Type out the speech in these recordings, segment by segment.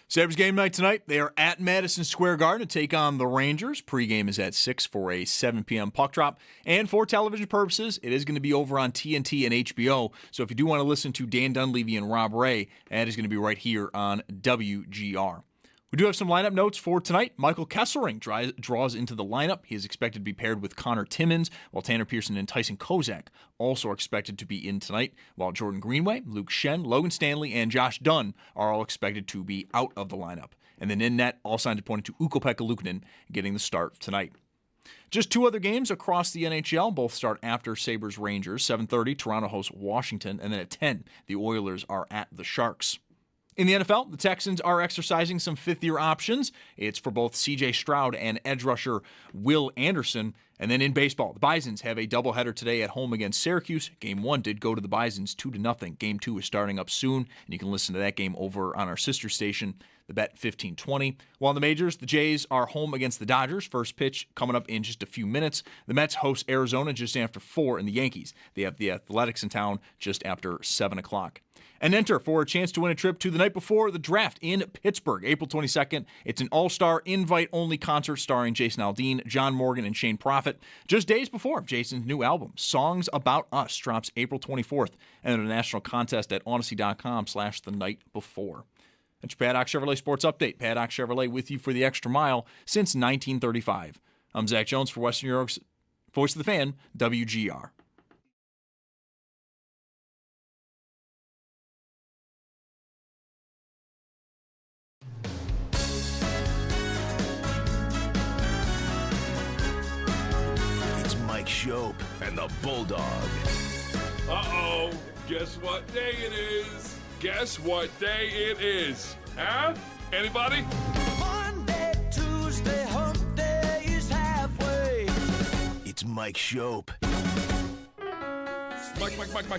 Sabres game night tonight. They are at Madison Square Garden to take on the Rangers. Pregame is at 6 for a 7 p.m. puck drop. And for television purposes, it is going to be over on TNT and HBO. So if you do want to listen to Dan Dunleavy and Rob Ray, that is going to be right here on WGR. We do have some lineup notes for tonight. Michael Kesselring draws into the lineup. He is expected to be paired with Connor Timmins, while Tanner Pearson and Tyson Kozak also are expected to be in tonight, while Jordan Greenway, Luke Shen, Logan Stanley, and Josh Dunn are all expected to be out of the lineup. And then in net, all signs are pointing to Ukko-Pekka Luukkonen getting the start tonight. Just two other games across the NHL. Both start after Sabres-Rangers. 7:30, Toronto hosts Washington, and then at 10, the Oilers are at the Sharks. In the NFL, the Texans are exercising some fifth-year options. It's for both C.J. Stroud and edge rusher Will Anderson. And then in baseball, the Bisons have a doubleheader today at home against Syracuse. Game 1 did go to the Bisons 2-0. Game 2 is starting up soon, and you can listen to that game over on our sister station, the Bet 1520. While in the majors, the Jays are home against the Dodgers. First pitch coming up in just a few minutes. The Mets host Arizona just after 4, and the Yankees, they have the Athletics in town just after 7 o'clock. And enter for a chance to win a trip to the night before the draft in Pittsburgh, April 22nd. It's an all-star invite-only concert starring Jason Aldean, John Morgan, and Shane Prophet. Just days before Jason's new album, Songs About Us, drops April 24th. And a national contest at Odyssey.com/the night before. That's your Paddock Chevrolet Sports Update. Paddock Chevrolet with you for the extra mile since 1935. I'm Zach Jones for Western New York's Voice of the Fan, WGR. Schopp and the Bulldog. Uh-oh. Guess what day it is? Guess what day it is? Huh? Anybody? Monday, Tuesday, hump day is halfway. It's Mike Schopp.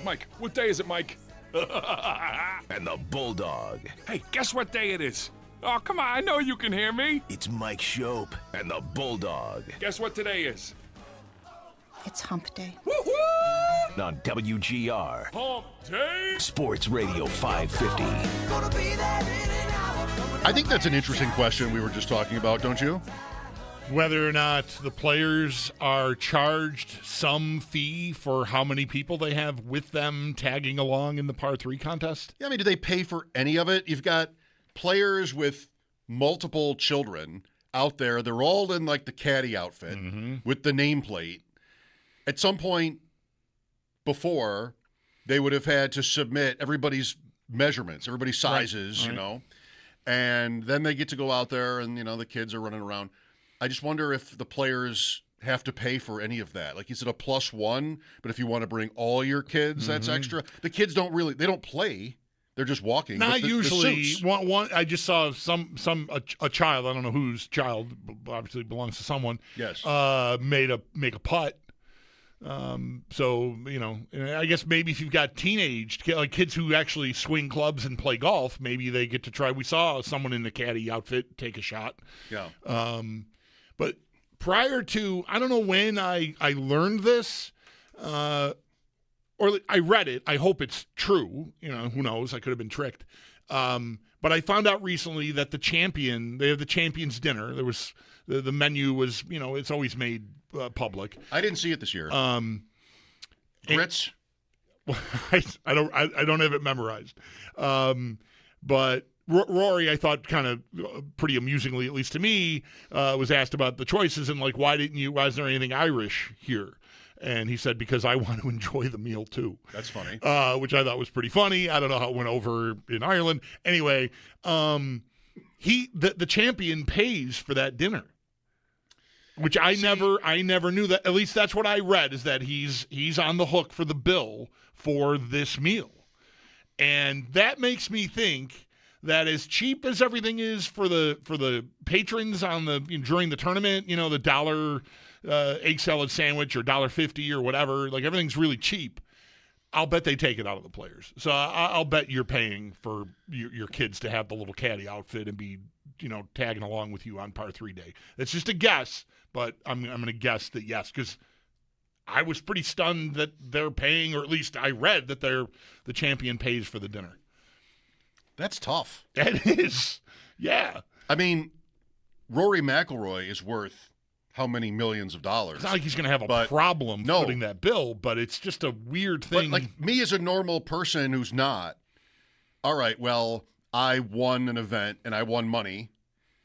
Mike. What day is it, Mike? And the Bulldog. Hey, guess what day it is? Oh, come on. I know you can hear me. It's Mike Schopp and the Bulldog. Guess what today is? It's hump day. Woo-hoo! On WGR. Hump day! Sports Radio 550. I think that's an interesting question we were just talking about, don't you? Whether or not the players are charged some fee for how many people they have with them tagging along in the par 3 contest? Yeah, I mean, do they pay for any of it? You've got players with multiple children out there. They're all in like the caddy outfit with the nameplate. At some point before, they would have had to submit everybody's measurements, everybody's sizes, right. And then they get to go out there and, the kids are running around. I just wonder if the players have to pay for any of that. Like, is it a +1? But if you want to bring all your kids, that's extra. The kids they don't play. They're just walking. Not usually. The suits. One. I just saw a child. I don't know whose child. Obviously belongs to someone. Yes. Make a putt. So, I guess maybe if you've got kids who actually swing clubs and play golf, maybe they get to try. We saw someone in the caddy outfit take a shot. Yeah. But prior to, I don't know when I learned this, or I read it. I hope it's true. Who knows? I could have been tricked. But I found out recently that they have the Champions Dinner. There was the menu was, it's always made public. I didn't see it this year. Grits? I don't have it memorized. But Rory, I thought kind of pretty amusingly, at least to me, was asked about the choices and like, why is there anything Irish here? And he said, because I want to enjoy the meal too. That's funny. Which I thought was pretty funny. I don't know how it went over in Ireland. Anyway, the champion pays for that dinner. Which I never knew that. At least that's what I read, is that he's on the hook for the bill for this meal. And that makes me think that as cheap as everything is for the patrons during the tournament, the $1 egg salad sandwich or $1.50 or whatever, like everything's really cheap. I'll bet they take it out of the players. So I'll bet you're paying for your kids to have the little caddy outfit and be, tagging along with you on par 3 day. It's just a guess, but I'm going to guess that yes, because I was pretty stunned that they're paying, or at least I read that the champion pays for the dinner. That's tough. That is. Yeah. I mean, Rory McIlroy is worth how many millions of dollars? It's not like he's going to have a problem footing that bill, but it's just a weird thing. But like me as a normal person who's not, all right, well, I won an event and I won money,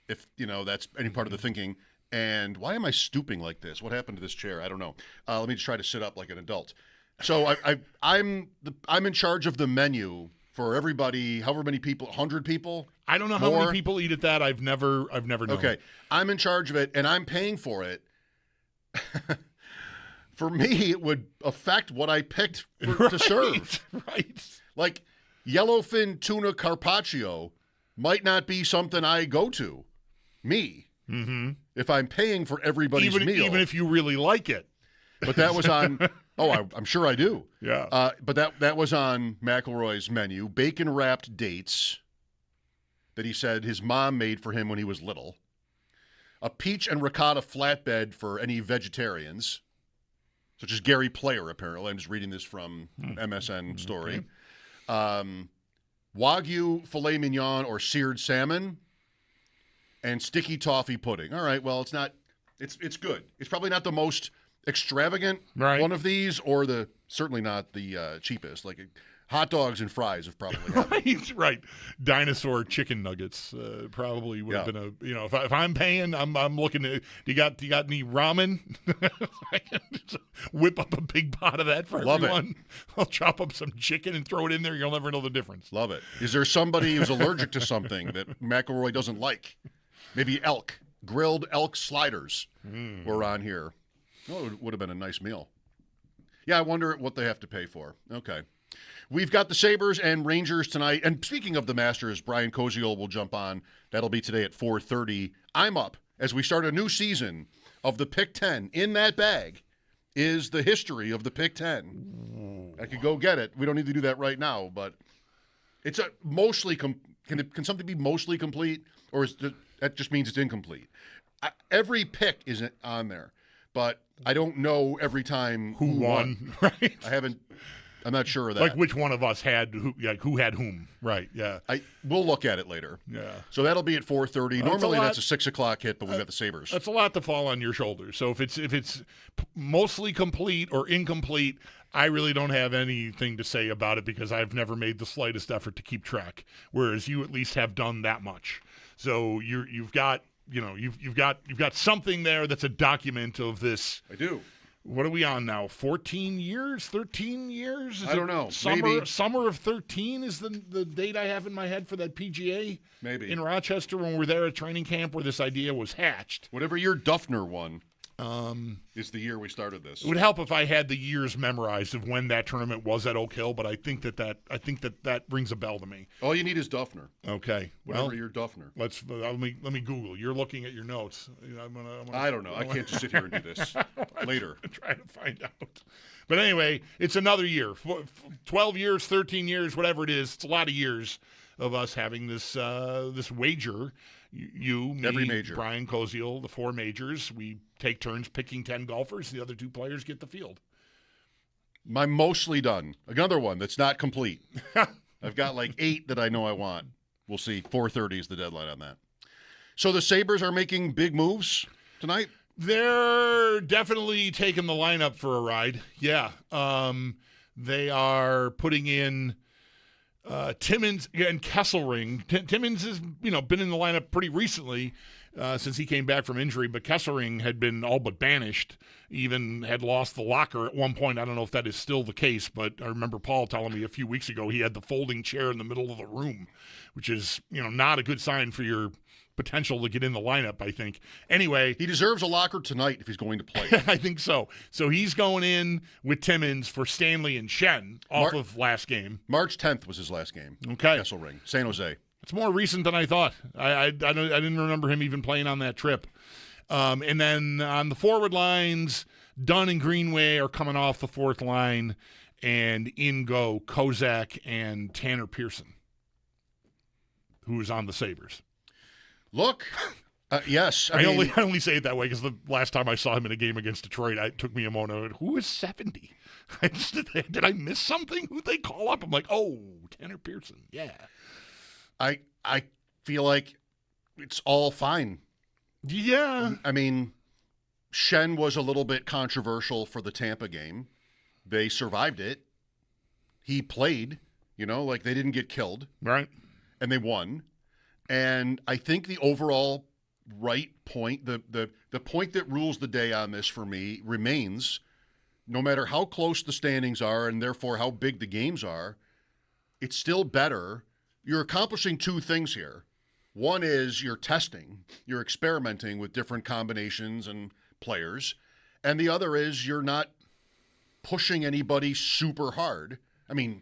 if, that's any part of the thinking. And why am I stooping like this? What happened to this chair? I don't know. Let me just try to sit up like an adult. So I'm in charge of the menu for everybody, however many people, 100 people? I don't know how many people eat at that. I've never known. Okay. I'm in charge of it, and I'm paying for it. For me, it would affect what I picked to serve. Right. Like, yellowfin tuna carpaccio might not be something I go to. Me. Mm-hmm. If I'm paying for everybody's meal. Even if you really like it. But that was on... I'm sure I do. Yeah. But that was on McIlroy's menu. Bacon-wrapped dates that he said his mom made for him when he was little. A peach and ricotta flatbread for any vegetarians, such as Gary Player, apparently. I'm just reading this from MSN story. Okay. Wagyu filet mignon or seared salmon, and sticky toffee pudding. All right, well, it's good. It's probably not the most extravagant one of these, or certainly not the cheapest. Like hot dogs and fries have probably happened. Right. Dinosaur chicken nuggets probably would have been if I'm paying, I'm looking at. Do you got any ramen? Whip up a big pot of that for everyone. I'll chop up some chicken and throw it in there. You'll never know the difference. Love it. Is there somebody who's allergic to something that McElroy doesn't like? Maybe grilled elk sliders were on here. Oh, it would have been a nice meal. Yeah, I wonder what they have to pay for. Okay. We've got the Sabres and Rangers tonight. And speaking of the Masters, Brian Koziol will jump on. That'll be today at 4:30. I'm up as we start a new season of the Pick 10. In that bag is the history of the Pick 10. I could go get it. We don't need to do that right now, but it's a mostly can something be mostly complete, or that just means it's incomplete? Every pick isn't on there, but I don't know every time who won. Right? I'm not sure of that. Like which one of us had who had whom. Right, yeah. We'll look at it later. Yeah. So that'll be at 4:30. Normally that's a 6 o'clock hit, but we've got the Sabres. That's a lot to fall on your shoulders. So if it's mostly complete or incomplete, I really don't have anything to say about it because I've never made the slightest effort to keep track, whereas you at least have done that much. So you've got something there that's a document of this. I do. What are we on now? 14 years? 13 years? I don't know. Summer of 13 is the date I have in my head for that PGA. Maybe. In Rochester when we were there at training camp where this idea was hatched. Whatever year Duffner won is the year we started this. It would help if I had the years memorized of when that tournament was at Oak Hill, but I think that rings a bell to me. All you need is Duffner. Okay. Whatever year Duffner. Let me Google. You're looking at your notes. I don't know. I can't just sit here and do this later. Try to find out. But anyway, it's another year. 12 years, 13 years, whatever it is. It's a lot of years of us having this wager. You, me, every major. Brian Koziol, the 4 majors. We take turns picking 10 golfers. The other 2 players get the field. I'm mostly done. Another one that's not complete. I've got like 8 that I know I want. We'll see. 4:30 is the deadline on that. So the Sabres are making big moves tonight? They're definitely taking the lineup for a ride. Yeah. They are putting in Timmins and Kesselring. Timmins has been in the lineup pretty recently since he came back from injury, but Kesselring had been all but banished, even had lost the locker at one point. I don't know if that is still the case, but I remember Paul telling me a few weeks ago he had the folding chair in the middle of the room, which is not a good sign for your potential to get in the lineup, I think. Anyway. He deserves a locker tonight if he's going to play. I think so. So he's going in with Timmins for Stanley and Shen off of last game. March 10th was his last game. Okay. Kesselring, San Jose. It's more recent than I thought. I didn't remember him even playing on that trip. And then on the forward lines, Dunn and Greenway are coming off the 4th line, and in go Kozak and Tanner Pearson, who is on the Sabres. Look, yes. I only say it that way because the last time I saw him in a game against Detroit, it took me a moment. I went, who is 70? Did I miss something? Who'd they call up? I'm like, oh, Tanner Pearson. Yeah. I feel like it's all fine. Yeah. I mean, Shen was a little bit controversial for the Tampa game. They survived it. He played, like they didn't get killed. Right. And they won. And I think the overall right point, the point that rules the day on this for me remains, no matter how close the standings are and therefore how big the games are, it's still better. You're accomplishing two things here. One is you're testing, you're experimenting with different combinations and players. And the other is you're not pushing anybody super hard. I mean,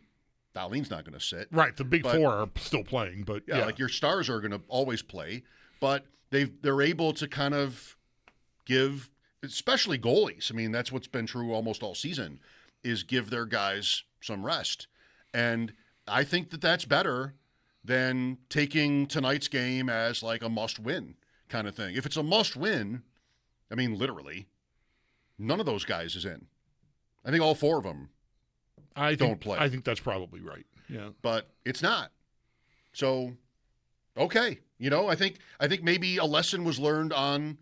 Dahlin's not going to sit. Right. The big four are still playing, but yeah, like your stars are going to always play, but they're able to kind of give, especially goalies. I mean, that's what's been true almost all season, is give their guys some rest. And I think that that's better than taking tonight's game as like a must-win kind of thing. If it's a must-win, I mean, literally, none of those guys is in. I think all four of them don't play. I think that's probably right. Yeah, but it's not. So, okay, I think maybe a lesson was learned on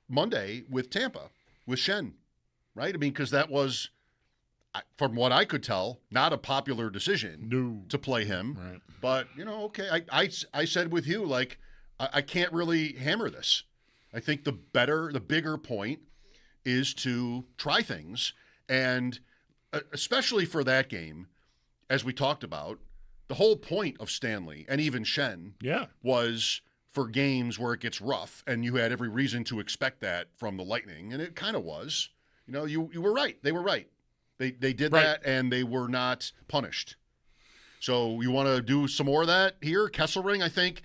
Monday with Tampa, with Shen, right? I mean, because that was, from what I could tell, not a popular decision to play him. Right. But okay, I said with you, like, I can't really hammer this. I think the bigger point is to try things, and especially for that game, as we talked about, the whole point of Stanley and even Shen was for games where it gets rough, and you had every reason to expect that from the Lightning, and it kind of was. You were right. They were right. They did that, and they were not punished. So you want to do some more of that here? Kesselring, I think,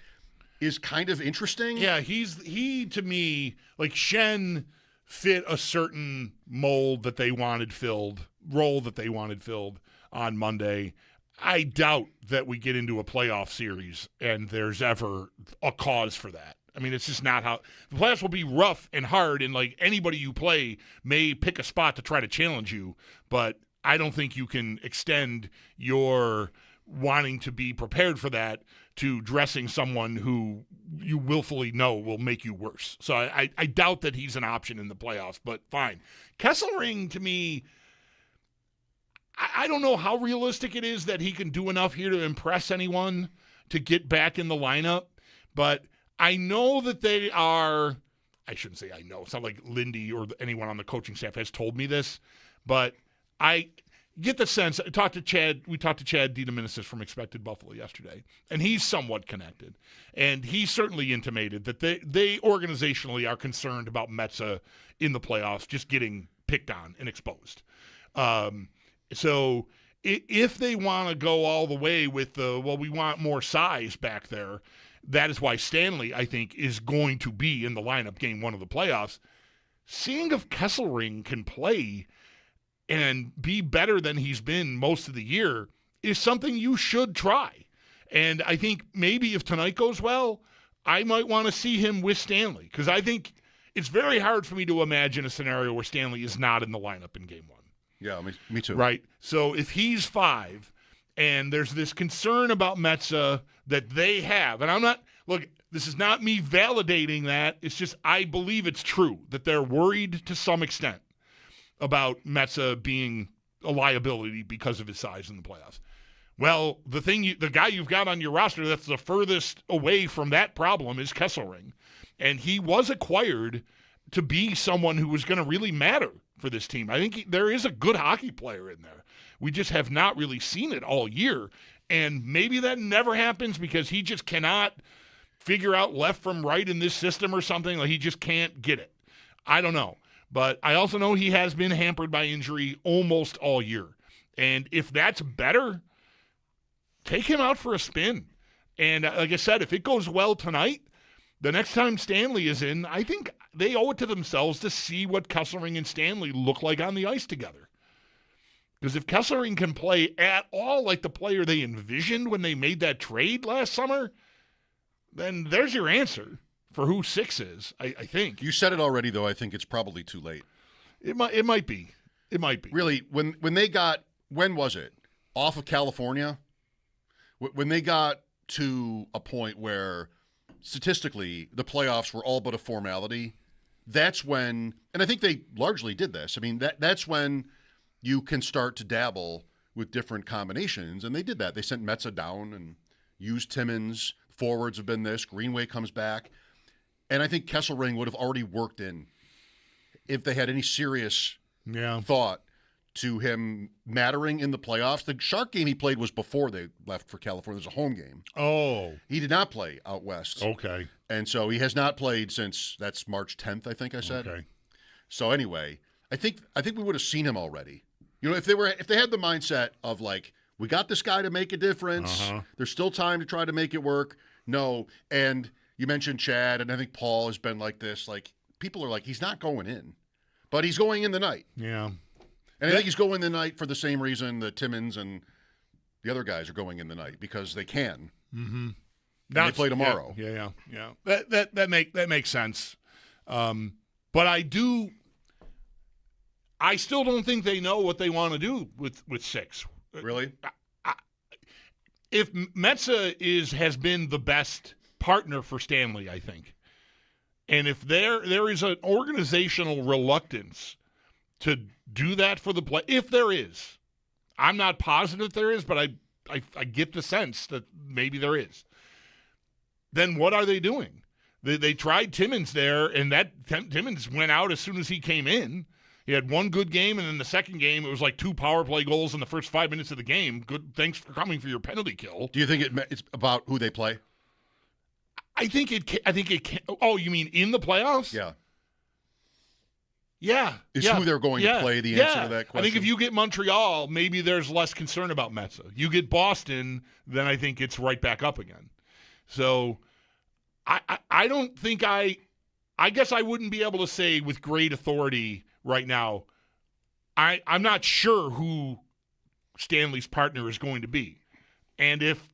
is kind of interesting. Yeah, he to me, like Shen fit a certain mold that they wanted filled, role that they wanted filled on Monday. I doubt that we get into a playoff series and there's ever a cause for that. I mean, it's just not how the playoffs will be rough and hard, and like anybody you play may pick a spot to try to challenge you, but I don't think you can extend your wanting to be prepared for that to dressing someone who you willfully know will make you worse. So I doubt that he's an option in the playoffs, but fine. Kesselring, to me, I don't know how realistic it is that he can do enough here to impress anyone to get back in the lineup, but I know that they are, I shouldn't say I know, it's not like Lindy or anyone on the coaching staff has told me this, but I get the sense, we talked to Chad DeDominicis from Expected Buffalo yesterday, and he's somewhat connected, and he certainly intimated that they organizationally are concerned about Metsä in the playoffs just getting picked on and exposed. So if they want to go all the way with we want more size back there, that is why Stanley, I think, is going to be in the lineup game one of the playoffs. Seeing if Kesselring can play and be better than he's been most of the year is something you should try. And I think maybe if tonight goes well, I might want to see him with Stanley, because I think it's very hard for me to imagine a scenario where Stanley is not in the lineup in game one. Yeah, me too. Right. So if he's 5 and there's this concern about Metsä that they have, and this is not me validating that. It's just I believe it's true that they're worried to some extent about Metsä being a liability because of his size in the playoffs. Well, the guy you've got on your roster that's the furthest away from that problem is Kesselring, and he was acquired to be someone who was going to really matter for this team. I think there is a good hockey player in there. We just have not really seen it all year, and maybe that never happens because he just cannot figure out left from right in this system or something. Like, he just can't get it. I don't know. But I also know he has been hampered by injury almost all year. And if that's better, take him out for a spin. And like I said, if it goes well tonight, the next time Stanley is in, I think they owe it to themselves to see what Kesselring and Stanley look like on the ice together. Because if Kesselring can play at all like the player they envisioned when they made that trade last summer, then there's your answer for who 6 is, I think. You said it already, though. I think it's probably too late. It might be. It might be. Really, when they got, when was it? Off of California? When they got to a point where statistically the playoffs were all but a formality, that's when, and I think they largely did this. I mean, that's when you can start to dabble with different combinations, and they did that. They sent Metza down and used Timmins. Forwards have been this. Greenway comes back. And I think Kesselring would have already worked in if they had any serious thought to him mattering in the playoffs. The Shark game he played was before they left for California. There's a home game. Oh. He did not play out west. Okay. And so he has not played since, that's March 10th, I think I said. Okay. So anyway, I think we would have seen him already. You know, if they had the mindset of like, we got this guy to make a difference. There's still time to try to make it work. No. And you mentioned Chad, and I think Paul has been like this. Like, people are like, he's not going in, but he's going in the night. Yeah. And I think he's going in the night for the same reason that Timmins and the other guys are going in the night, because they can. Mm-hmm. Now they play tomorrow. Yeah. That makes sense. But I still don't think they know what they want to do with 6. Really? If Metza has been the best partner for Stanley, I think, and if there is an organizational reluctance to do that for the play, if there is, I'm not positive there is, but I get the sense that maybe there is. Then what are they doing? They tried Timmins there, and that Timmins went out as soon as he came in. He had one good game, and then the second game, it was like 2 power play goals in the first 5 minutes of the game. Good, thanks for coming for your penalty kill. Do you think it's about who they play? I think it can. Oh, you mean in the playoffs? Yeah. Yeah. Is who they're going to play the answer to that question? I think if you get Montreal, maybe there's less concern about Metza. You get Boston, then I think it's right back up again. So I don't think I guess I wouldn't be able to say with great authority right now. I'm not sure who Stanley's partner is going to be. And if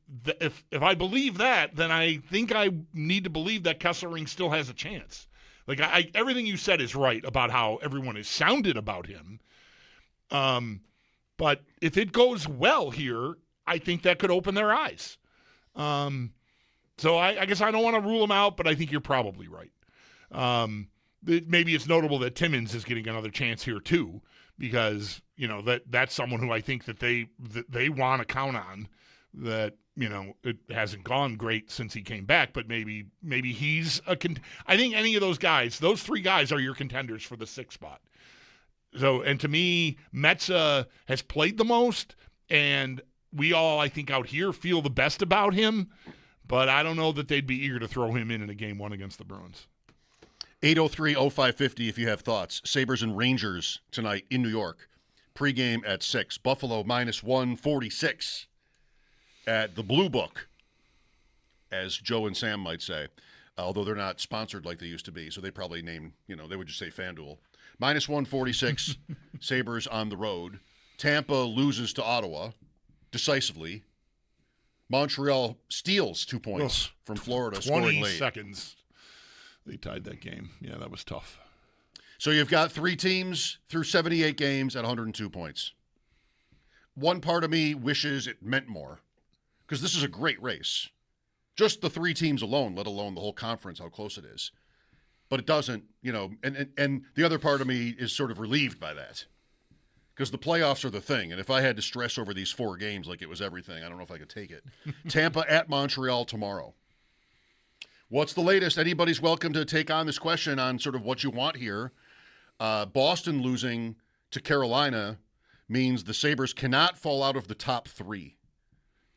I believe that, then I think I need to believe that Kesselring still has a chance. Like, everything you said is right about how everyone has sounded about him. But if it goes well here, I think that could open their eyes. So I guess I don't want to rule him out, but I think you're probably right. Maybe it's notable that Timmins is getting another chance here too, because that's someone who I think that they want to count on. That it hasn't gone great since he came back, but maybe he's I think any of those guys, those 3 guys, are your contenders for the 6th spot. So, and to me, Metza has played the most, and we all, I think, out here feel the best about him, but I don't know that they'd be eager to throw him in a game 1 against the Bruins. 803-0550 if you have thoughts. Sabres and Rangers tonight in New York. Pregame at 6. Buffalo -146 at the Blue Book, as Joe and Sam might say. Although they're not sponsored like they used to be, so they probably name, they would just say FanDuel. -146, Sabres on the road. Tampa loses to Ottawa decisively. Montreal steals 2 points from Florida, scoring 20 late. seconds. They tied that game. Yeah, that was tough. So you've got 3 teams through 78 games at 102 points. One part of me wishes it meant more, because this is a great race. Just the 3 teams alone, let alone the whole conference, how close it is. But it doesn't, and the other part of me is sort of relieved by that, because the playoffs are the thing. And if I had to stress over these 4 games like it was everything, I don't know if I could take it. Tampa at Montreal tomorrow. What's the latest? Anybody's welcome to take on this question on sort of what you want here. Boston losing to Carolina means the Sabres cannot fall out of the top 3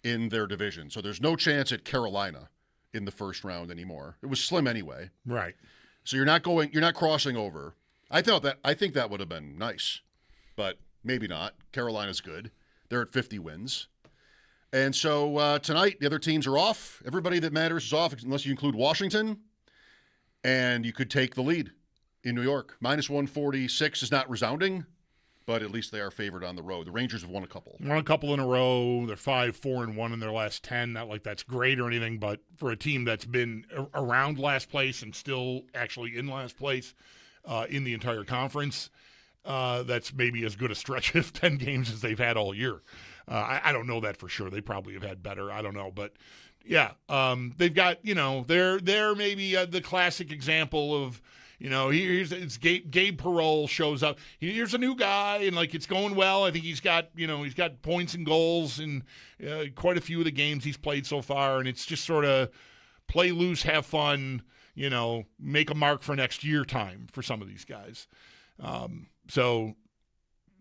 in their division. So there's no chance at Carolina in the first round anymore. It was slim anyway. Right. So you're not crossing over. I think that would have been nice, but maybe not. Carolina's good. They're at 50 wins. And so tonight, the other teams are off. Everybody that matters is off, unless you include Washington. And you could take the lead in New York. -146 is not resounding, but at least they are favored on the road. The Rangers have won a couple. Won a couple in a row. They're 5-4-1 in their last 10. Not like that's great or anything, but for a team that's been around last place and still actually in last place in the entire conference, that's maybe as good a stretch of 10 games as they've had all year. I don't know that for sure. They probably have had better. I don't know. But Yeah, they've got, they're maybe the classic example of, it's Gabe Perreault shows up. Here's a new guy, and like it's going well. I think he's got points and goals in quite a few of the games he's played so far, and it's just sort of play loose, have fun, make a mark for next year time for some of these guys. So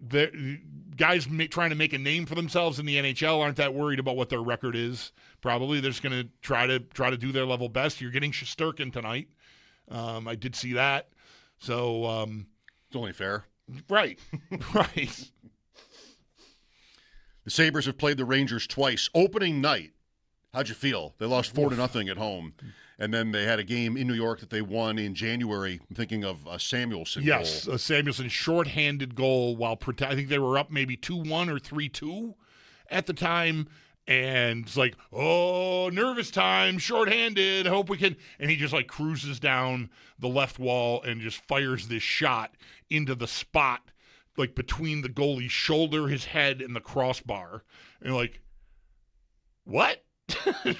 the guys trying to make a name for themselves in the NHL aren't that worried about what their record is. Probably they're just going to try to do their level best. You're getting Shesterkin tonight. I did see that. So it's only fair. Right. Right. The Sabres have played the Rangers twice. Opening night, how'd you feel? They lost 4-0 at home. And then they had a game in New York that they won in January. I'm thinking of a Samuelson goal. Yes, a Samuelson shorthanded goal while I think they were up maybe 2-1 or 3-2 at the time. And it's like, oh, nervous time, shorthanded, hope we can. And he just like cruises down the left wall and just fires this shot into the spot, like between the goalie's shoulder, his head, and the crossbar. And like, what?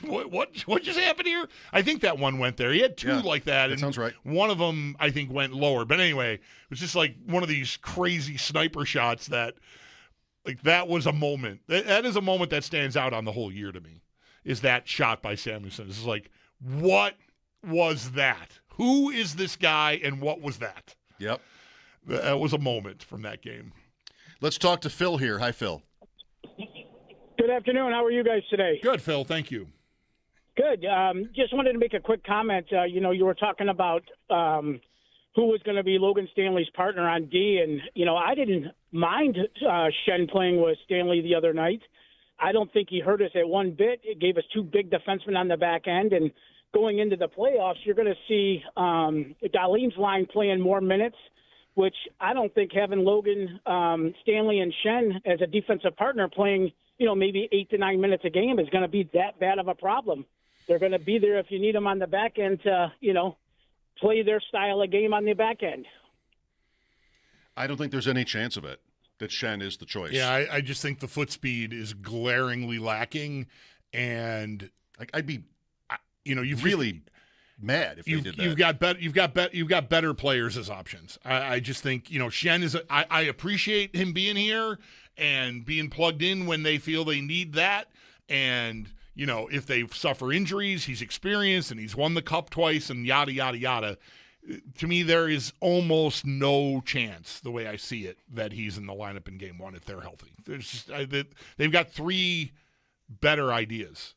what just happened here? I think that one went there. He had two like that. And sounds right. One of them, I think, went lower. But anyway, it was just like one of these crazy sniper shots that, like, that was a moment. That is a moment that stands out on the whole year to me, is that shot by Samuelson. This is like, what was that? Who is this guy and what was that? Yep. That was a moment from that game. Let's talk to Phil here. Hi, Phil. Good afternoon. How are you guys today? Good, Phil. Thank you. Good. Just wanted to make a quick comment. You were talking about who was going to be Logan Stanley's partner on D, and, I didn't mind Shen playing with Stanley the other night. I don't think he hurt us at one bit. It gave us two big defensemen on the back end, and going into the playoffs, you're going to see Darlene's line playing more minutes, which I don't think having Logan, Stanley, and Shen as a defensive partner playing, maybe 8 to 9 minutes a game is going to be that bad of a problem. They're going to be there if you need them on the back end to, play their style of game on the back end. I don't think there's any chance of it that Shen is the choice. Yeah, I just think the foot speed is glaringly lacking, and I'd be, you've really mad if they did that. You've got better players as options. I just think Shen is. I appreciate him being here and being plugged in when they feel they need that, and if they suffer injuries, he's experienced and he's won the cup twice and yada yada yada. To me, there is almost no chance, the way I see it, that he's in the lineup in Game 1 if they're healthy. There's just they've got three better ideas,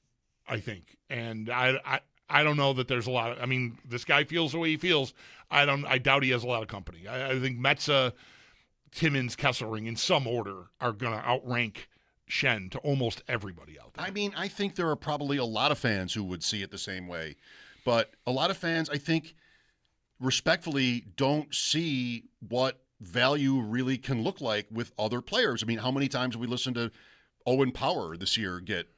I think, and I don't know that there's a lot of. I mean, this guy feels the way he feels. I doubt he has a lot of company. I think Metza, Timmins, Kesselring, in some order, are going to outrank Shen to almost everybody out there. I mean, I think there are probably a lot of fans who would see it the same way, but a lot of fans, I think, respectfully, don't see what value really can look like with other players. I mean, how many times have we listened to Owen Power this year get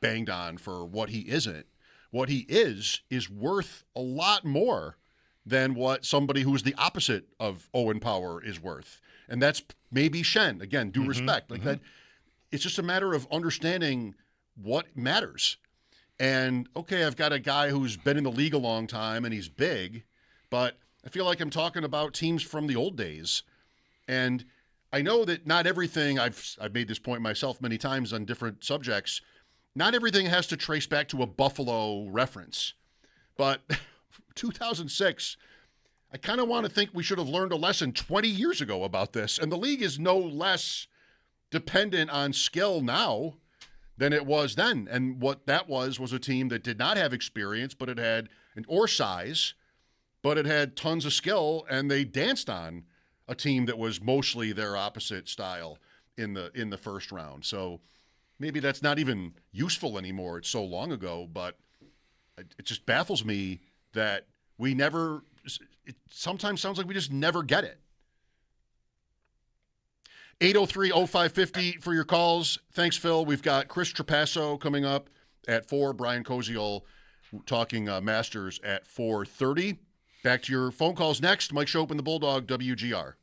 banged on for what he isn't? What he is worth a lot more than what somebody who's the opposite of Owen Power is worth. And that's maybe Shen. Again, due respect. Like that. It's just a matter of understanding what matters. And, okay, I've got a guy who's been in the league a long time and he's big, but I feel like I'm talking about teams from the old days. And I know that not everything, I've made this point myself many times on different subjects, not everything has to trace back to a Buffalo reference. But 2006, I kind of want to think we should have learned a lesson 20 years ago about this. And the league is no less dependent on skill now than it was then. And what that was a team that did not have experience, but it had or size, but it had tons of skill, and they danced on a team that was mostly their opposite style in the first round. So maybe that's not even useful anymore. It's so long ago, but it just baffles me that we never – it sometimes sounds like we just never get it. 803-0550 for your calls. Thanks, Phil. We've got Chris Trapasso coming up at 4, Brian Koziol talking Masters at 4:30. Back to your phone calls next. Mike Schopp and the Bulldog, WGR.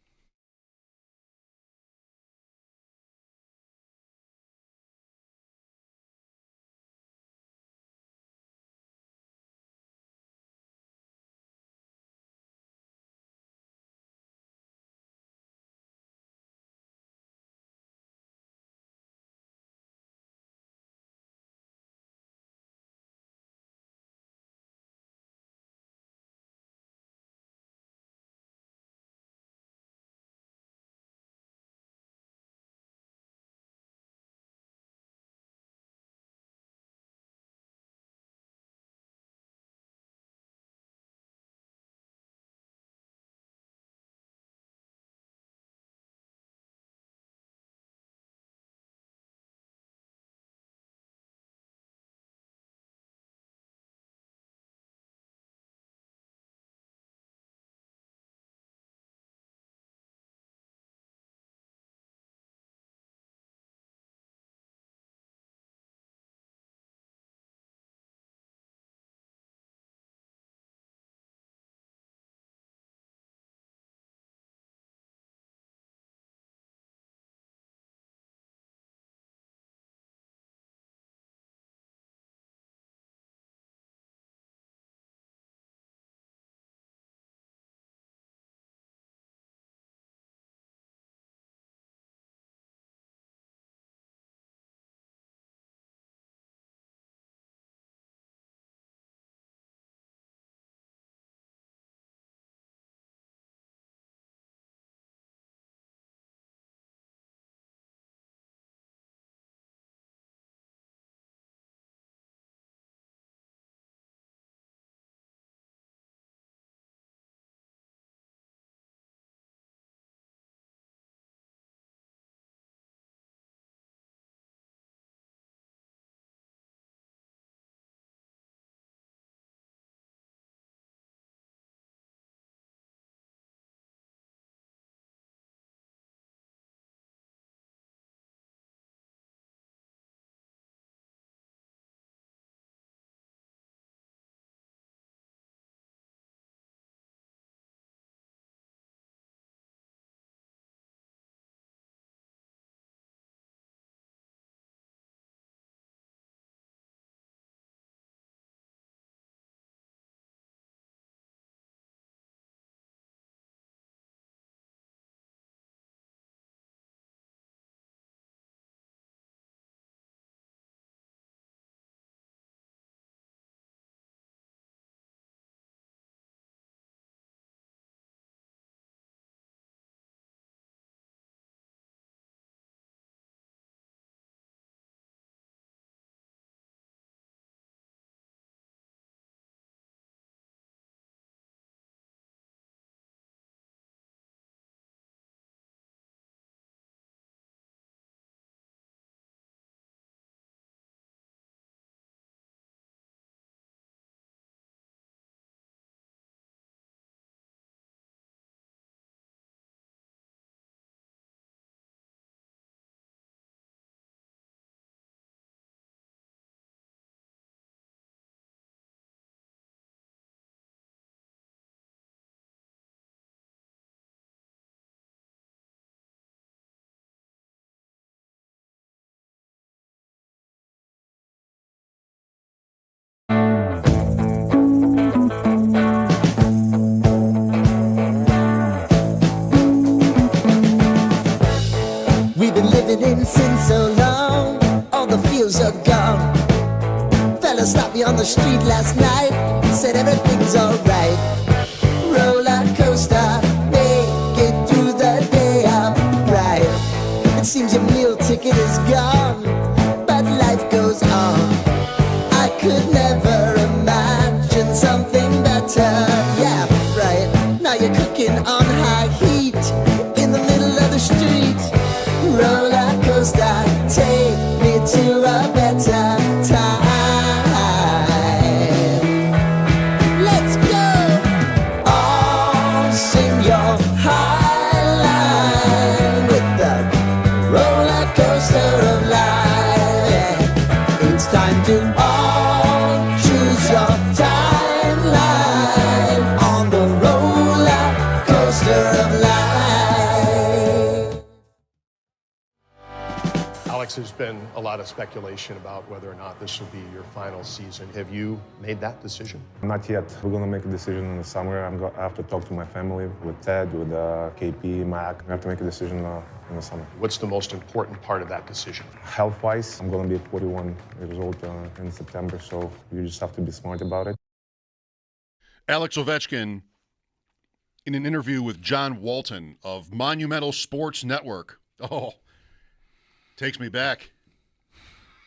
it ain't since so long. All the feels are gone. Fella stopped me on the street last night. Said everything's alright. Roller coaster, make it through the day upright. It seems your meal ticket is gone, but life goes on. I could never imagine something better. Yeah, right. Now you're cooking on high heat in the middle of the street. Roller coaster, take me to a better time. Let's go. All sing your high line with the roller coaster of life. Yeah. It's time to all choose your timeline on the roller coaster of life. Alex, there's been a lot of speculation about whether or not this will be your final season. Have you made that decision? Not yet. We're going to make a decision in the summer. I have to talk to my family, with Ted, with KP, Mac. I have to make a decision in the summer. What's the most important part of that decision? Health-wise, I'm going to be 41 years old in September, so you just have to be smart about it. Alex Ovechkin, in an interview with John Walton of Monumental Sports Network. Oh, takes me back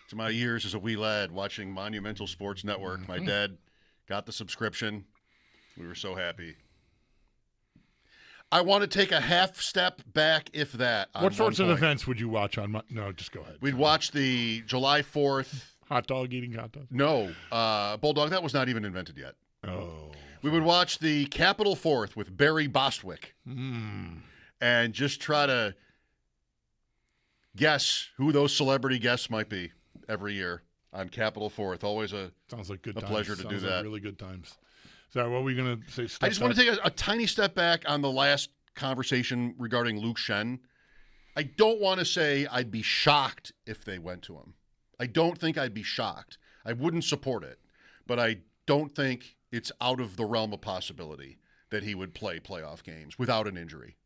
to my years as a wee lad watching Monumental Sports Network. My dad got the subscription. We were so happy. I want to take a half step back, if that. What sorts of events would you watch on? No, just go ahead. We'd watch the July 4th. Hot dog eating contest? No. Bulldog, that was not even invented yet. Oh. We would watch the Capitol 4th with Barry Bostwick and just try to guess who those celebrity guests might be every year on Capitol 4th. Always sounds like good a times. pleasure to do that. Like really good times. So what were we going to say? I just want to take a tiny step back on the last conversation regarding Luke Shen. I don't want to say I'd be shocked if they went to him. I don't think I'd be shocked. I wouldn't support it, but I don't think it's out of the realm of possibility that he would play playoff games without an injury.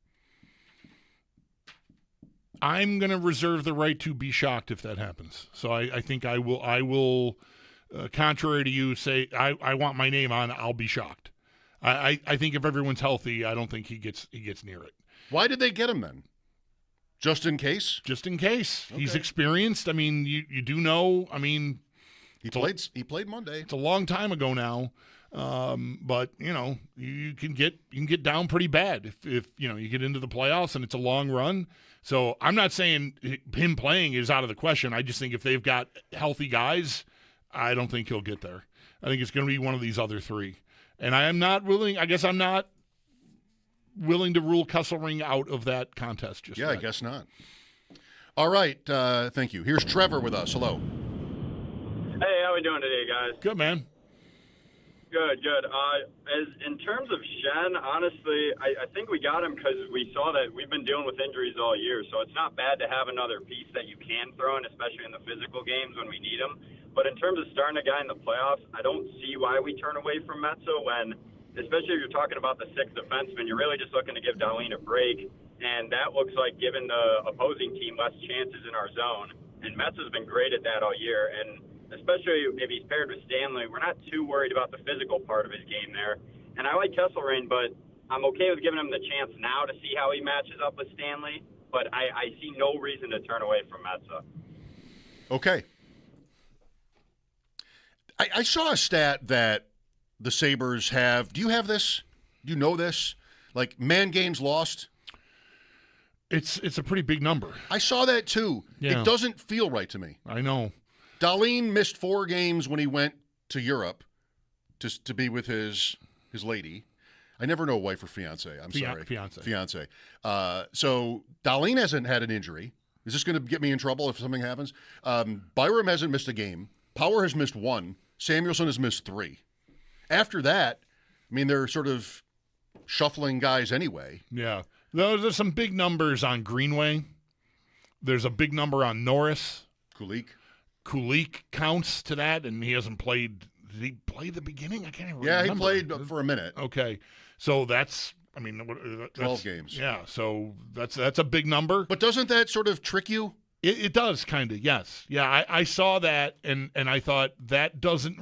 I'm going to reserve the right to be shocked if that happens. So I think I will, contrary to you, say I want my name on. I'll be shocked. I think if everyone's healthy, I don't think he gets near it. Why did they get him then? Just in case? Just in case. Okay. He's experienced. I mean, you do know. I mean, he played Monday. It's a long time ago now. But you can get down pretty bad if you get into the playoffs and it's a long run. So I'm not saying him playing is out of the question. I just think if they've got healthy guys, I don't think he'll get there. I think it's going to be one of these other three. And I'm not willing to rule Kesselring out of that contest just yet. I guess not. All right. Thank you. Here's Trevor with us. Hello. Hey, how we doing today, guys? Good, man. Good. As in terms of Shen, honestly, I think we got him because we saw that we've been dealing with injuries all year, so it's not bad to have another piece that you can throw in, especially in the physical games when we need him. But in terms of starting a guy in the playoffs, I don't see why we turn away from Metza when, especially if you're talking about the sixth defenseman, you're really just looking to give Darlene a break, and that looks like giving the opposing team less chances in our zone. And Metza's been great at that all year, and especially if he's paired with Stanley, we're not too worried about the physical part of his game there. And I like Kesselring, but I'm okay with giving him the chance now to see how he matches up with Stanley, but I see no reason to turn away from Metza. Okay. I saw a stat that the Sabres have. Do you have this? Do you know this? Like, man games lost? It's a pretty big number. I saw that too. Yeah. It doesn't feel right to me. I know. Darlene missed 4 games when he went to Europe to be with his lady. I never know wife or fiance. Sorry. Fiance. So Darlene hasn't had an injury. Is this going to get me in trouble if something happens? Byram hasn't missed a game. Power has missed 1. Samuelson has missed 3. After that, I mean, they're sort of shuffling guys anyway. Yeah. There's some big numbers on Greenway. There's a big number on Norris. Kulik counts to that, and he hasn't played. Did he play the beginning? I can't even remember. Yeah, he played for a minute. Okay. So that's 12 games. Yeah, so that's a big number. But doesn't that sort of trick you? It does kind of, yes. Yeah, I saw that, and I thought that doesn't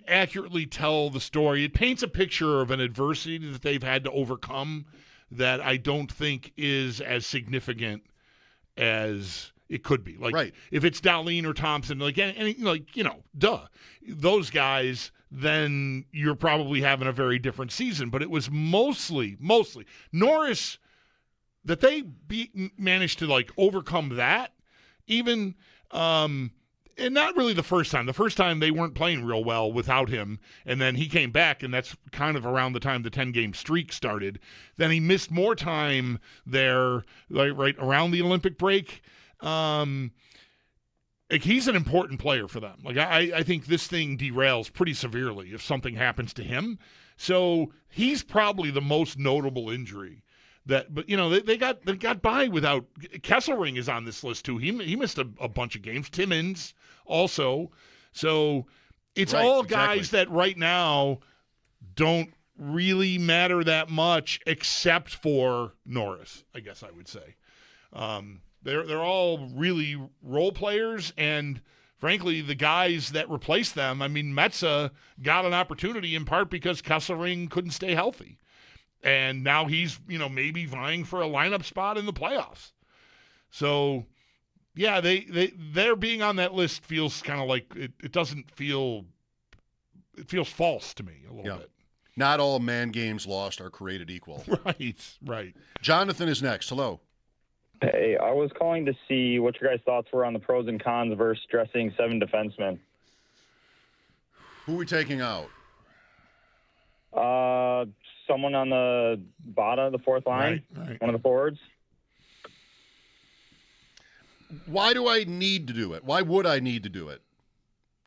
accurately tell the story. It paints a picture of an adversity that they've had to overcome that I don't think is as significant as it could be. Like, if it's Dahleen or Thompson, duh, those guys, then you're probably having a very different season. But it was mostly Norris that they managed to overcome that, even and not really the first time. The first time they weren't playing real well without him, and then he came back, and that's kind of around the time the 10-game streak started. Then he missed more time there, right around the Olympic break. He's an important player for them. I think this thing derails pretty severely if something happens to him. So he's probably the most notable injury. But they got by without. Kesselring is on this list too. He missed a bunch of games. Timmins also. So it's all guys that right now don't really matter that much, except for Norris, I guess I would say. They're all really role players, and frankly, the guys that replace them. I mean, Metsä got an opportunity in part because Kesselring couldn't stay healthy. And now he's, maybe vying for a lineup spot in the playoffs. So, yeah, they're being on that list feels kind of like it doesn't feel – it feels false to me a little bit. Not all man games lost are created equal. Right. Jonathan is next. Hello. Hey, I was calling to see what your guys' thoughts were on the pros and cons versus dressing 7 defensemen. Who are we taking out? Someone on the bottom of the fourth line, right. One of the forwards. Why do I need to do it? Why would I need to do it?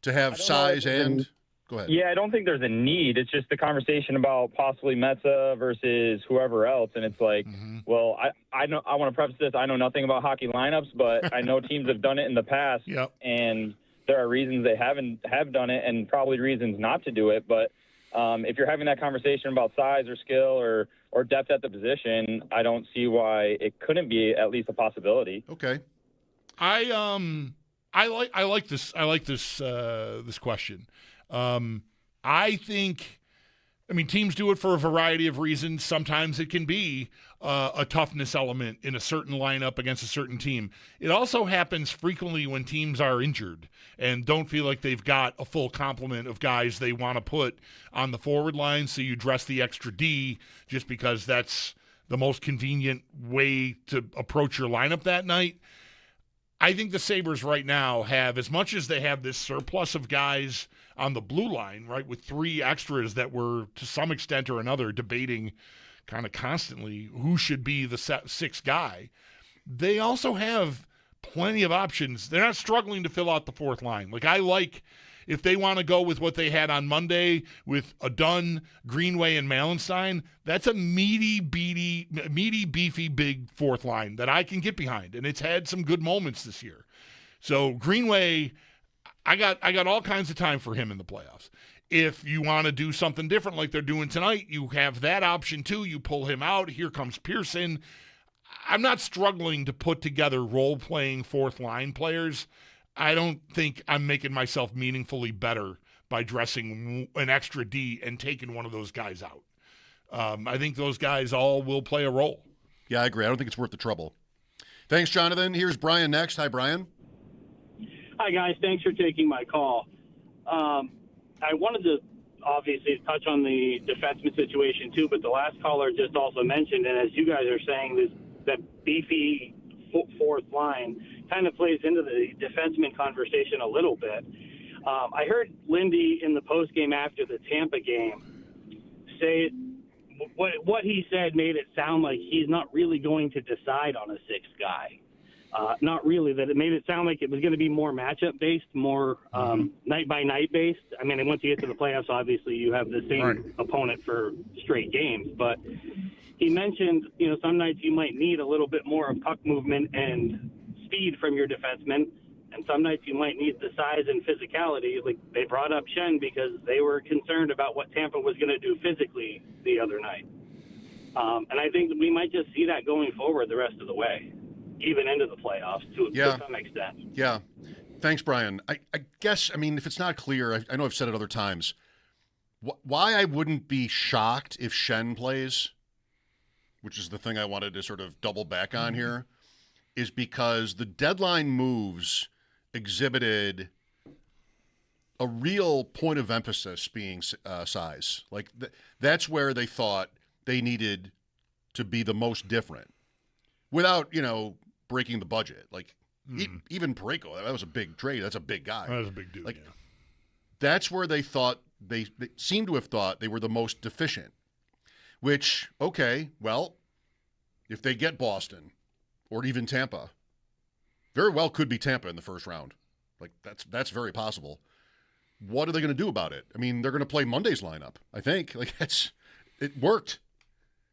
To have size and – go ahead. Yeah, I don't think there's a need. It's just the conversation about possibly Metsä versus whoever else, and it's like, well, I know I want to preface this. I know nothing about hockey lineups, but I know teams have done it in the past, and there are reasons they have done it and probably reasons not to do it, but – if you're having that conversation about size or skill or depth at the position, I don't see why it couldn't be at least a possibility. Okay. I like this question. I think, teams do it for a variety of reasons. Sometimes it can be a toughness element in a certain lineup against a certain team. It also happens frequently when teams are injured and don't feel like they've got a full complement of guys they want to put on the forward line, so you dress the extra D just because that's the most convenient way to approach your lineup that night. I think the Sabres right now have, as much as they have this surplus of guys on the blue line, right, with 3 extras that we're to some extent or another debating kind of constantly who should be the 6th guy, they also have plenty of options. They're not struggling to fill out the fourth line. I like if they want to go with what they had on Monday with Dunn, Greenway, and Malenstein, that's a meaty, beefy, big fourth line that I can get behind, and it's had some good moments this year. So Greenway, I got all kinds of time for him in the playoffs. If you want to do something different like they're doing tonight, you have that option too. You pull him out. Here comes Pearson. I'm not struggling to put together role-playing fourth-line players. I don't think I'm making myself meaningfully better by dressing an extra D and taking one of those guys out. I think those guys all will play a role. Yeah, I agree. I don't think it's worth the trouble. Thanks, Jonathan. Here's Brian next. Hi, Brian. Hi, guys. Thanks for taking my call. I wanted to obviously touch on the defenseman situation too, but the last caller just also mentioned, and as you guys are saying, that beefy fourth line kind of plays into the defenseman conversation a little bit. I heard Lindy in the postgame after the Tampa game say what he said made it sound like he's not really going to decide on a 6th guy. Not really. That it made it sound like it was going to be more matchup based, more night by night based. And once you get to the playoffs, obviously you have the same opponent for straight games. But he mentioned, some nights you might need a little bit more of puck movement and speed from your defensemen, and some nights you might need the size and physicality. Like they brought up Schenn because they were concerned about what Tampa was going to do physically the other night. And I think that we might just see that going forward the rest of the way. even into the playoffs to some extent. Yeah. Thanks, Brian. I guess, I mean, if it's not clear, I know I've said it other times, why I wouldn't be shocked if Shen plays, which is the thing I wanted to sort of double back on here, is because the deadline moves exhibited a real point of emphasis being size. Like, that's where they thought they needed to be the most different without, breaking the budget. Like, even Parayko, that was a big trade. That's a big guy. That was a big dude, like, that's where they thought they seemed to have thought they were the most deficient, which, okay, well, if they get Boston or even Tampa, very well could be Tampa in the first round. Like, that's very possible. What are they going to do about it? I mean, they're going to play Monday's lineup, I think. Like, it worked.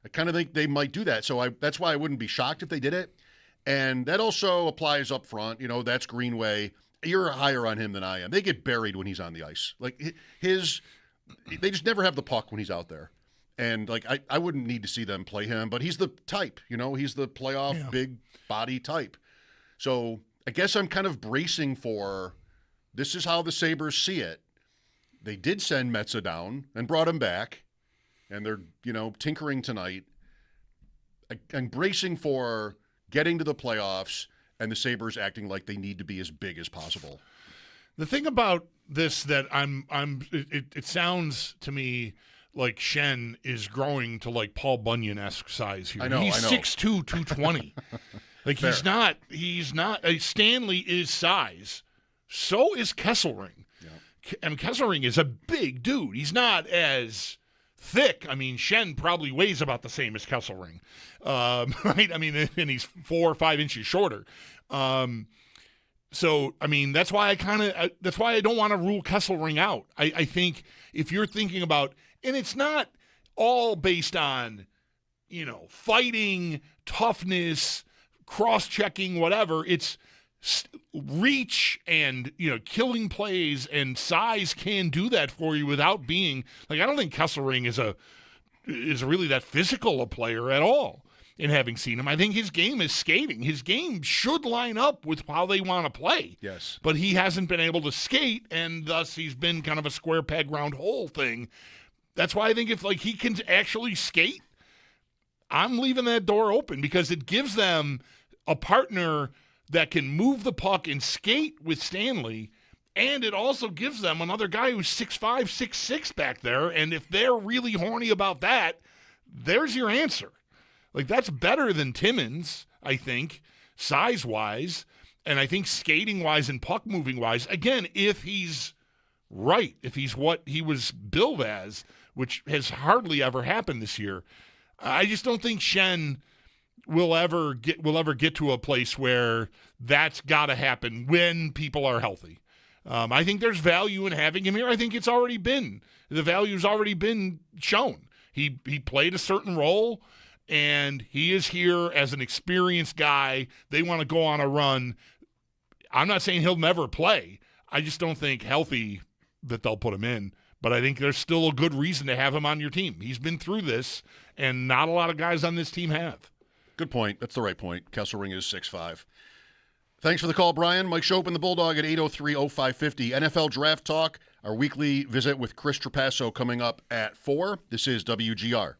I kind of think they might do that. So that's why I wouldn't be shocked if they did it. And that also applies up front. That's Greenway. You're higher on him than I am. They get buried when he's on the ice. Like, they just never have the puck when he's out there. And, like, I wouldn't need to see them play him, but he's the type, he's the playoff big body type. So I guess I'm kind of bracing for this is how the Sabres see it. They did send Metsä down and brought him back, and they're, tinkering tonight. I'm bracing for getting to the playoffs and the Sabres acting like they need to be as big as possible. The thing about this that it sounds to me like Shen is growing to like Paul Bunyan-esque size here. I know. He's 6'2", 220. Like, Fair. he's not Stanley is size. So is Kesselring. Yeah. And Kesselring is a big dude. He's not as thick. I mean, Shen probably weighs about the same as Kesselring. Right? I mean, and he's 4 or 5 inches shorter. So, I mean, that's why I don't want to rule Kesselring out. I think if you're thinking about, and it's not all based on, fighting, toughness, cross-checking, whatever. It's reach and, killing plays, and size can do that for you without being, like, I don't think Kesselring is really that physical a player at all. In having seen him, I think his game is skating. His game should line up with how they want to play. Yes. But he hasn't been able to skate, and thus he's been kind of a square peg round hole thing. That's why I think if he can actually skate, I'm leaving that door open because it gives them a partner that can move the puck and skate with Stanley, and it also gives them another guy who's 6'5", 6'6" back there, and if they're really horny about that, there's your answer. Like, that's better than Timmins, I think, size-wise, and I think skating-wise and puck-moving-wise. Again, if he's right, if he's what he was billed as, which has hardly ever happened this year, I just don't think Shen will ever get to a place where that's got to happen when people are healthy. I think there's value in having him here. I think the value's already been shown. He played a certain role, and he is here as an experienced guy. They want to go on a run. I'm not saying he'll never play. I just don't think healthy that they'll put him in. But I think there's still a good reason to have him on your team. He's been through this, and not a lot of guys on this team have. Good point. That's the right point. Kesselring is 6'5". Thanks for the call, Brian. Mike Schopp and the Bulldog at 803-0550. NFL Draft Talk, our weekly visit with Chris Trapasso coming up at 4. This is WGR.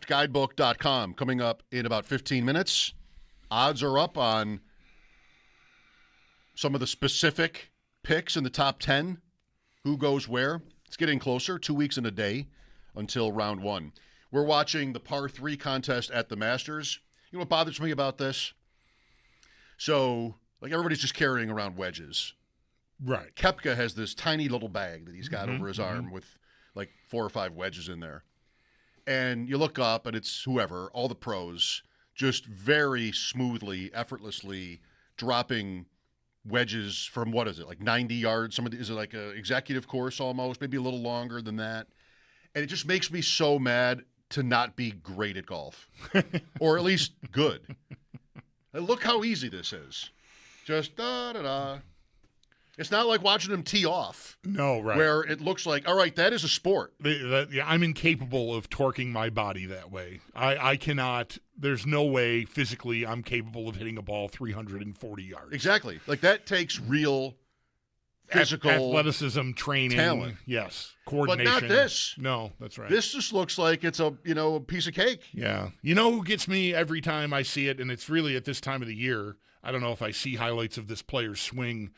Guidebook.com coming up in about 15 minutes. Odds are up on some of the specific picks in the top 10. Who goes where? It's getting closer, 2 weeks and a day until round one. We're watching the par 3 contest at the Masters. You know what bothers me about this? So, like, everybody's just carrying around wedges. Right. Koepka has this tiny little bag that he's got over his arm with like 4 or 5 wedges in there. And you look up, and it's whoever, all the pros, just very smoothly, effortlessly dropping wedges from, what is it, like 90 yards? Is it like an executive course almost? Maybe a little longer than that. And it just makes me so mad to not be great at golf. Or at least good. And look how easy this is. Just da-da-da. It's not like watching them tee off. No, right. Where it looks like, all right, that is a sport. I'm incapable of torquing my body that way. I cannot. There's no way physically I'm capable of hitting a ball 340 yards. Exactly. Like, that takes real physical athleticism, training, talent. Yes, coordination. But not this. No, that's right. This just looks like it's a piece of cake. Yeah. You know who gets me every time I see it, and it's really at this time of the year. I don't know if I see highlights of this player's swing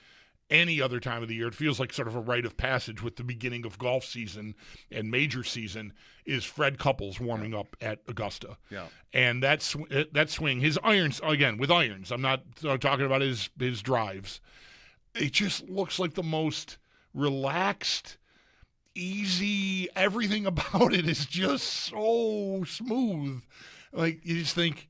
any other time of the year. It feels like sort of a rite of passage with the beginning of golf season and major season is Fred Couples warming up at Augusta. Yeah. And that swing, his irons, again, with irons, I'm not talking about his drives. It just looks like the most relaxed, easy, everything about it is just so smooth. Like, you just think,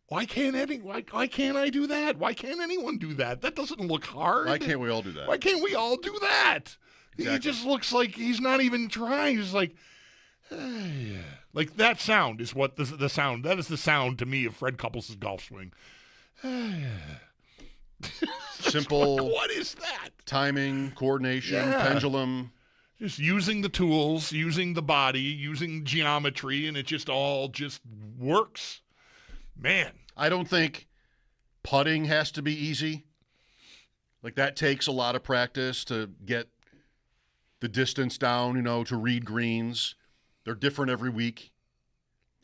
why can't I do that? Why can't anyone do that? That doesn't look hard. Why can't we all do that? Why can't we all do that? Exactly. He just looks like he's not even trying. He's like, like that sound is what the sound. That is the sound to me of Fred Couples' golf swing. Simple. What is that? Timing, coordination, pendulum. Just using the tools, using the body, using geometry, and it just all just works. Man. I don't think putting has to be easy. Like, that takes a lot of practice to get the distance down, to read greens. They're different every week.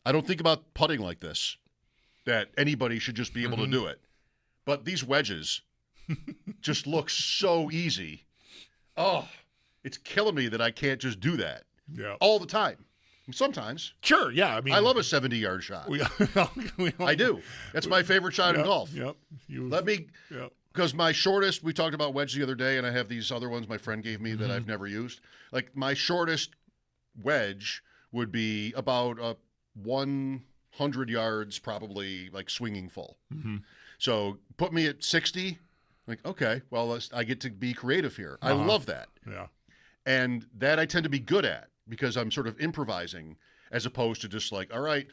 I don't think about putting like this, that anybody should just be able to do it. But these wedges just look so easy. Oh, it's killing me that I can't just do that all the time. Sometimes. Sure, yeah. I mean, I love a 70-yard shot. I do. That's my favorite shot in golf. Yep. Because my shortest, we talked about wedge the other day, and I have these other ones my friend gave me that I've never used. Like, my shortest wedge would be about 100 yards, probably, like, swinging full. So put me at 60. Like, okay, well, I get to be creative here. I love that. Yeah. And that I tend to be good at, because I'm sort of improvising as opposed to just like, all right,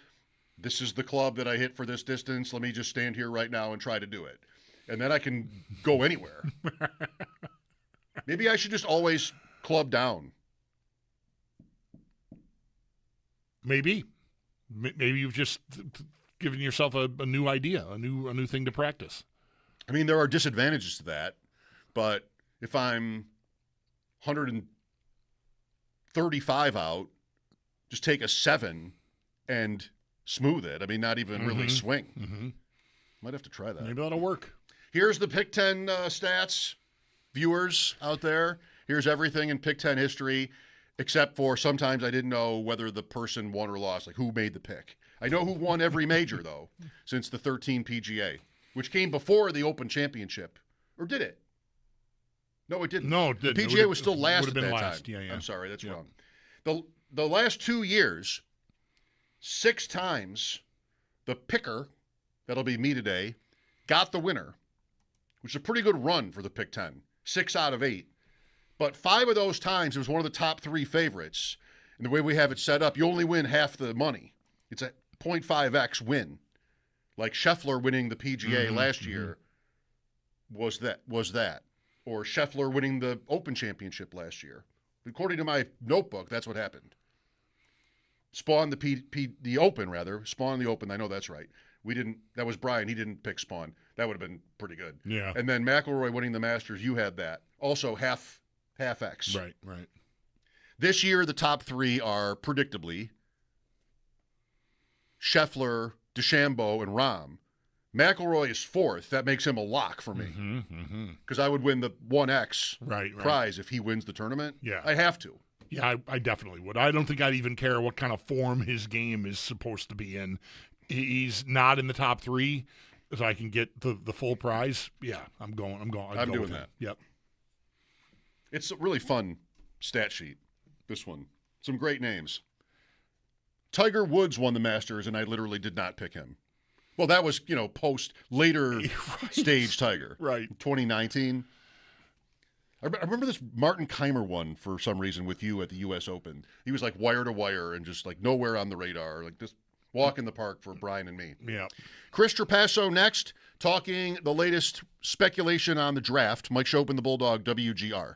this is the club that I hit for this distance. Let me just stand here right now and try to do it. And then I can go anywhere. Maybe I should just always club down. Maybe you've just given yourself a new idea, a new thing to practice. I mean, there are disadvantages to that, but if I'm 135 out, just take a 7 and smooth it. I mean, not even really swing. Might have to try that. Maybe that'll work. Here's the Pick 10 stats. Viewers out there, here's everything in Pick 10 history, except for sometimes I didn't know whether the person won or lost, like who made the pick. I know who won every major, though, since the 13 PGA, which came before the Open Championship. Or did it? No, it didn't. No, it didn't. The PGA was still last at been that last. time. Yeah. I'm sorry, that's wrong. The last 2 years, 6 times the picker, that'll be me today, got the winner, which is a pretty good run for the Pick 10. 6 out of 8. But 5 of those times, it was one of the top 3 favorites. And the way we have it set up, you only win half the money. It's a 0.5x win. Like Scheffler winning the PGA last year was that. Or Scheffler winning the Open Championship last year. According to my notebook, that's what happened. Spawn the Open, rather. Spawn the Open, I know that's right. That was Brian. He didn't pick Spawn. That would have been pretty good. Yeah. And then McIlroy winning the Masters, you had that. Also half X. Right. This year, the top 3 are predictably Scheffler, DeChambeau, and Rahm. McIlroy is fourth. That makes him a lock for me because I would win the 1X prize if he wins the tournament. Yeah. I have to. Yeah, I definitely would. I don't think I'd even care what kind of form his game is supposed to be in. He's not in the top 3, so I can get the full prize. Yeah, I'm going. I'm doing that. Yep. It's a really fun stat sheet, this one. Some great names. Tiger Woods won the Masters, and I literally did not pick him. Well, that was, later stage Tiger. Right. 2019. I remember this Martin Keimer one for some reason with you at the U.S. Open. He was like wire to wire and just like nowhere on the radar, like just walk in the park for Brian and me. Yeah. Chris Trapasso next, talking the latest speculation on the draft. Mike Schopp and the Bulldog, WGR.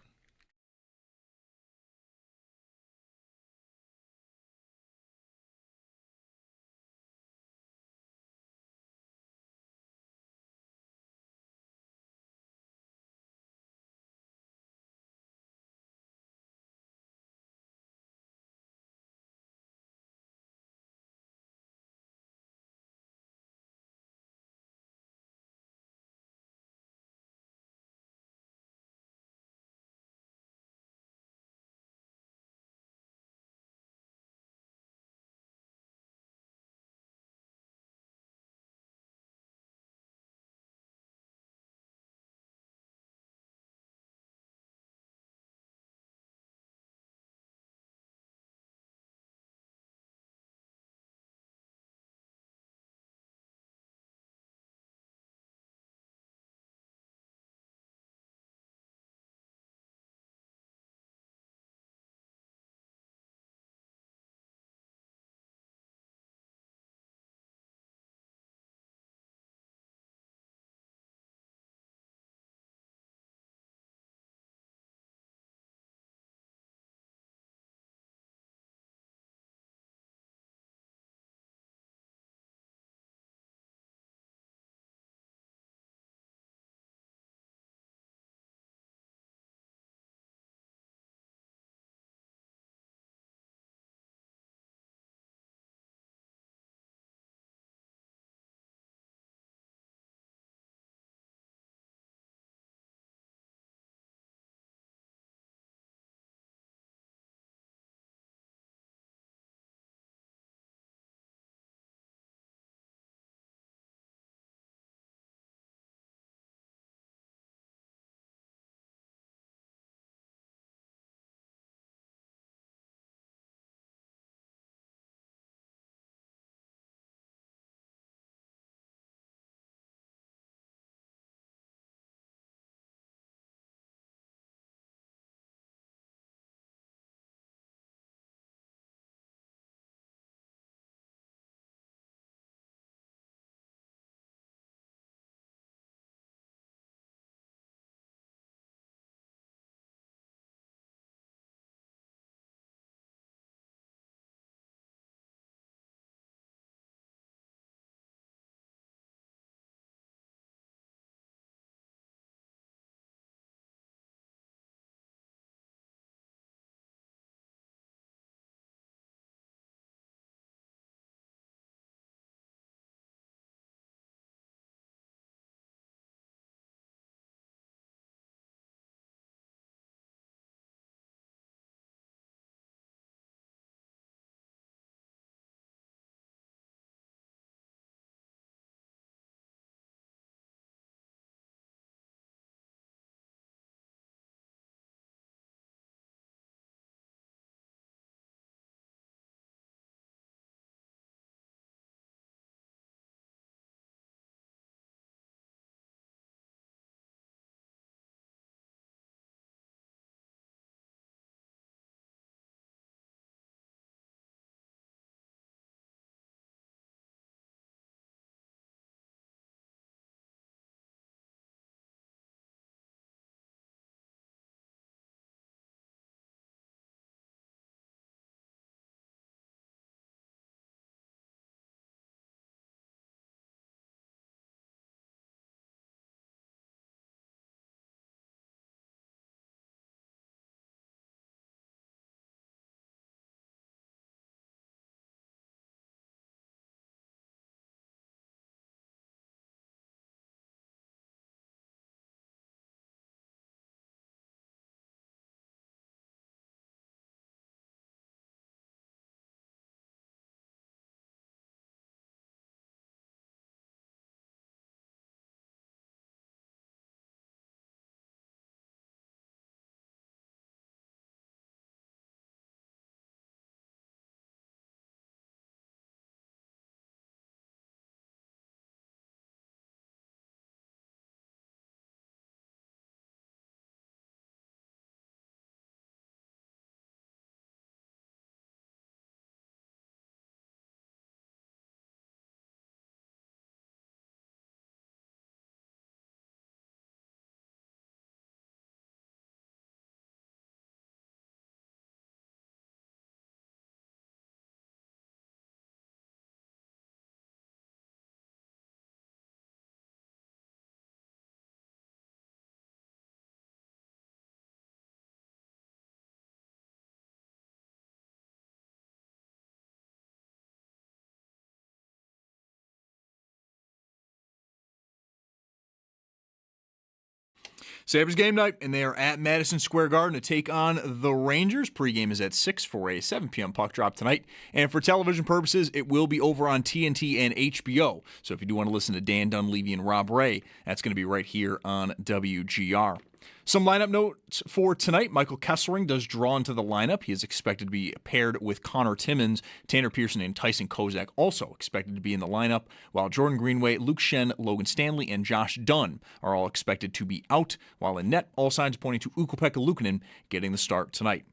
Sabres game night, and they are at Madison Square Garden to take on the Rangers. Pregame is at 6 for a 7 p.m. puck drop tonight. And for television purposes, it will be over on TNT and HBO. So if you do want to listen to Dan Dunleavy and Rob Ray, that's going to be right here on WGR. Some lineup notes for tonight. Michael Kesselring does draw into the lineup. He is expected to be paired with Connor Timmins. Tanner Pearson and Tyson Kozak also expected to be in the lineup, while Jordan Greenway, Luke Shen, Logan Stanley, and Josh Dunn are all expected to be out, while in net, all signs pointing to Ukko-Pekka Luukkonen getting the start tonight.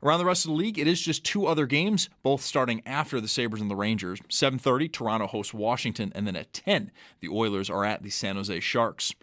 Around the rest of the league, it is just 2 other games, both starting after the Sabres and the Rangers. 7:30, Toronto hosts Washington, and then at 10, the Oilers are at the San Jose Sharks.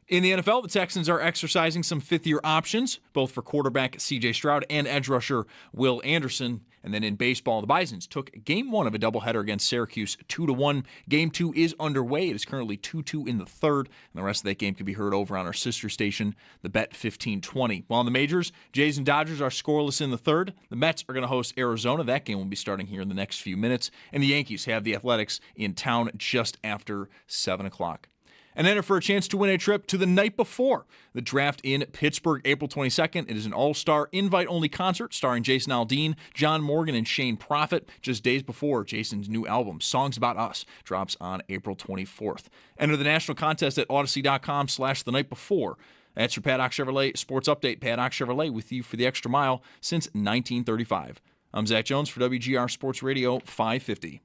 In the NFL, the Texans are exercising some fifth-year options, both for quarterback C.J. Stroud and edge rusher Will Anderson. And then in baseball, the Bisons took Game 1 of a doubleheader against Syracuse 2-1. Game 2 is underway. It is currently 2-2 in the third, and the rest of that game can be heard over on our sister station, the Bet 1520. While in the majors, Jays and Dodgers are scoreless in the third. The Mets are going to host Arizona. That game will be starting here in the next few minutes. And the Yankees have the Athletics in town just after 7 o'clock. And enter for a chance to win a trip to the night before the draft in Pittsburgh, April 22nd. It is an all-star invite-only concert starring Jason Aldean, John Morgan, and Shane Prophet, just days before Jason's new album, Songs About Us, drops on April 24th. Enter the national contest at Odyssey.com/the night before. That's your Paddock Chevrolet Sports Update. Paddock Chevrolet with you for the extra mile since 1935. I'm Zach Jones for WGR Sports Radio 550.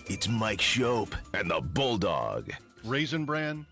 It's Mike Schopp and the Bulldog. Raisin Bran?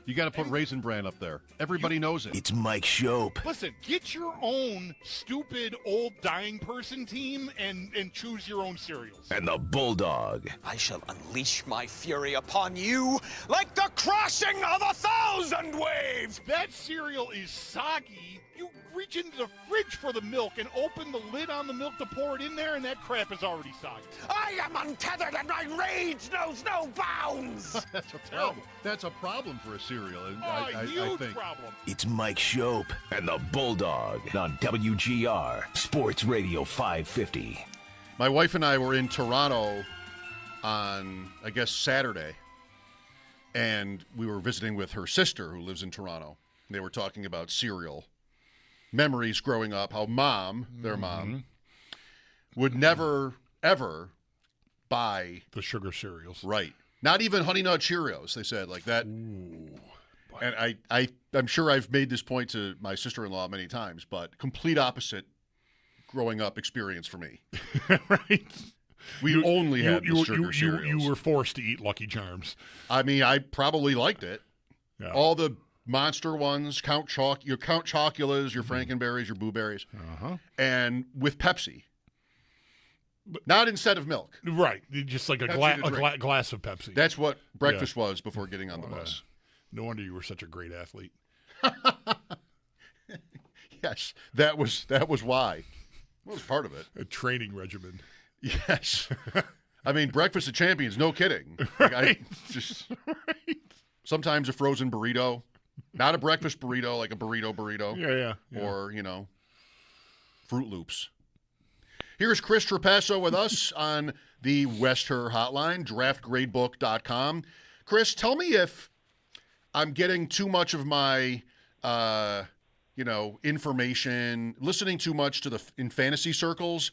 You got to put Raisin Bran up there. Everybody knows it. It's Mike Schopp. Listen, get your own stupid old dying person team and choose your own cereals. And the Bulldog. I shall unleash my fury upon you like the crashing of 1,000 waves. That cereal is soggy. You reach into the fridge for the milk and open the lid on the milk to pour it in there, and that crap is already soggy. I am untethered and my rage knows no bounds. That's a problem. That's a problem for a cereal. Huge I think. problem. It's Mike Schopp and the Bulldog on WGR Sports Radio 550. My wife and I were in Toronto on, I guess, Saturday, and we were visiting with her sister who lives in Toronto. They were talking about cereal memories growing up, how their mom, would never, ever buy the sugar cereals. Right. Not even Honey Nut Cheerios, they said, like that. Ooh. And I'm sure I've made this point to my sister-in-law many times, but complete opposite growing up experience for me. Right. We only had the sugar cereals. You were forced to eat Lucky Charms. I mean, I probably liked it. Yeah. All the monster ones, your Count Chocula's, your Frankenberries, your Boo Berries, and with Pepsi. Not instead of milk. Right. Just like a glass of Pepsi. That's what breakfast was before getting on the bus. No wonder you were such a great athlete. Yes, that was why. That was part of it. A training regimen. Yes. I mean, breakfast of champions, no kidding. Like, Right. Sometimes a frozen burrito. Not a breakfast burrito, like a burrito. Yeah. Or, Fruit Loops. Here's Chris Trapasso with us on the Westher Hotline, draftgradebook.com. Chris, tell me if I'm getting too much of my, information, listening too much to in fantasy circles.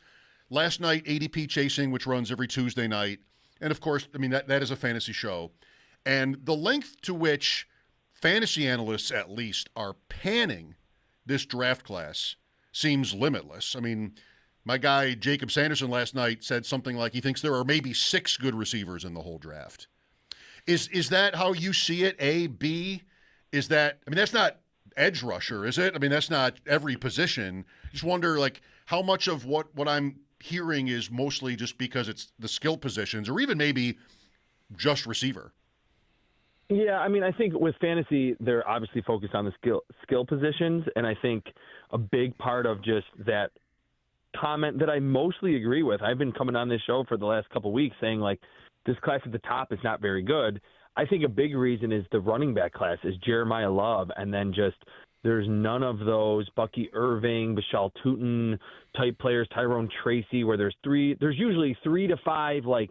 Last night, ADP Chasing, which runs every Tuesday night. And, of course, I mean, that is a fantasy show. And the length to which fantasy analysts, at least, are panning this draft class seems limitless. I mean, my guy Jacob Sanderson last night said something like he thinks there are maybe 6 good receivers in the whole draft. Is that how you see it? A, B? Is that, I mean, that's not edge rusher, is it? I mean, that's not every position. Just wonder, like, how much of what I'm hearing is mostly just because it's the skill positions, or even maybe just receiver. Yeah, I mean, I think with fantasy, they're obviously focused on the skill positions, and I think a big part of just that comment that I mostly agree with, I've been coming on this show for the last couple of weeks saying, like, this class at the top is not very good. I think a big reason is the running back class is Jeremiah Love, and then just There's none of those Bucky Irving, Bashal Tutin type players, Tyrone Tracy, where there's usually 3 to 5 like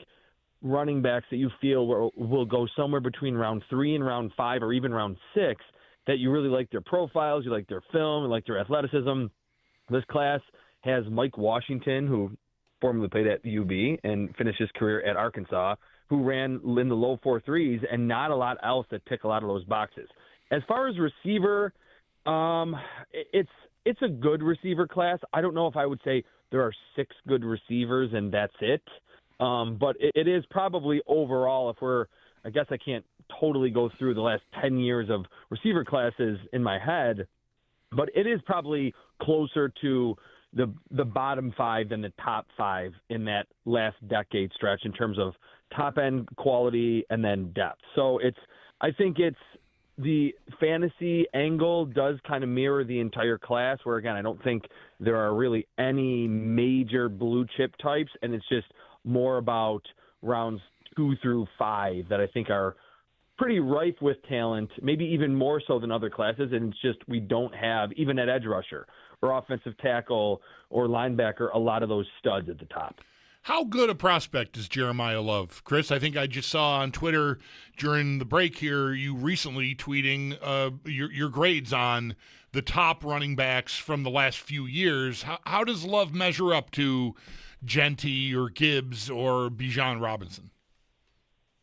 running backs that you feel will go somewhere between round 3 and round 5 or even round 6 that you really like their profiles, you like their film, you like their athleticism. This class has Mike Washington, who formerly played at UB and finished his career at Arkansas, who ran in the low 4.3s, and not a lot else that tick a lot of those boxes. As far as receiver, it's a good receiver class. I don't know if I would say there are 6 good receivers and that's it. But it is probably overall, I guess I can't totally go through the last 10 years of receiver classes in my head, but it is probably closer to the bottom 5 than the top 5 in that last decade stretch in terms of top end quality and then depth. So I think the fantasy angle does kind of mirror the entire class, where again, I don't think there are really any major blue chip types, and it's just more about rounds 2 through 5 that I think are pretty rife with talent, maybe even more so than other classes. And it's just, we don't have, even at edge rusher or offensive tackle or linebacker, a lot of those studs at the top. How good a prospect is Jeremiah Love? Chris, I think I just saw on Twitter during the break here, you recently tweeting your grades on the top running backs from the last few years. How does Love measure up to Genty or Gibbs or Bijan Robinson?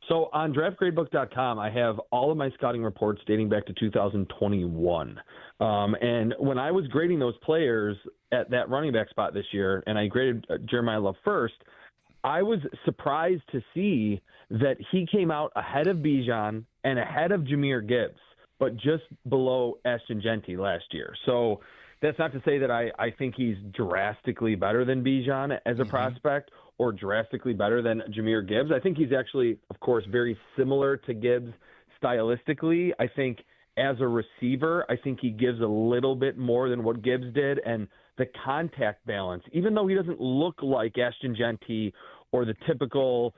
So on draftgradebook.com, I have all of my scouting reports dating back to 2021. And when I was grading those players at that running back spot this year, and I graded Jeremiah Love first, I was surprised to see that he came out ahead of Bijan and ahead of Jahmyr Gibbs, but just below Ashton Genty last year. So that's not to say that I think he's drastically better than Bijan as a prospect or drastically better than Jahmyr Gibbs. I think he's actually, of course, very similar to Gibbs stylistically. I think as a receiver, I think he gives a little bit more than what Gibbs did. And the contact balance, even though he doesn't look like Ashton Genty or the typical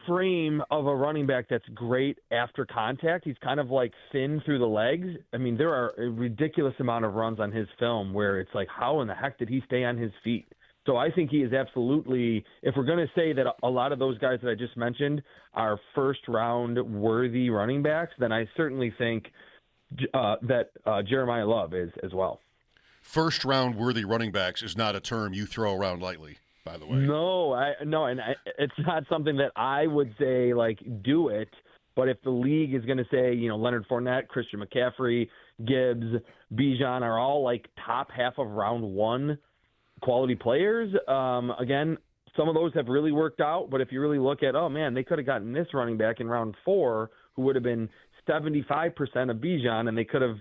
frame of a running back that's great after contact, he's kind of like thin through the legs. I mean, there are a ridiculous amount of runs on his film where it's like, how in the heck did he stay on his feet? So I think he is absolutely, if we're going to say that a lot of those guys that I just mentioned are first-round worthy running backs, then I certainly think that Jeremiah Love is as well. First-round worthy running backs is not a term you throw around lightly, by the way. No, it's not something that I would say, like, do it. But if the league is going to say, Leonard Fournette, Christian McCaffrey, Gibbs, Bijan are all, like, top half of round 1 quality players. Again, some of those have really worked out, but if you really look at, oh man, they could have gotten this running back in round 4 who would have been 75% of Bijan, and they could have,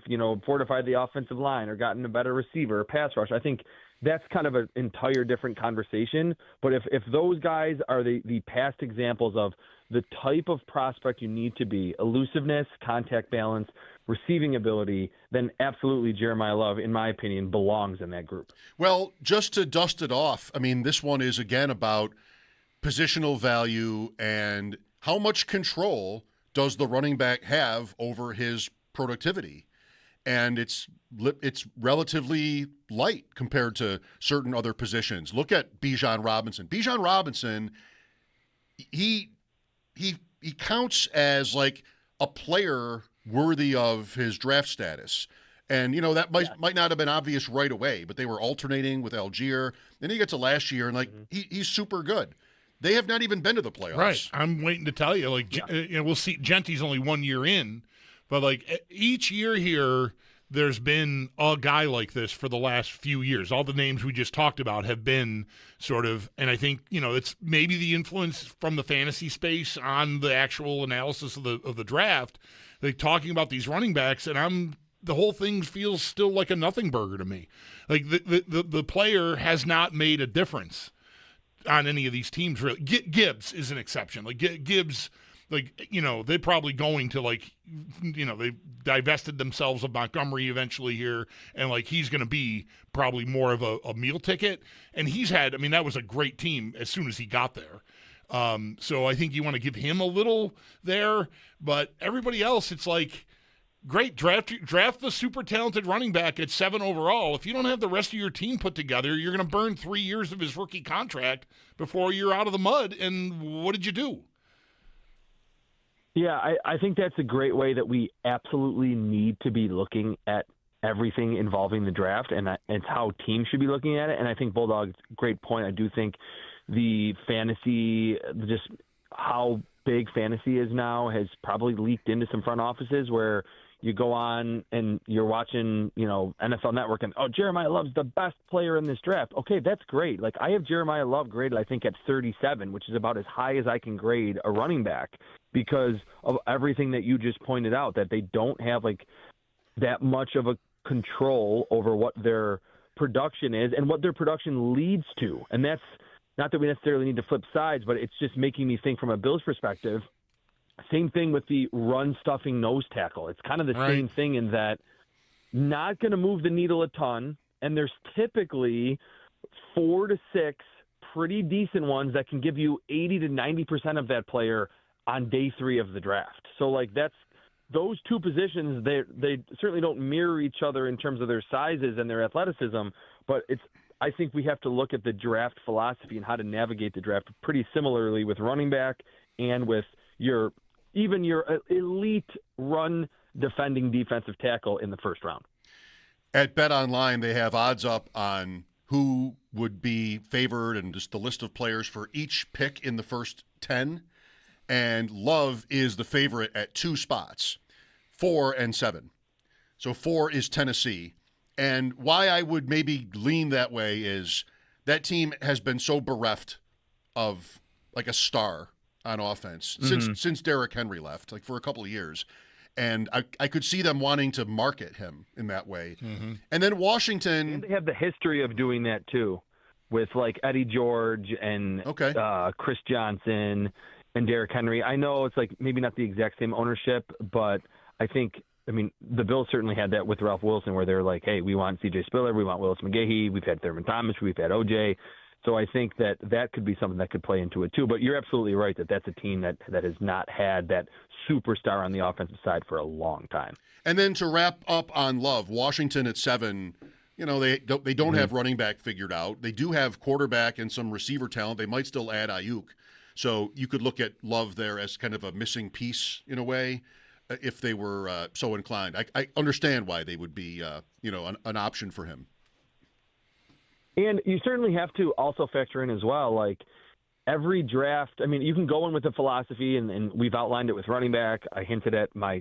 fortified the offensive line or gotten a better receiver, pass rush. I think that's kind of an entire different conversation. But if those guys are the past examples of the type of prospect you need to be, elusiveness, contact balance, receiving ability, then absolutely Jeremiah Love, in my opinion, belongs in that group. Well, just to dust it off, I mean, this one is, again, about positional value and how much control does the running back have over his productivity. And it's relatively light compared to certain other positions. Look at Bijan Robinson. Bijan Robinson, he counts as like a player worthy of his draft status. And, that might not have been obvious right away, but they were alternating with Algier. Then he gets to last year, and, he's super good. They have not even been to the playoffs. Right. I'm waiting to tell you. We'll see. Genty's only 1 year in. But, each year here, there's been a guy like this for the last few years. All the names we just talked about have been sort of, and I think, it's maybe the influence from the fantasy space on the actual analysis of the draft. Talking about these running backs, and the whole thing feels still like a nothing burger to me. The player has not made a difference on any of these teams, really. Gibbs is an exception. Gibbs, they're probably going to, they divested themselves of Montgomery eventually here, and, he's going to be probably more of a meal ticket. And he's had, that was a great team as soon as he got there. So I think you want to give him a little there, but everybody else, it's like, great, draft the super talented running back at 7 overall. If you don't have the rest of your team put together, you're going to burn 3 years of his rookie contract before you're out of the mud. And what did you do? Yeah, I think that's a great way that we absolutely need to be looking at everything involving the draft, and it's how teams should be looking at it. And I think Bulldog's great point. I do think the fantasy, just how big fantasy is now, has probably leaked into some front offices where you go on and you're watching, NFL Network and, Jeremiah Love's the best player in this draft. Okay, that's great. Like, I have Jeremiah Love graded, I think, at 37, which is about as high as I can grade a running back because of everything that you just pointed out, that they don't have, like, that much of a control over what their production is and what their production leads to. And that's not that we necessarily need to flip sides, but it's just making me think from a Bills perspective. Same thing with the run-stuffing nose tackle. It's kind of the same thing in that not going to move the needle a ton, and there's typically 4 to 6 pretty decent ones that can give you 80 to 90% of that player on day 3 of the draft. So, like, that's those two positions, they certainly don't mirror each other in terms of their sizes and their athleticism, but I think we have to look at the draft philosophy and how to navigate the draft pretty similarly with running back and with your elite run defending defensive tackle in the first round. At Bet Online, they have odds up on who would be favored and just the list of players for each pick in the first 10. And Love is the favorite at 2 spots, 4 and 7. So 4 is Tennessee. And why I would maybe lean that way is that team has been so bereft of like a star on offense since Derrick Henry left, like for a couple of years. And I could see them wanting to market him in that way. Mm-hmm. And then Washington. And they have the history of doing that too, with like Eddie George and Chris Johnson and Derrick Henry. I know it's like maybe not the exact same ownership, but I mean, the Bills certainly had that with Ralph Wilson where they're like, hey, we want C.J. Spiller, we want Willis McGahee, we've had Thurman Thomas, we've had O.J., so I think that could be something that could play into it too. But you're absolutely right that that's a team that has not had that superstar on the offensive side for a long time. And then to wrap up on Love, Washington at 7, they don't have running back figured out. They do have quarterback and some receiver talent. They might still add Ayuk. So you could look at Love there as kind of a missing piece in a way if they were so inclined. I understand why they would be an option for him. And you certainly have to also factor in as well, like every draft, I mean, you can go in with a philosophy, and we've outlined it with running back. I hinted at my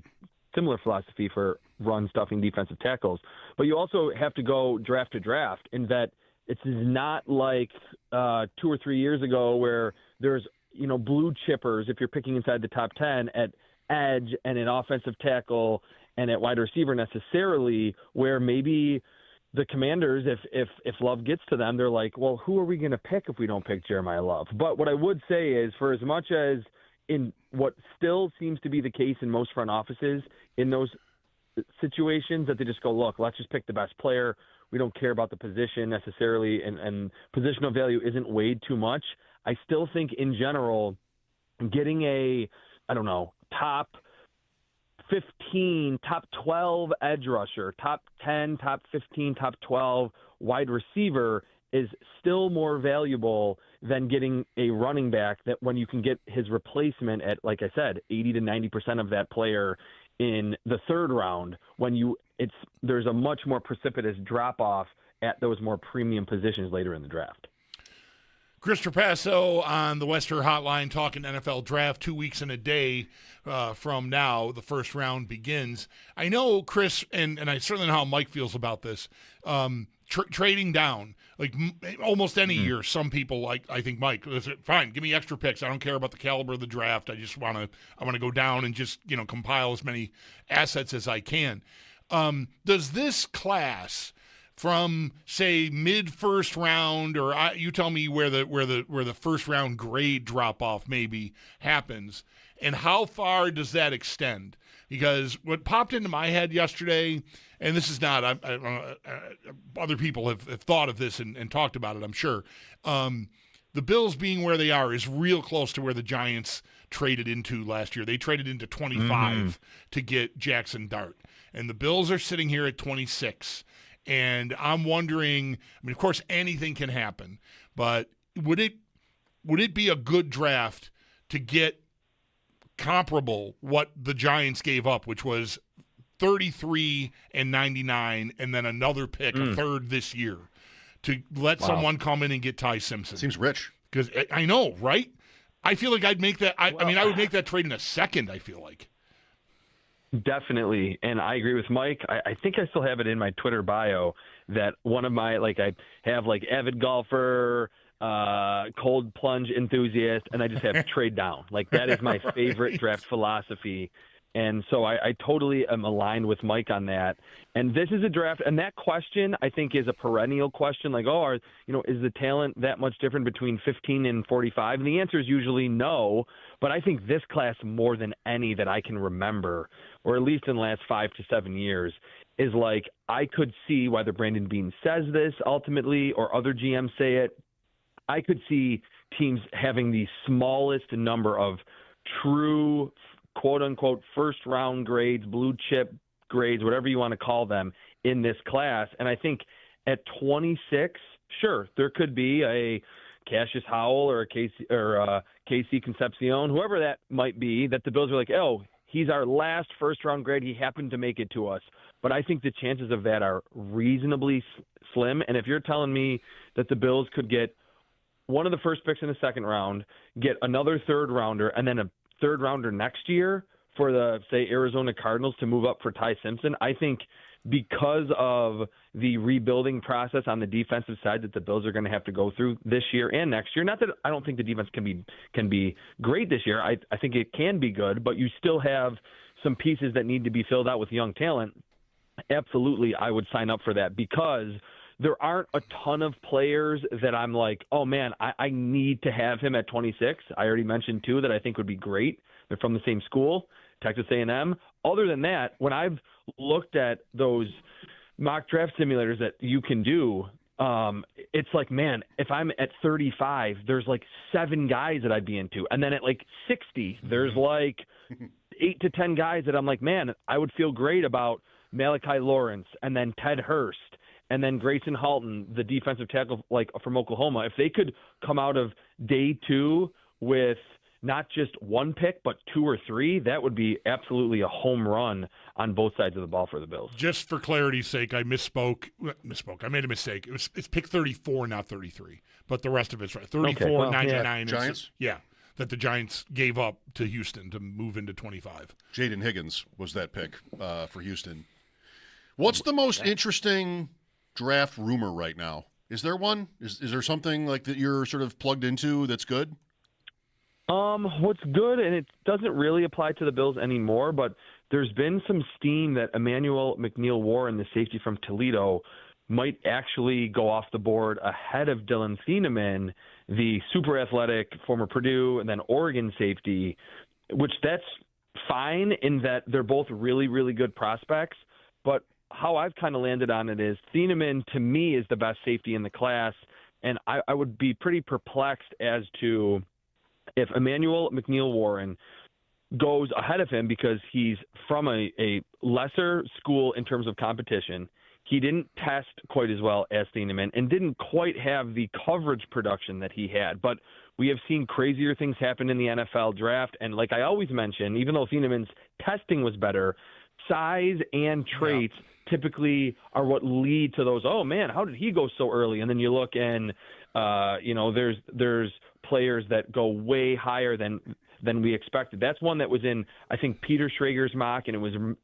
similar philosophy for run-stuffing defensive tackles. But you also have to go draft to draft in that it's not like 2 or 3 years ago where there's, blue chippers if you're picking inside the top 10 at edge and an offensive tackle and at wide receiver necessarily, where maybe – the Commanders, if Love gets to them, they're like, well, who are we going to pick if we don't pick Jeremiah Love? But what I would say is, for as much as in what still seems to be the case in most front offices, in those situations that they just go, look, let's just pick the best player. We don't care about the position necessarily, and positional value isn't weighed too much. I still think in general, getting top 15, top 12 edge rusher, top 10, top 15, top 12 wide receiver is still more valuable than getting a running back that when you can get his replacement at, like I said, 80 to 90% of that player in the 3rd round there's a much more precipitous drop off at those more premium positions later in the draft. Chris Trapasso on the Western Hotline talking NFL draft 2 weeks in a day from now. The first round begins. I know, Chris, and I certainly know how Mike feels about this, trading down. Like almost any year, some people, like I think Mike, fine, give me extra picks. I don't care about the caliber of the draft. I just want to go down and just compile as many assets as I can. Does this class from say mid first round, or you tell me where the first round grade drop off maybe happens, and how far does that extend? Because what popped into my head yesterday, and this is not other people have thought of this and talked about it, I'm sure. The Bills being where they are is real close to where the Giants traded into last year. They traded into 25 to get Jackson Dart. And the Bills are sitting here at 26. And I'm wondering, of course, anything can happen, but would it be a good draft to get comparable what the Giants gave up, which was 33 and 99, and then another pick, a third this year, to let someone come in and get Ty Simpson? Seems rich. Because I know, right? I feel like I'd make that. I would make that trade in a second. I feel like. Definitely, and I agree with Mike. I think I still have it in my Twitter bio that one of my I have avid golfer, cold plunge enthusiast, and I just have trade down. That is my favorite draft philosophy. And so I totally am aligned with Mike on that. And this is a draft, and that question I think is a perennial question. Is the talent that much different between 15 and 45? And the answer is usually no. But I think this class, more than any that I can remember, or at least in the last 5 to 7 years, is I could see whether Brandon Beane says this ultimately or other GMs say it. I could see teams having the smallest number of true quote-unquote first-round grades, blue-chip grades, whatever you want to call them, in this class. And I think at 26, sure, there could be a Cassius Howell or a Casey Concepcion, whoever that might be, that the Bills are oh, he's our last first-round grade. He happened to make it to us. But I think the chances of that are reasonably slim. And if you're telling me that the Bills could get one of the first picks in the second round, get another third-rounder, and then a third-rounder next year for the, say, Arizona Cardinals to move up for Ty Simpson, I think because of the rebuilding process on the defensive side that the Bills are going to have to go through this year and next year. Not that I don't think the defense can be great this year. I think it can be good, but you still have some pieces that need to be filled out with young talent. Absolutely, I would sign up for that because there aren't a ton of players that I'm oh, man, I need to have him at 26. I already mentioned two that I think would be great. They're from the same school, Texas A&M. Other than that, when I've looked at those mock draft simulators that you can do, it's man, if I'm at 35, there's 7 guys that I'd be into. And then at 60, there's 8 to 10 guys that I'm man, I would feel great about Malachi Lawrence and then Ted Hurst and then Grayson Halton, the defensive tackle from Oklahoma. If they could come out of day 2 with not just one pick, but 2 or 3, that would be absolutely a home run on both sides of the ball for the Bills. Just for clarity's sake, I misspoke. I made a mistake. It's pick 34, not 33. But the rest of it's right. 34, 99. Yeah. Giants? Yeah, that the Giants gave up to Houston to move into 25. Jaden Higgins was that pick for Houston. What's the most interesting draft rumor right now? Is there one? Is there something that you're sort of plugged into that's good? What's good, and it doesn't really apply to the Bills anymore, but there's been some steam that Emmanuel McNeil-Warren, the safety from Toledo, might actually go off the board ahead of Dylan Thieneman, the super athletic former Purdue and then Oregon safety, which that's fine in that they're both really, really good prospects. But how I've kind of landed on it is Thieneman, to me, is the best safety in the class, and I would be pretty perplexed as to if Emmanuel McNeil-Warren goes ahead of him because he's from a lesser school in terms of competition. He didn't test quite as well as Thieneman and didn't quite have the coverage production that he had. But we have seen crazier things happen in the NFL draft. And like I always mention, even though Thieneman's testing was better, size and traits typically are what lead to those, oh, man, how did he go so early? And then you look and, there's players that go way higher than we expected. That's one that was in, I think, Peter Schrager's mock, and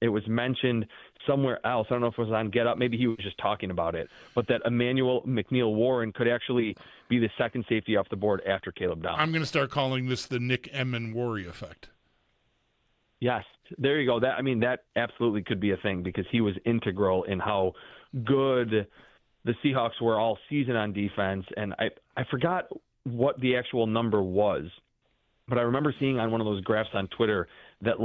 it was mentioned somewhere else. I don't know if it was on Get Up. Maybe he was just talking about it. But that Emmanuel McNeil-Warren could actually be the second safety off the board after Caleb Downs. I'm going to start calling this the Nick Emmanwori effect. Yes, there you go. That absolutely could be a thing because he was integral in how good the Seahawks were all season on defense. And I forgot what the actual number was, but I remember seeing on one of those graphs on Twitter that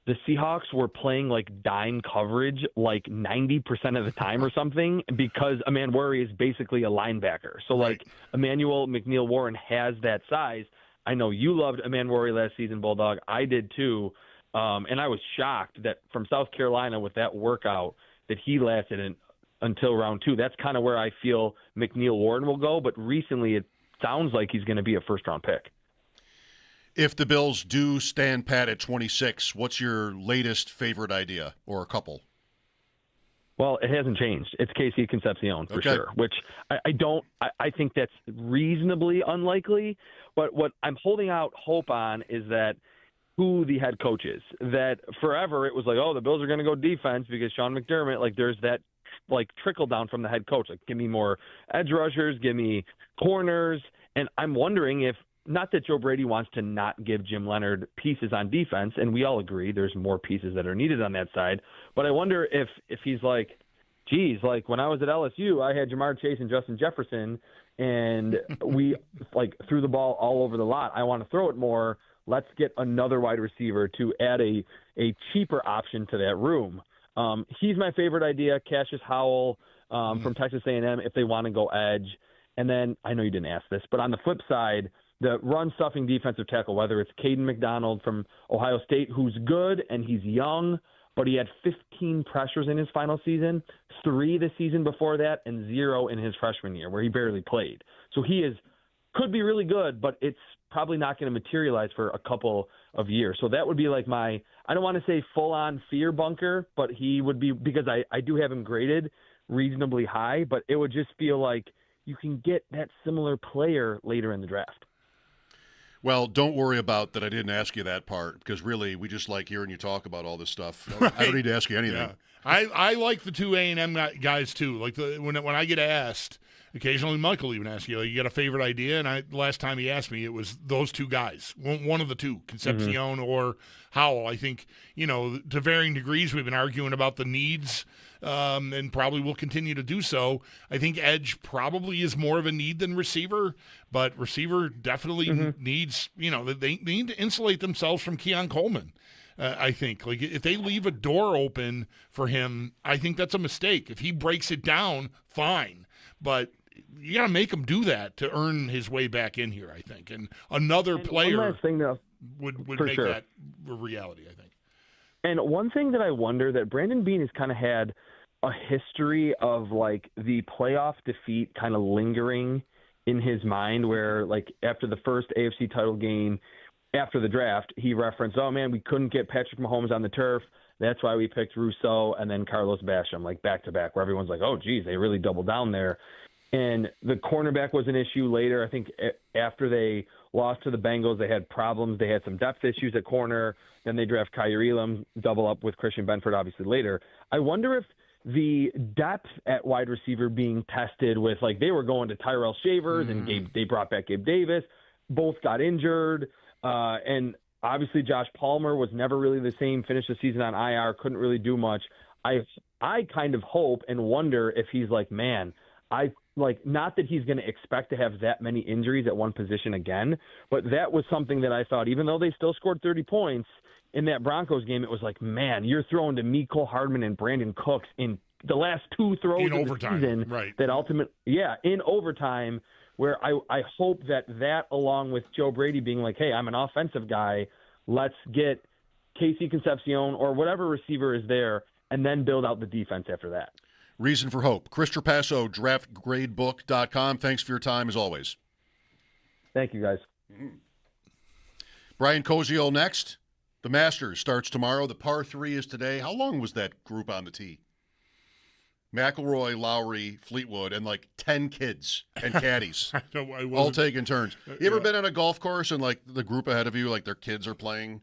the Seahawks were playing dime coverage 90% of the time or something because Emmanwori is basically a linebacker. So Emmanuel McNeil-Warren has that size. I know you loved Emmanwori last season, Bulldog. I did too. And I was shocked that from South Carolina with that workout that he lasted until round 2. That's kind of where I feel McNeil Warden will go. But recently it sounds like he's going to be a first-round pick. If the Bills do stand pat at 26, what's your latest favorite idea or a couple? Well, it hasn't changed. It's Casey Concepcion for sure, which I think that's reasonably unlikely. But what I'm holding out hope on is that who the head coach is. That forever it was like, oh, the Bills are going to go defense because Sean McDermott, like there's that like trickle down from the head coach. Like, give me more edge rushers, give me corners. And I'm wondering if, not that Joe Brady wants to not give Jim Leonard pieces on defense, and we all agree there's more pieces that are needed on that side. But I wonder if he's like, geez, like when I was at LSU, I had Jamar Chase and Justin Jefferson, and we like threw the ball all over the lot. I want to throw it more. Let's get another wide receiver to add a cheaper option to that room. He's my favorite idea, Cassius Howell from Texas A&M, if they want to go edge. And then, I know you didn't ask this, but on the flip side, the run-stuffing defensive tackle, whether it's Caden McDonald from Ohio State, who's good and he's young, but he had 15 pressures in his final season, 3 the season before that, and 0 in his freshman year where he barely played. So he could be really good, but it's probably not going to materialize for a couple of years. So that would be like I don't want to say full-on fear bunker, but he would be, because I do have him graded reasonably high, but it would just feel like you can get that similar player later in the draft. Well, don't worry about that I didn't ask you that part, because really we just like hearing you talk about all this stuff. Right. I don't need to ask you anything. Yeah. I like the 2 A&M guys too. Like when I get asked, occasionally Michael even asks you got a favorite idea, and last time he asked me, it was those 2 guys, one of the 2, Concepcion or Howell. I think to varying degrees we've been arguing about the needs. And probably will continue to do so. I think edge probably is more of a need than receiver, but receiver definitely needs, they need to insulate themselves from Keon Coleman. I think like if they leave a door open for him, I think that's a mistake. If he breaks it down, fine, but you got to make him do that to earn his way back in here, I think. And another player one last thing, though, would make that a reality, I think. And one thing that I wonder that Brandon Beane has kind of had a history of like the playoff defeat kind of lingering in his mind, where like after the first AFC title game after the draft, he referenced, oh man, we couldn't get Patrick Mahomes on the turf. That's why we picked Rousseau and then Carlos Basham, like back to back, where everyone's like, oh geez, they really doubled down there. And the cornerback was an issue later. I think after they lost to the Bengals, they had problems. They had some depth issues at corner. Then they draft Kyrie Elam, double up with Christian Benford, obviously later. I wonder if the depth at wide receiver being tested with, like, they were going to Tyrell Shavers and they brought back Gabe Davis. Both got injured. And obviously Josh Palmer was never really the same, finished the season on IR, couldn't really do much. I kind of hope and wonder if he's like, man, not that he's going to expect to have that many injuries at one position again, but that was something that I thought, even though they still scored 30 points, in that Broncos game, it was like, man, you're throwing to Mecole Hardman and Brandon Cooks in the last 2 throws of the season. Right. That in overtime, where I hope that along with Joe Brady being like, hey, I'm an offensive guy, let's get Casey Concepcion or whatever receiver is there, and then build out the defense after that. Reason for hope. Chris Trapasso, draftgradebook.com. Thanks for your time, as always. Thank you, guys. Brian Koziol next. The Masters starts tomorrow. The par 3 is today. How long was that group on the tee? McIlroy, Lowry, Fleetwood, and like 10 kids and caddies. All taking turns. You ever been on a golf course and like the group ahead of you, like their kids are playing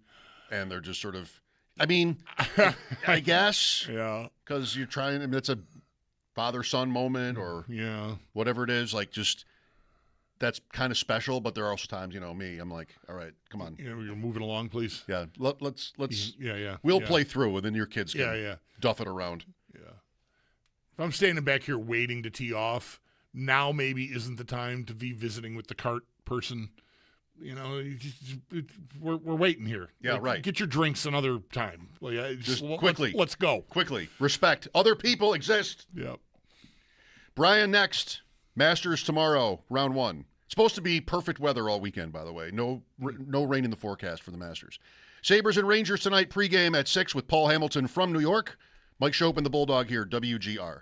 and they're just sort of, I mean, I guess. Yeah. Because you're trying, I mean, it's a father-son moment or whatever it is, like just that's kind of special, but there are also times, me, I'm like, all right, come on. You're moving along, please. Yeah, let's. Yeah. We'll play through, and then your kids can duff it around. Yeah. If I'm standing back here waiting to tee off, now maybe isn't the time to be visiting with the cart person. We're waiting here. Yeah, right. Get your drinks another time. Just quickly. Let's go. Quickly. Respect. Other people exist. Yep. Brian next. Masters tomorrow, round 1. Supposed to be perfect weather all weekend, by the way. No rain in the forecast for the Masters. Sabres and Rangers tonight, pregame at 6 with Paul Hamilton from New York. Mike Schopp and the Bulldog here, WGR.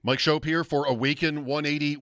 Mike Schopp here for Awaken 180.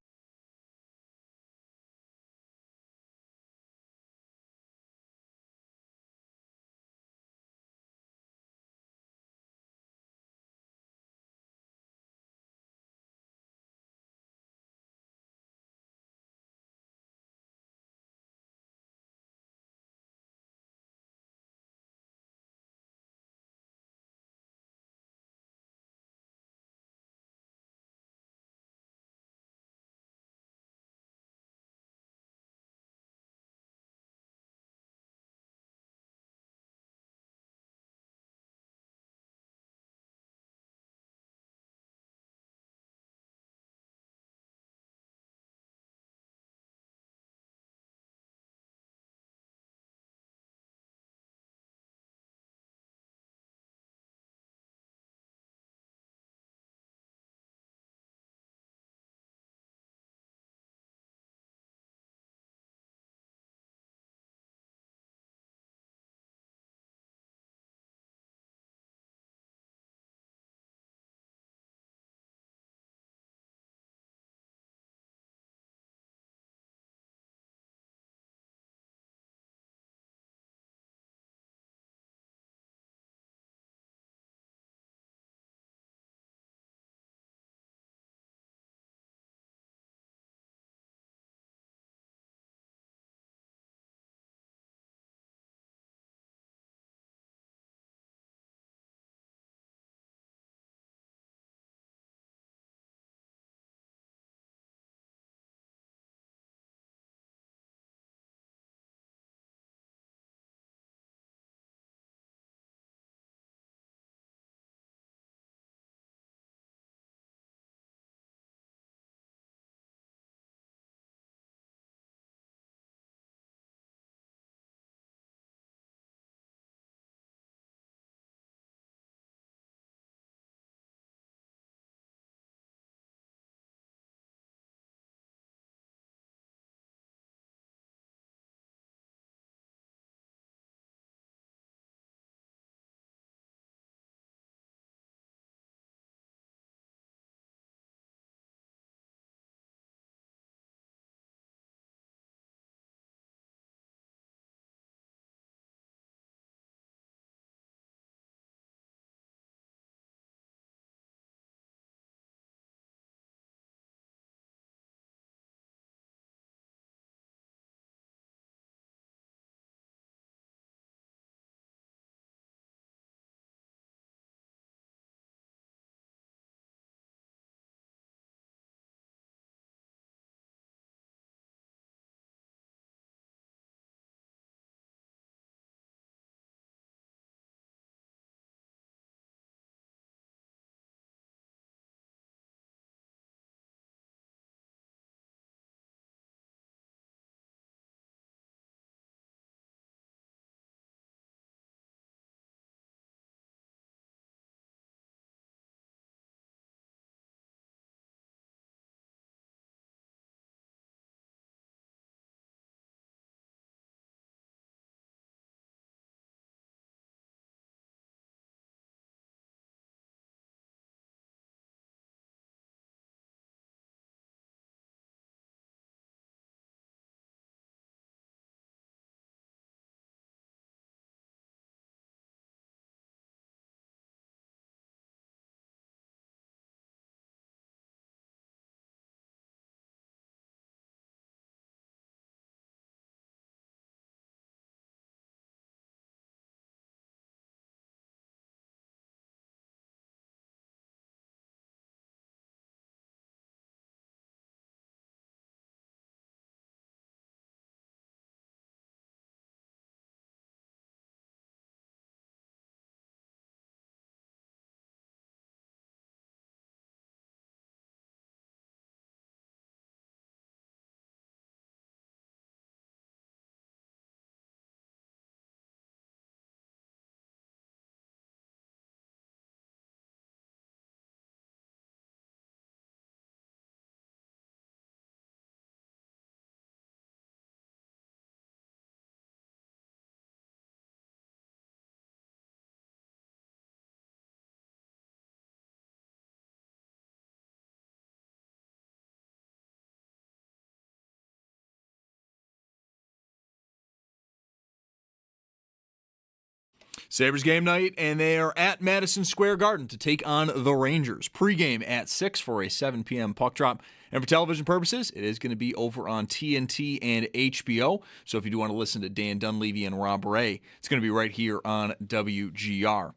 Sabres game night, and they are at Madison Square Garden to take on the Rangers. Pregame at 6 for a 7 p.m. puck drop. And for television purposes, it is going to be over on TNT and HBO. So if you do want to listen to Dan Dunleavy and Rob Ray, it's going to be right here on WGR.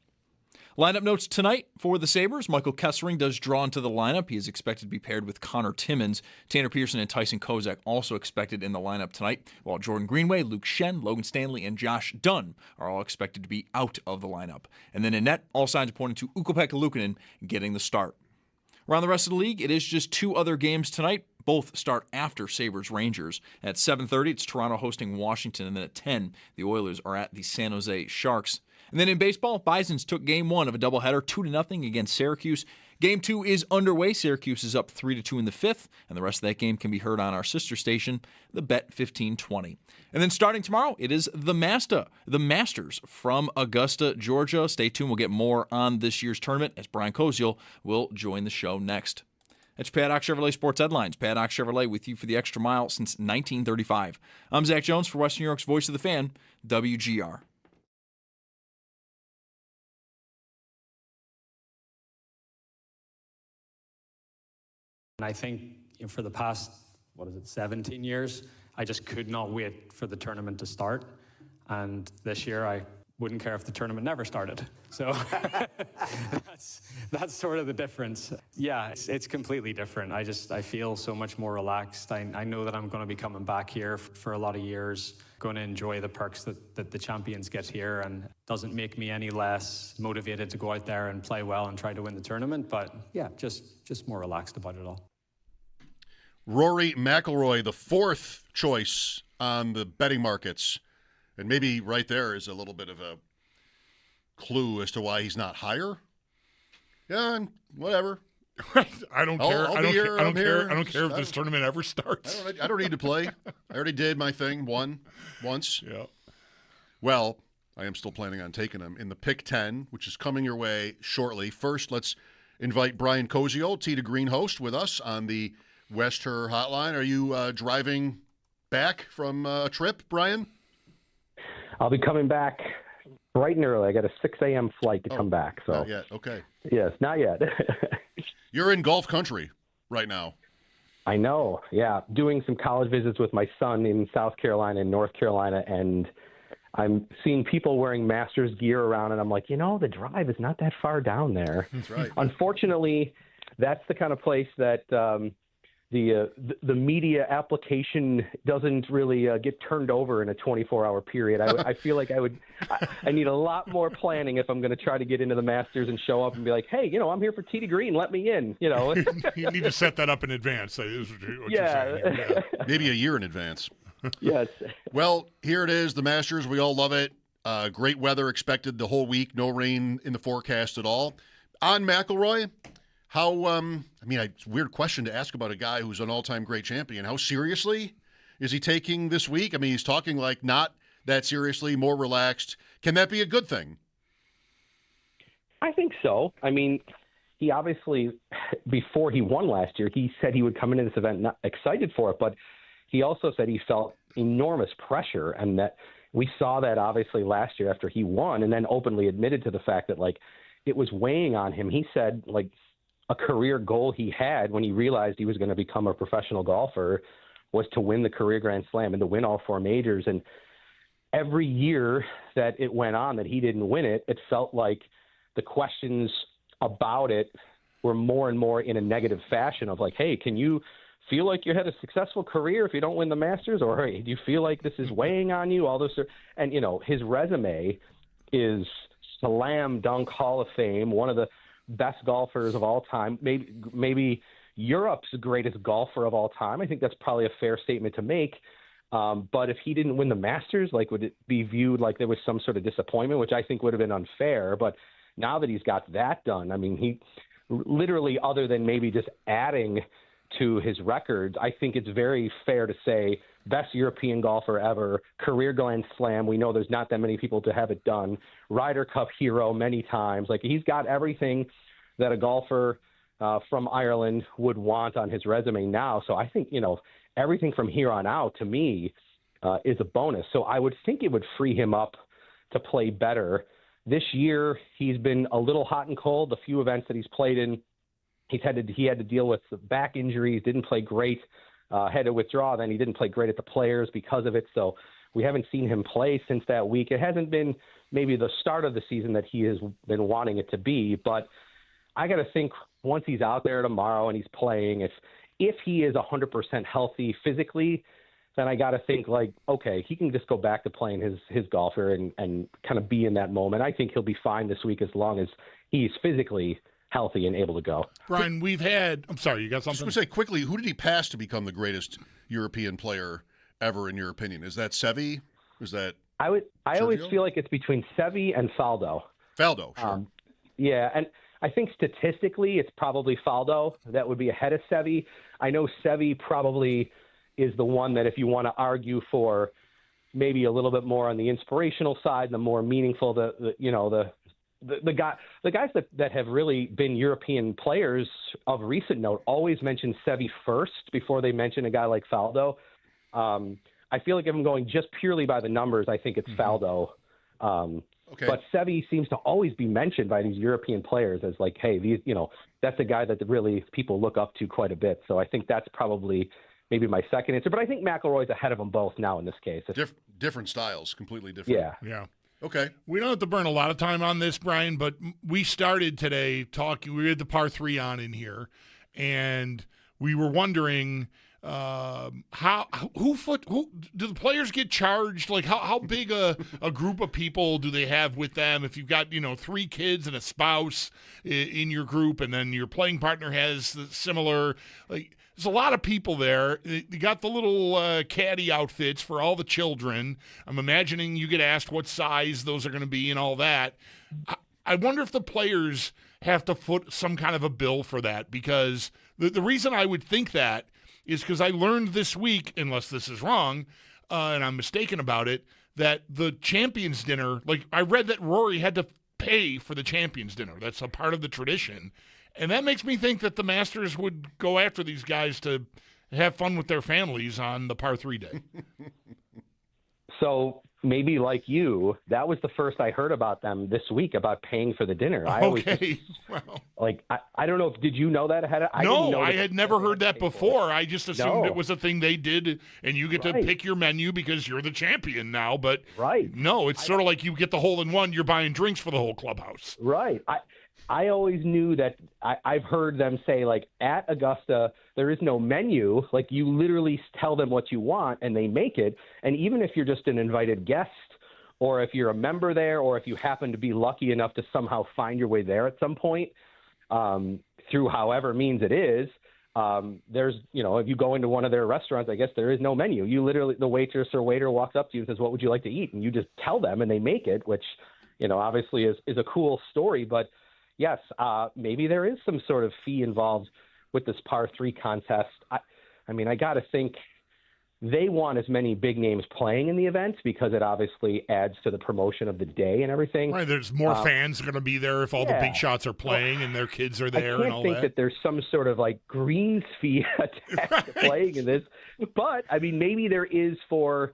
Lineup notes tonight for the Sabres. Michael Kessering does draw into the lineup. He is expected to be paired with Connor Timmins. Tanner Pearson and Tyson Kozak also expected in the lineup tonight, while Jordan Greenway, Luke Shen, Logan Stanley, and Josh Dunn are all expected to be out of the lineup. And then in net, all signs are pointing to Ukko-Pekka Luukkonen getting the start. Around the rest of the league, it is just 2 other games tonight. Both start after Sabres-Rangers. At 7:30, it's Toronto hosting Washington, and then at 10, the Oilers are at the San Jose Sharks. And then in baseball, Bisons took Game 1 of a doubleheader 2-0 against Syracuse. Game 2 is underway. Syracuse is up 3-2 in the 5th, and the rest of that game can be heard on our sister station, the Bet 1520. And then starting tomorrow, it is the Masters from Augusta, Georgia. Stay tuned. We'll get more on this year's tournament as Brian Koziel will join the show next. That's Paddock Chevrolet Sports Headlines. Paddock Chevrolet with you for the extra mile since 1935. I'm Zach Jones for Western New York's Voice of the Fan, WGR. And I think for the past, 17 years, I just could not wait for the tournament to start. And this year, I wouldn't care if the tournament never started. So that's sort of the difference. Yeah, it's completely different. I feel so much more relaxed. I know that I'm going to be coming back here for a lot of years, going to enjoy the perks that the champions get here, and doesn't make me any less motivated to go out there and play well and try to win the tournament. But yeah, just more relaxed about it all. Rory McIlroy, the 4th choice on the betting markets. And maybe right there is a little bit of a clue as to why he's not higher. Yeah, whatever. I don't care. I don't care if this tournament ever starts. I don't need to play. I already did my thing once. Yeah. Well, I am still planning on taking him in the Pick 10, which is coming your way shortly. First, let's invite Brian Koziel, Tee to Green host, with us on the West Her Hotline. Are you driving back from a trip, Brian? I'll be coming back bright and early. I got a 6 a.m. flight to come back. So Not yet. Okay. Yes, not yet. You're in golf country right now. I know. Yeah, doing some college visits with my son in South Carolina and North Carolina, and I'm seeing people wearing Masters gear around, and I'm like, the drive is not that far down there. That's right. Unfortunately, that's the kind of place that the media application doesn't really get turned over in a 24-hour period. I feel like I need a lot more planning if I'm going to try to get into the Masters and show up and be like, hey, I'm here for Tee to Green, let me in. You need to set that up in advance. Is what you're saying. Yeah. Maybe a year in advance. Yes. Well, here it is, the Masters. We all love it. Great weather expected the whole week. No rain in the forecast at all. On McIlroy, how, it's a weird question to ask about a guy who's an all-time great champion. How seriously is he taking this week? He's talking like not that seriously, more relaxed. Can that be a good thing? I think so. He obviously, before he won last year, he said he would come into this event not excited for it, but he also said he felt enormous pressure, and that we saw that obviously last year after he won, and then openly admitted to the fact that it was weighing on him. He said a career goal he had when he realized he was going to become a professional golfer was to win the career Grand Slam and to win all 4 majors. And every year that it went on that he didn't win it, it felt like the questions about it were more and more in a negative fashion of hey, can you feel like you had a successful career if you don't win the Masters? Or hey, do you feel like this is weighing on you? All those, and his resume is slam dunk Hall of Fame, one of the best golfers of all time, maybe Europe's greatest golfer of all time. I think that's probably a fair statement to make. But if he didn't win the Masters, would it be viewed like there was some sort of disappointment, which I think would have been unfair. But now that he's got that done, he literally, other than maybe just adding to his records, I think it's very fair to say best European golfer ever, career Grand Slam. We know there's not that many people to have it done. Ryder Cup hero many times. He's got everything that a golfer from Ireland would want on his resume now. So I think, everything from here on out to me is a bonus. So I would think it would free him up to play better this year he's been a little hot and cold. The few events that he's played in, he had to deal with the back injuries, didn't play great, had to withdraw. Then he didn't play great at the Players because of it. So we haven't seen him play since that week. It hasn't been maybe the start of the season that he has been wanting it to be, but I got to think once he's out there tomorrow and he's playing, if he is 100% healthy physically, then I got to think like, okay, he can just go back to playing his golfer and kind of be in that moment. I think he'll be fine this week as long as he's physically healthy and able to go. Brian, I'm sorry, you got something? I was going to say quickly, who did he pass to become the greatest European player ever, in your opinion? Is that Seve? Is that I always feel like it's between Seve and Faldo. Faldo, sure. Yeah, and I think statistically it's probably Faldo that would be ahead of Seve. I know Seve probably is the one that if you want to argue for maybe a little bit more on the inspirational side, the more meaningful, the guys that have really been European players of recent note always mention Seve first before they mention a guy like Faldo. I feel like if I'm going just purely by the numbers, I think it's Faldo. Okay. But Seve seems to always be mentioned by these European players as like, hey, that's a guy that really people look up to quite a bit. So I think that's probably maybe my second answer. But I think McIlroy's ahead of them both now in this case. Different styles, completely different. Yeah. Okay. We don't have to burn a lot of time on this, Brian, but we started today talking. We had the par 3 on in here, and we were wondering who do the players get charged? Like how big a group of people do they have with them? If you've got 3 kids and a spouse in your group, and then your playing partner has similar, like there's a lot of people there. You got the little caddy outfits for all the children. I'm imagining you get asked what size those are going to be and all that. I wonder if the players have to foot some kind of a bill for that, because the reason I would think that is because I learned this week, unless this is wrong, and I'm mistaken about it, that the Champions Dinner, like I read that Rory had to pay for the Champions Dinner. That's a part of the tradition. And that makes me think that the Masters would go after these guys to have fun with their families on the par 3 day. So maybe like you, that was the first I heard about them this week, about paying for the dinner. I always I don't know did you know that ahead of I had never heard that before. I just assumed it was a thing they did, and you get to pick your menu because you're the champion now. But no, it's sort of like you get the hole in one, you're buying drinks for the whole clubhouse. Right. I always knew that. I've heard them say, like, at Augusta, there is no menu. Like, you literally tell them what you want, and they make it. And even if you're just an invited guest, or if you're a member there, or if you happen to be lucky enough to somehow find your way there at some point, through however means it is, there's, if you go into one of their restaurants, I guess there is no menu. You literally, the waitress or waiter walks up to you and says, what would you like to eat? And you just tell them, and they make it, which, obviously is a cool story. But yes, maybe there is some sort of fee involved with this par 3 contest. I got to think they want as many big names playing in the event because it obviously adds to the promotion of the day and everything. Right, there's more fans going to be there if all the big shots are playing and their kids are there and all that. I can't think that there's some sort of like greens fee attached to playing in this. But, maybe there is for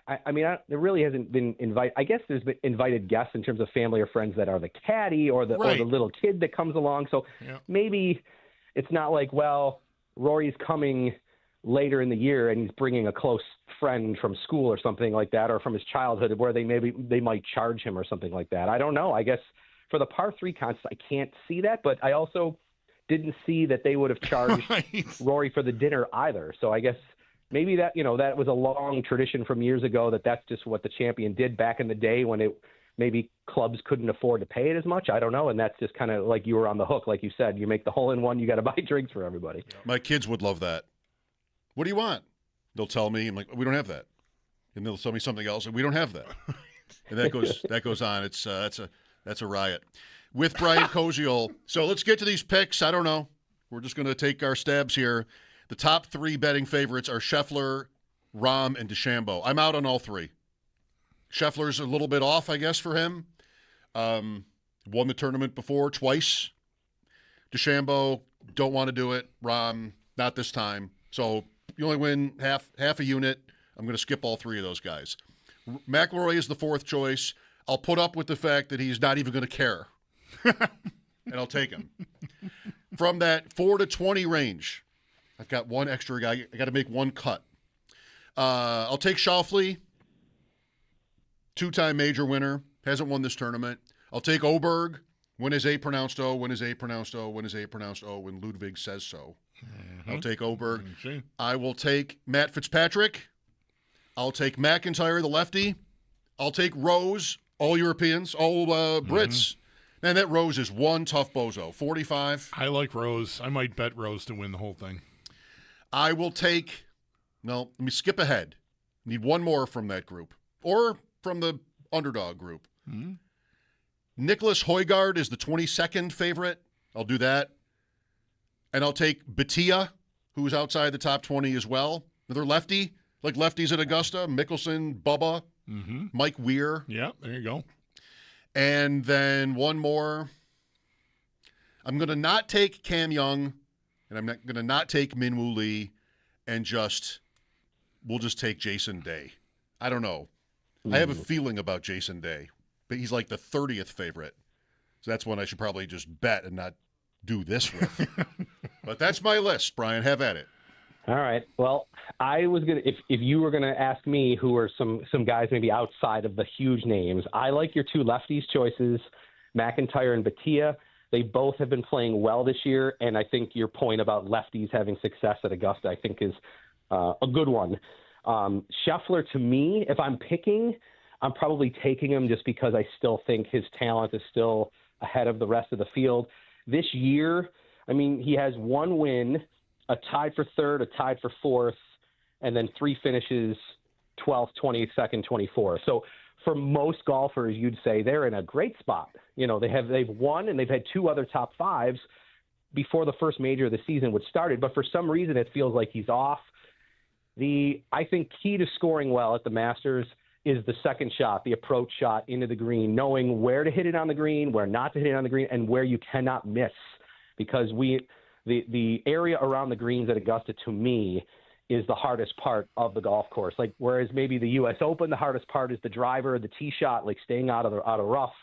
there really hasn't been I guess there's been invited guests in terms of family or friends that are the caddy or the little kid that comes along. So maybe it's not like, well, Rory's coming later in the year and he's bringing a close friend from school or something like that, or from his childhood, where they might charge him or something like that. I don't know. I guess for the par 3 contest, I can't see that, but I also didn't see that they would have charged Rory for the dinner either. So I guess maybe that, that was a long tradition from years ago, that's just what the champion did back in the day when maybe clubs couldn't afford to pay it as much. I don't know. And that's just kind of like you were on the hook. Like you said, you make the hole in one, you got to buy drinks for everybody. My kids would love that. What do you want? They'll tell me. I'm like, we don't have that. And they'll tell me something else, and we don't have that. And that goes on. It's that's a riot. With Brian Koziol. So let's get to these picks. I don't know. We're just going to take our stabs here. The top 3 betting favorites are Scheffler, Rahm, and DeChambeau. I'm out on all 3. Scheffler's a little bit off, I guess, for him. Won the tournament before twice. DeChambeau, don't want to do it. Rahm, not this time. So you only win half a unit. I'm going to skip all 3 of those guys. McIlroy is the 4th choice. I'll put up with the fact that he's not even going to care. And I'll take him. From that 4 to 20 range, I've got one extra guy. I got to make one cut. I'll take Schauffele, 2-time major winner, hasn't won this tournament. I'll take Oberg, when is A pronounced O, when is A pronounced O, when is A pronounced O, when Ludwig says so. I'll take Oberg. I will take Matt Fitzpatrick. I'll take McIntyre, the lefty. I'll take Rose, all Europeans, all Brits. Man, that Rose is one tough bozo. 45. I like Rose. I might bet Rose to win the whole thing. I will take, no, let me skip ahead. Need one more from that group. Or from the underdog group. Nicholas Højgaard is the 22nd favorite. I'll do that. And I'll take Batia, who's outside the top 20 as well. Another lefty, like lefties at Augusta. Mickelson, Bubba, Mike Weir. Yeah, there you go. And then one more. I'm going to not take Cam Young, and I'm going to not take Min-Woo Lee, and we'll just take Jason Day. I don't know. I have a feeling about Jason Day, but he's like the 30th favorite. So that's one I should probably just bet and not do this with. But that's my list, Brian. Have at it. All right. Well, I was gonna if you were gonna ask me who are some guys maybe outside of the huge names, I like your two lefties choices, McIntyre and Batia. They both have been playing well this year, and I think your point about lefties having success at Augusta, I think, is a good one. Scheffler, to me, if I'm picking, I'm probably taking him just because I still think his talent is still ahead of the rest of the field. This year, I mean, he has one win, a tied for third, a tied for fourth, and then 3 finishes, 12th, 22nd, 24th. So for most golfers, you'd say they're in a great spot. You know, they've won and they've had 2 other top 5s before the first major of the season would started. But for some reason, it feels like he's off. I think key to scoring well at the Masters is the second shot, the approach shot into the green, knowing where to hit it on the green, where not to hit it on the green, and where you cannot miss. Because the area around the greens at Augusta, to me, is the hardest part of the golf course. Like, whereas maybe the U.S. Open, the hardest part is the driver, the tee shot, like staying out of rough.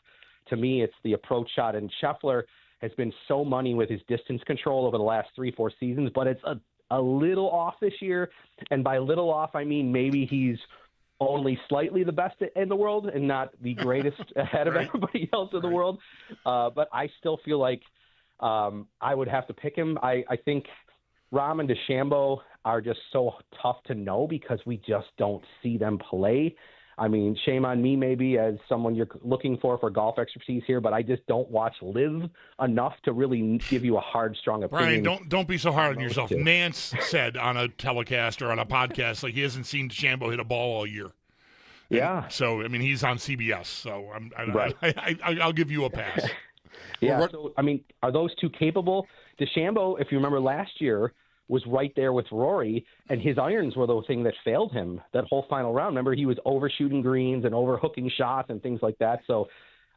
To me, it's the approach shot. And Scheffler has been so money with his distance control over the last 3-4 seasons, but it's a little off this year. And by little off, I mean maybe he's only slightly the best in the world and not the greatest ahead of everybody else in the world. But I still feel like I would have to pick him. I think Rahm and DeChambeau are just so tough to know because we just don't see them play. I mean, shame on me maybe as someone you're looking for golf expertise here, but I just don't watch live enough to really give you a hard, strong opinion. Brian, don't be so hard on yourself. Nance said on a telecast or on a podcast, like he hasn't seen DeChambeau hit a ball all year. Yeah. And so, I mean, he's on CBS, so I'll give you a pass. Yeah, so, I mean, are those two capable? DeChambeau, if you remember last year, was right there with Rory, and his irons were the thing that failed him that whole final round. Remember, he was overshooting greens and overhooking shots and things like that. So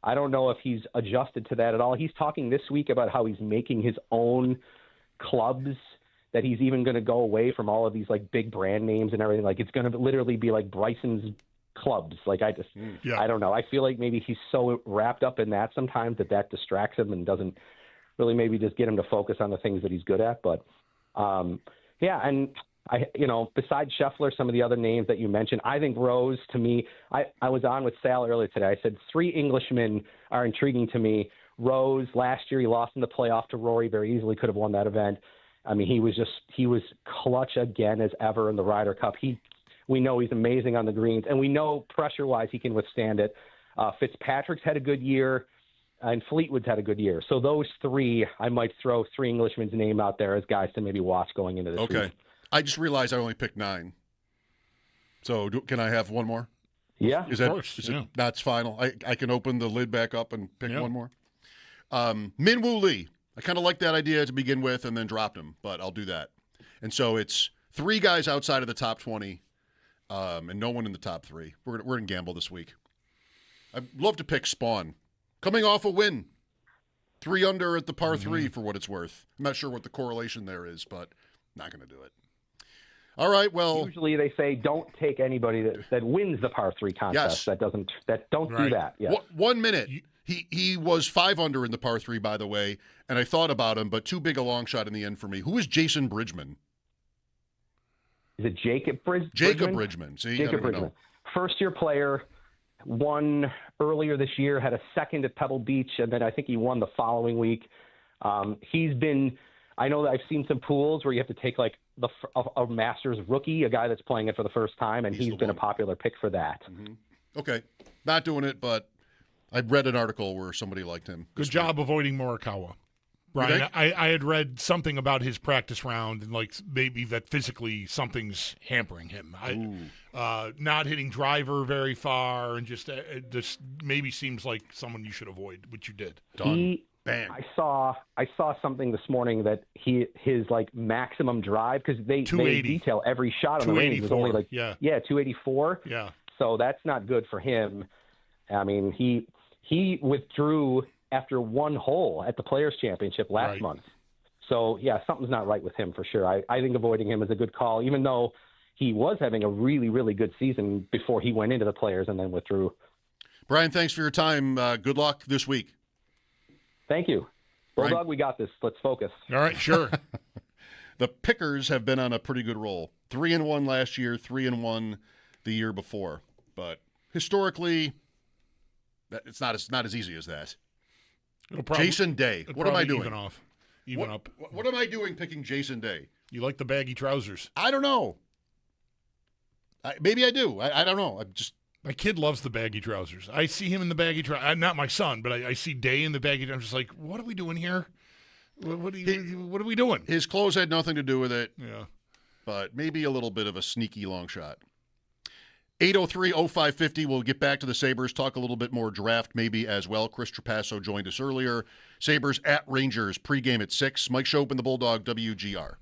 I don't know if he's adjusted to that at all. He's talking this week about how he's making his own clubs, that he's even going to go away from all of these, like, big brand names and everything. Like, it's going to literally be like Bryson's clubs. Like, I don't know. I feel like maybe he's so wrapped up in that sometimes that distracts him and doesn't really maybe just get him to focus on the things that he's good at. But and besides Scheffler, some of the other names that you mentioned, I think Rose, to me, I was on with Sal earlier today. I said 3 Englishmen are intriguing to me. Rose, last year he lost in the playoff to Rory, very easily could have won that event. I mean, he was clutch again as ever in the Ryder Cup. We know he's amazing on the greens, and we know pressure-wise he can withstand it. Fitzpatrick's had a good year, and Fleetwood's had a good year. So those 3, I might throw 3 Englishmen's name out there as guys to maybe watch going into this week. Okay. I just realized I only picked 9. So can I have one more? Yeah, Is it that's final? I can open the lid back up and pick one more? Min-Woo Lee. I kind of like that idea to begin with and then dropped him, but I'll do that. And so it's 3 guys outside of the top 20 and no one in the top 3. We're going to gamble this week. I'd love to pick Spawn. Coming off a win. 3 under at the par 3 for what it's worth. I'm not sure what the correlation there is, but not going to do it. All right, well. Usually they say don't take anybody that wins the par 3 contest. Yes. Don't do that. Yes. 1 minute. He was 5 under in the par 3, by the way, and I thought about him, but too big a long shot in the end for me. Who is Jason Bridgman? Is it Jacob Bridgman? Jacob Bridgman. See, Jacob Bridgman. First-year player, won earlier this year, had a second at Pebble Beach, and then I think he won the following week. I know that I've seen some pools where you have to take like a Masters rookie, a guy that's playing it for the first time, and he's been a popular pick for that. Mm-hmm. Okay. Not doing it, but I read an article where somebody liked him. Good job avoiding Morikawa. Brian, I had read something about his practice round and like maybe that physically something's hampering him. Not hitting driver very far and just maybe seems like someone you should avoid, which you did. Done. Bang. I saw something this morning that his like maximum drive, because they detail every shot on the range was only like 284. Yeah. So that's not good for him. I mean, he withdrew after one hole at the Players Championship last month. So, yeah, something's not right with him for sure. I think avoiding him is a good call, even though he was having a really, really good season before he went into the Players and then withdrew. Brian, thanks for your time. Good luck this week. Thank you. Bulldog, we got this. Let's focus. All right, sure. The Pickers have been on a pretty good roll. 3-1 last year, 3-1 the year before. But historically, it's not as easy as that. Jason Day. What am I doing? Even up. What am I doing picking Jason Day? You like the baggy trousers. I don't know. Maybe I do. I don't know. My kid loves the baggy trousers. I see him in the baggy trousers. Not my son, but I see Day in the baggy trousers. I'm just like, what are we doing here? What are we doing? His clothes had nothing to do with it. Yeah. But maybe a little bit of a sneaky long shot. 803-0550. We'll get back to the Sabres, talk a little bit more draft maybe as well. Chris Trapasso joined us earlier. Sabres at Rangers, pregame at 6. Mike Schopp and the Bulldog, WGR.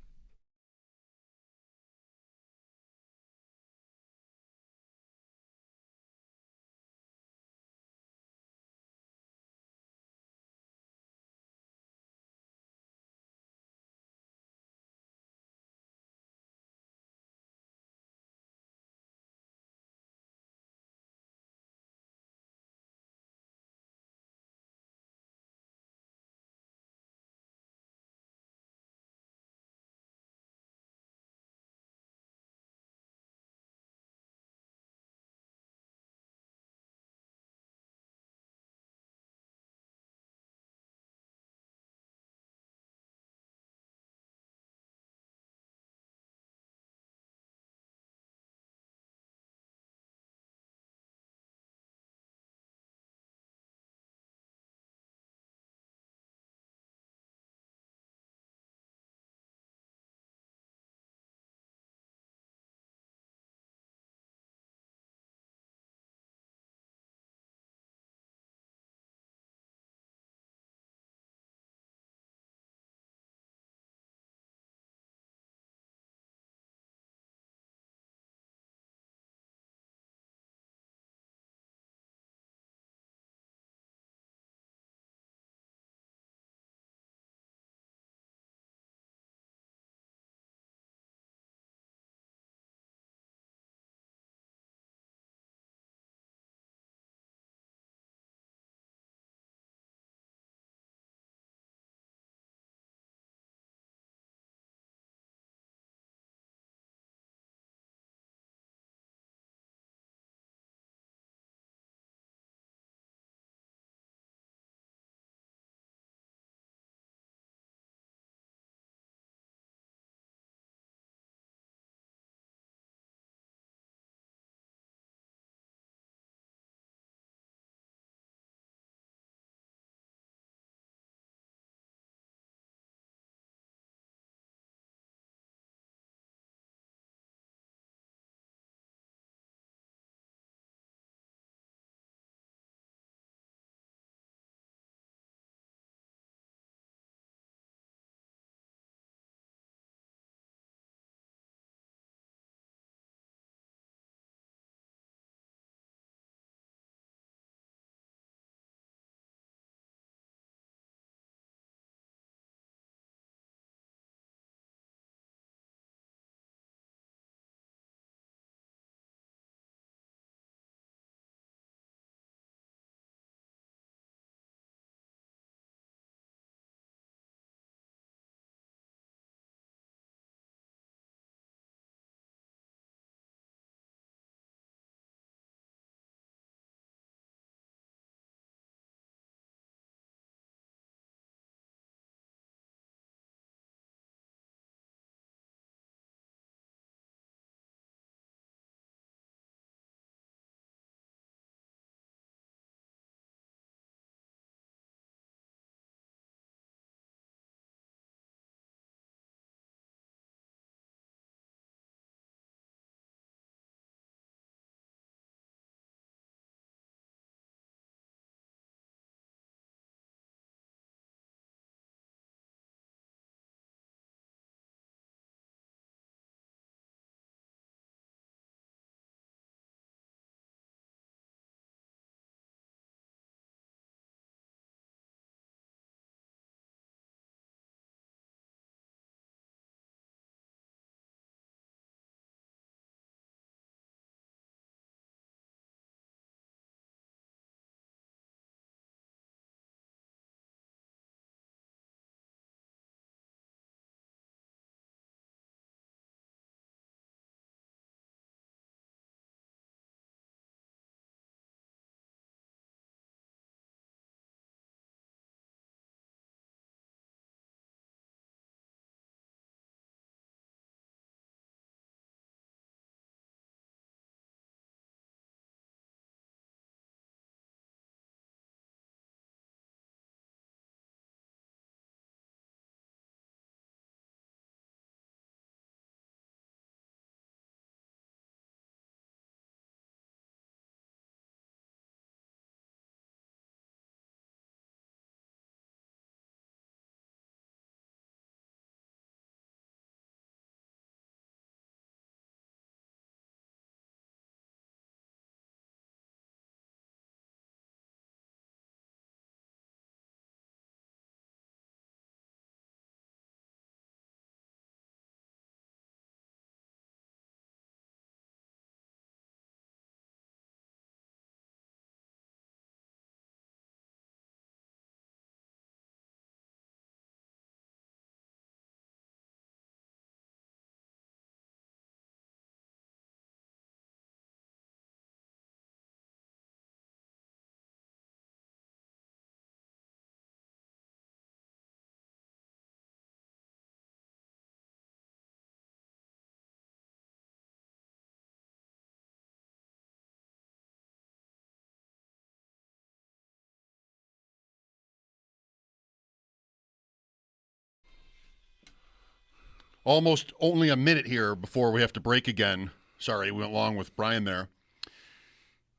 almost only a minute here before we have to break again. Sorry, we went long with Brian there.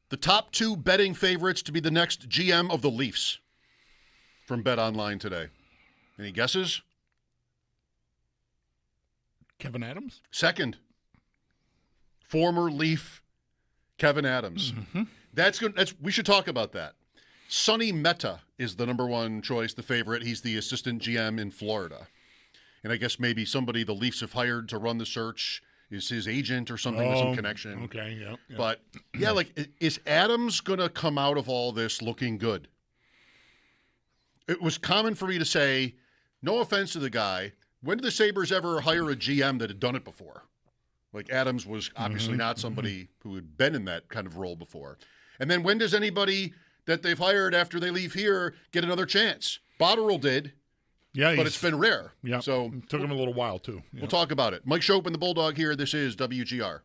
The top 2 betting favorites to be the next GM of the Leafs from Bet Online today. Any guesses? Kevin Adams? Second. Former Leaf Kevin Adams. Mm-hmm. That's good. We should talk about that. Sonny Mehta is the number 1 choice, the favorite. He's the assistant GM in Florida. And I guess maybe somebody the Leafs have hired to run the search is his agent or something with some connection. Okay, yeah. But, yeah, like, is Adams going to come out of all this looking good? It was common for me to say, no offense to the guy, when did the Sabres ever hire a GM that had done it before? Like, Adams was obviously not somebody who had been in that kind of role before. And then when does anybody that they've hired after they leave here get another chance? Botterill did. Yeah, but it's been rare. Yeah, so it took him a little while, too. Yeah. We'll talk about it. Mike Schopp and the Bulldog here. This is WGR.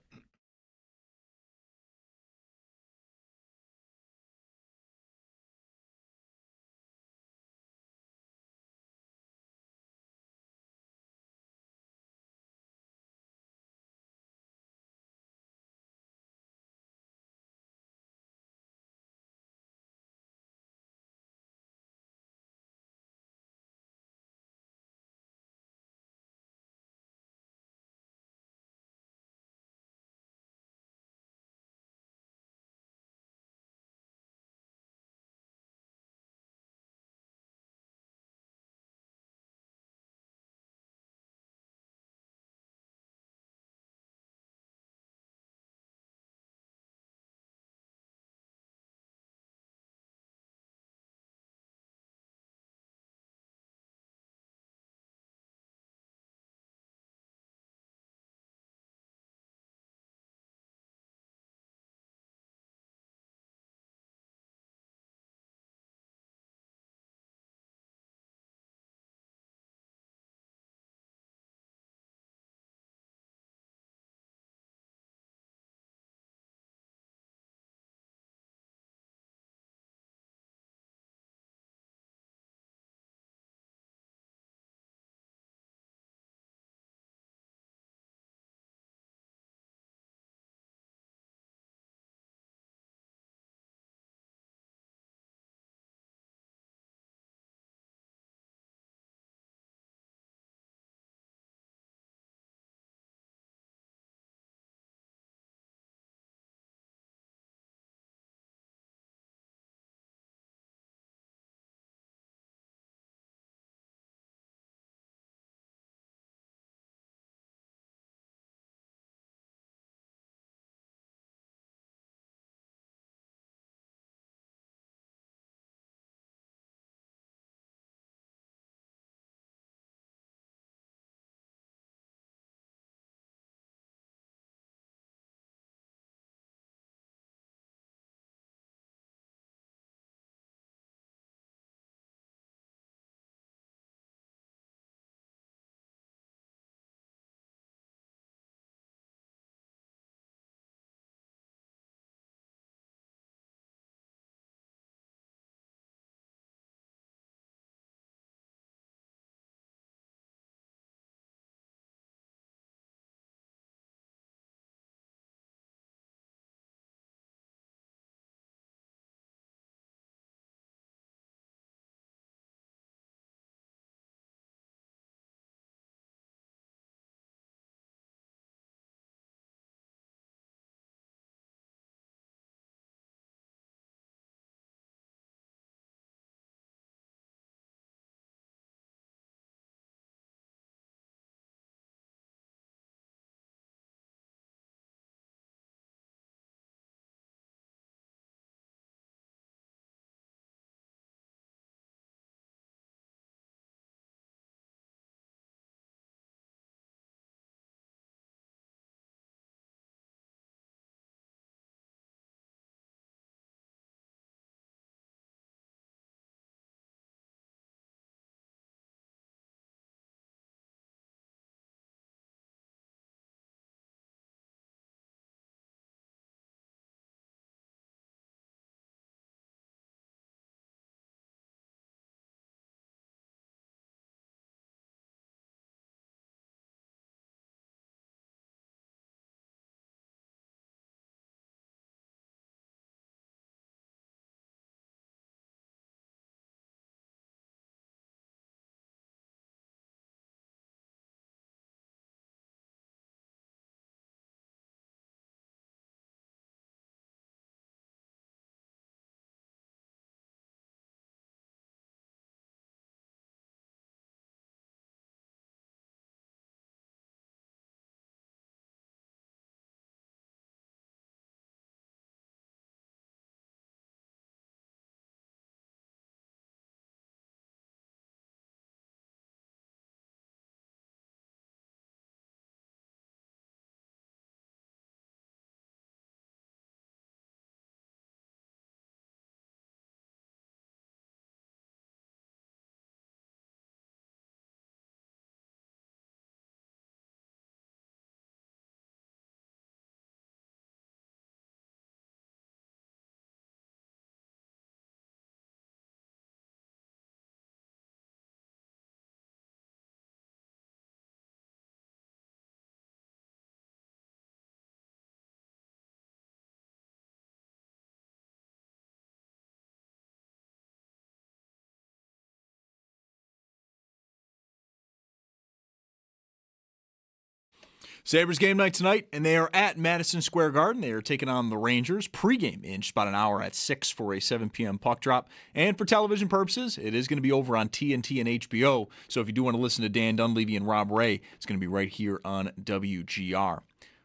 Sabres game night tonight, and they are at Madison Square Garden. They are taking on the Rangers. Pregame in just about an hour at 6 for a 7 p.m. puck drop. And for television purposes, it is going to be over on TNT and HBO. So if you do want to listen to Dan Dunleavy and Rob Ray, it's going to be right here on WGR.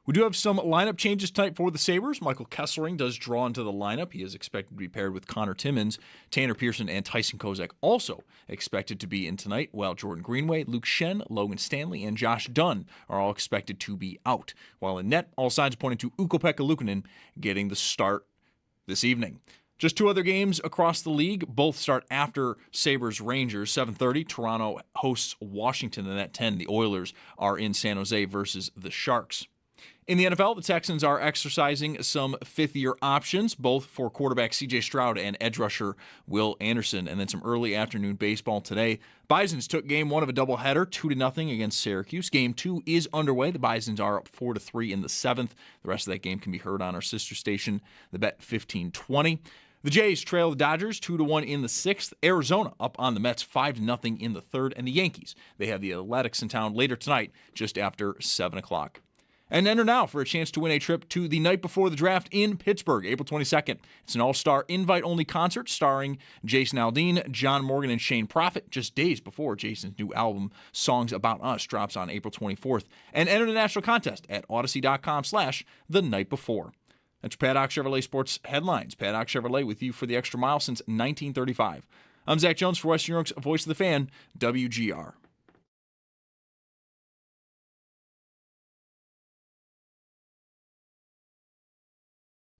We do have some lineup changes tonight for the Sabres. Michael Kesselring does draw into the lineup. He is expected to be paired with Connor Timmins. Tanner Pearson and Tyson Kozak also expected to be in tonight, while Jordan Greenway, Luke Shen, Logan Stanley, and Josh Dunn are all expected to be out. While in net, all signs are pointing to Ukko-Pekka Luukkonen getting the start this evening. Just two other games across the league. Both start after Sabres-Rangers, 7:30. Toronto hosts Washington, and at 10, the Oilers are in San Jose versus the Sharks. In the NFL, the Texans are exercising some fifth-year options, both for quarterback C.J. Stroud and edge rusher Will Anderson. And then some early afternoon baseball today. Bisons took game one of a doubleheader, 2-0 against Syracuse. Game two is underway. The Bisons are up 4-3 in the seventh. The rest of that game can be heard on our sister station, the Bet 1520. The Jays trail the Dodgers 2-1 in the sixth. Arizona up on the Mets 5-0 in the third. And the Yankees, they have the Athletics in town later tonight, just after 7 o'clock. And enter now for a chance to win a trip to the night before the draft in Pittsburgh, April 22nd. It's an all-star invite-only concert starring Jason Aldean, John Morgan, and Shane Prophet, just days before Jason's new album, Songs About Us, drops on April 24th. And enter the national contest at Odyssey.com/the night before. That's Paddock Chevrolet Sports Headlines. Paddock Chevrolet with you for the extra mile since 1935. I'm Zach Jones for Western New York's Voice of the Fan, WGR.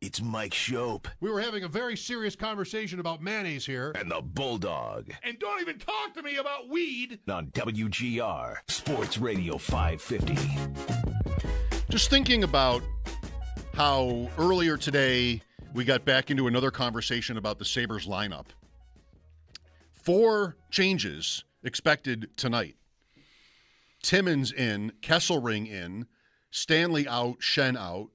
It's Mike Schopp. We were having a very serious conversation about mayonnaise here. And the Bulldog. And don't even talk to me about weed. On WGR, Sports Radio 550. Just thinking about how earlier today we got back into another conversation about the Sabres lineup. 4 changes expected tonight. Timmins in, Kesselring in, Stanley out, Shen out,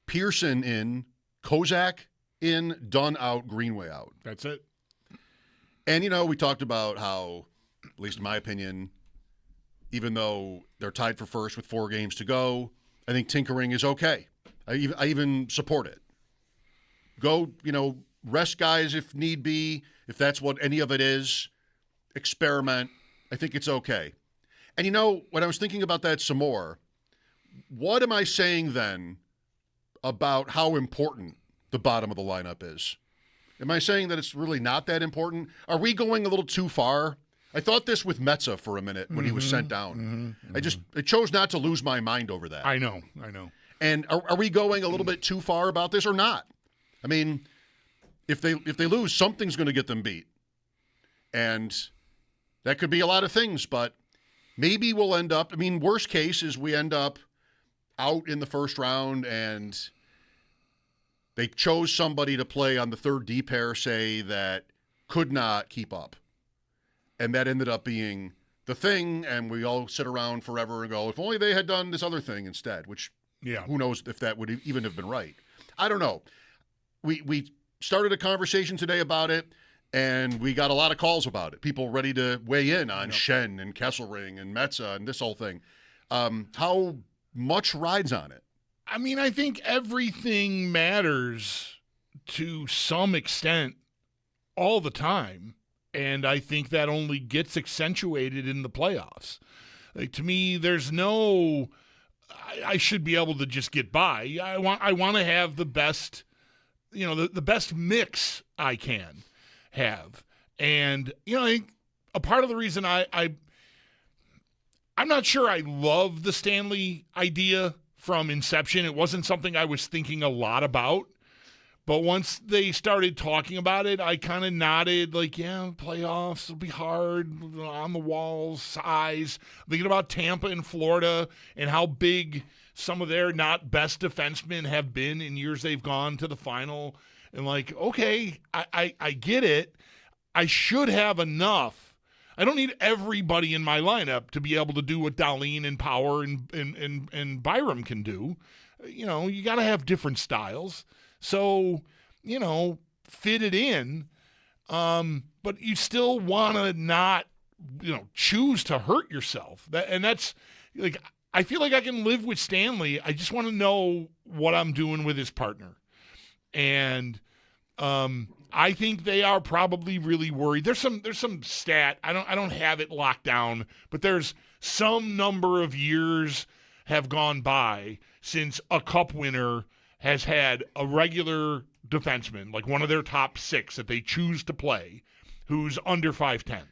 Pearson in, Kozak in, Dunn out, Greenway out. That's it. And, we talked about how, at least in my opinion, even though they're tied for first with 4 games to go, I think tinkering is okay. I even support it. Go, rest guys if need be, if that's what any of it is. Experiment. I think it's okay. And, when I was thinking about that some more, what am I saying then about how important the bottom of the lineup is? Am I saying that it's really not that important? Are we going a little too far? I thought this with Metza for a minute when he was sent down. I chose not to lose my mind over that. I know. And are we going a little bit too far about this or not? I mean, if they lose, something's going to get them beat. And that could be a lot of things, but maybe we'll end up, worst case is we end up out in the first round and they chose somebody to play on the third D pair, say, that could not keep up. And that ended up being the thing, and we all sit around forever and go, if only they had done this other thing instead, which who knows if that would even have been right. I don't know. We started a conversation today about it, and we got a lot of calls about it. People ready to weigh in on Shen and Kesselring and Metza and this whole thing. How much rides on it? I think everything matters to some extent all the time, and I think that only gets accentuated in the playoffs. Like, to me, there's no I should be able to just get by. I want to have the best, the best mix I can have. And, I think a part of the reason I'm not sure I love the Stanley idea from inception. It wasn't something I was thinking a lot about. But once they started talking about it, I kind of nodded like, yeah, playoffs will be hard, on the walls, size. Thinking about Tampa and Florida and how big some of their not best defensemen have been in years they've gone to the final. And like, okay, I get it. I should have enough. I don't need everybody in my lineup to be able to do what Dahlin and Power and Byram can do. You got to have different styles. So, fit it in, but you still want to not, choose to hurt yourself. That's like, I feel like I can live with Stanley. I just want to know what I'm doing with his partner. And I think they are probably really worried. There's some stat. I don't have it locked down, but there's some number of years have gone by since a cup winner has had a regular defenseman, like one of their top 6 that they choose to play, who's under 5'10".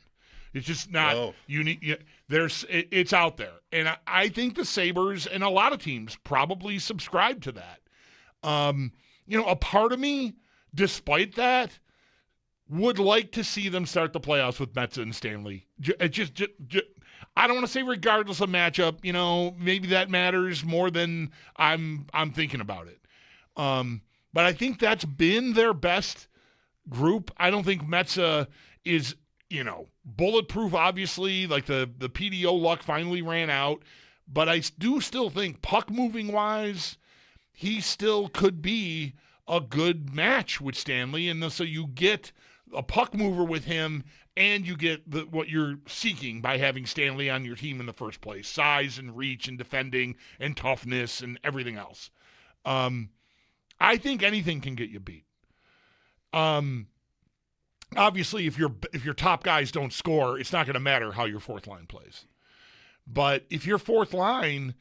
It's just not unique. It's out there. And I think the Sabres and a lot of teams probably subscribe to that. A part of me, despite that, would like to see them start the playoffs with Metsä and Stanley. I don't want to say regardless of matchup. Maybe that matters more than I'm thinking about it. But I think that's been their best group. I don't think Metsä is, bulletproof, obviously. Like the PDO luck finally ran out. But I do still think puck-moving wise, he still could be a good match with Stanley. And so you get a puck mover with him, and you get what you're seeking by having Stanley on your team in the first place. Size and reach and defending and toughness and everything else. I think anything can get you beat. Obviously, if your top guys don't score, it's not going to matter how your fourth line plays. But if your fourth line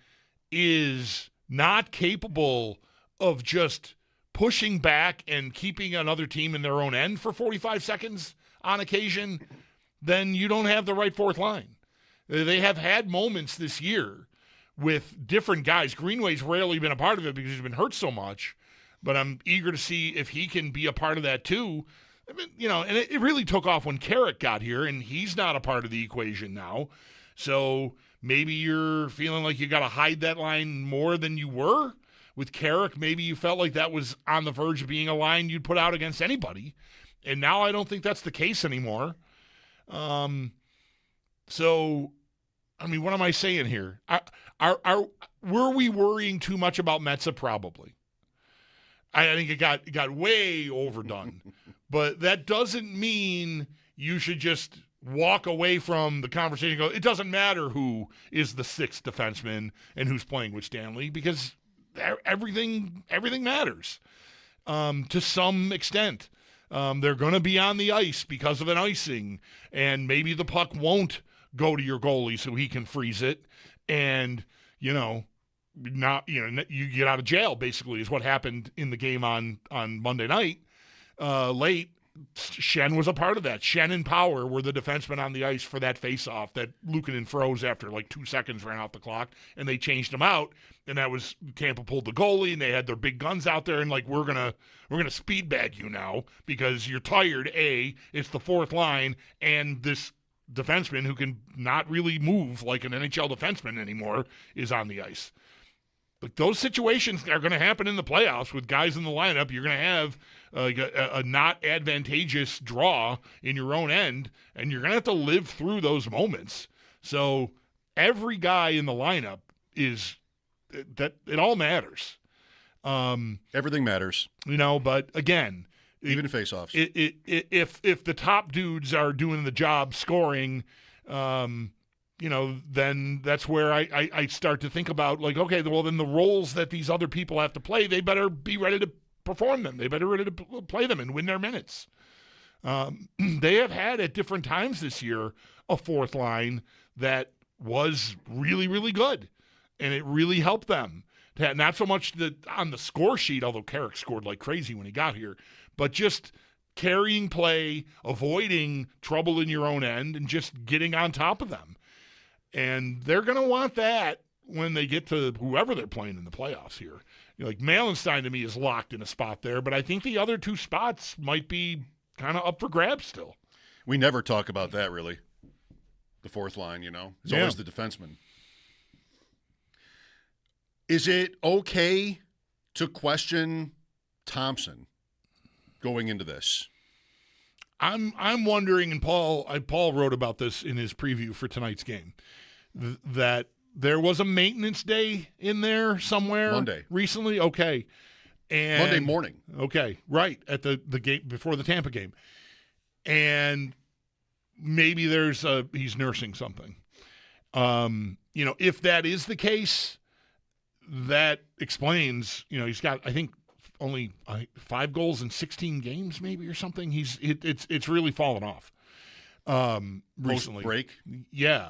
is not capable of just pushing back and keeping another team in their own end for 45 seconds on occasion, then you don't have the right fourth line. They have had moments this year with different guys. Greenway's rarely been a part of it because he's been hurt so much, but I'm eager to see if he can be a part of that too. I mean, and it really took off when Carrick got here, and he's not a part of the equation now. So maybe you're feeling like you got to hide that line more than you were. With Carrick, maybe you felt like that was on the verge of being a line you'd put out against anybody. And now I don't think that's the case anymore. So, I mean, what am I saying here? Were we worrying too much about Metsä? Probably. I think it got way overdone. But that doesn't mean you should just walk away from the conversation and go, it doesn't matter who is the 6th defenseman and who's playing with Stanley, because everything matters to some extent. They're going to be on the ice because of an icing, and maybe the puck won't go to your goalie so he can freeze it, and you get out of jail. Basically, is what happened in the game on Monday night late. Schenn was a part of that. Schenn and Power were the defensemen on the ice for that face-off that Luukkonen froze after like 2 seconds, ran out the clock, and they changed him out. And that was Tampa pulled the goalie, and they had their big guns out there, and like we're gonna speed bag you now because you're tired. It's the fourth line, and this defenseman who can not really move like an NHL defenseman anymore is on the ice. Like those situations are going to happen in the playoffs with guys in the lineup. You're going to have a not advantageous draw in your own end, and you're going to have to live through those moments. So every guy in the lineup that it all matters. Everything matters. But again, even face-offs. If the top dudes are doing the job scoring, then that's where I start to think about, like, okay, well, then the roles that these other people have to play, they better be ready to perform them. They better be ready to play them and win their minutes. They have had at different times this year a fourth line that was really, really good, and it really helped them. Not so much on the score sheet, although Carrick scored like crazy when he got here, but just carrying play, avoiding trouble in your own end, and just getting on top of them. And they're going to want that when they get to whoever they're playing in the playoffs here. Like Malenstein to me is locked in a spot there, but I think the other two spots might be kind of up for grabs still. We never talk about that, really. The fourth line, It's always the defenseman. Is it okay to question Thompson going into this? I'm wondering, and Paul wrote about this in his preview for tonight's game, that there was a maintenance day in there somewhere Monday recently. Okay, and Monday morning. Okay, right at the game before the Tampa game, and maybe he's nursing something. if that is the case, that explains, he's got, I think, only 5 goals in 16 games maybe or something. It's really fallen off recently. Post-break? Yeah.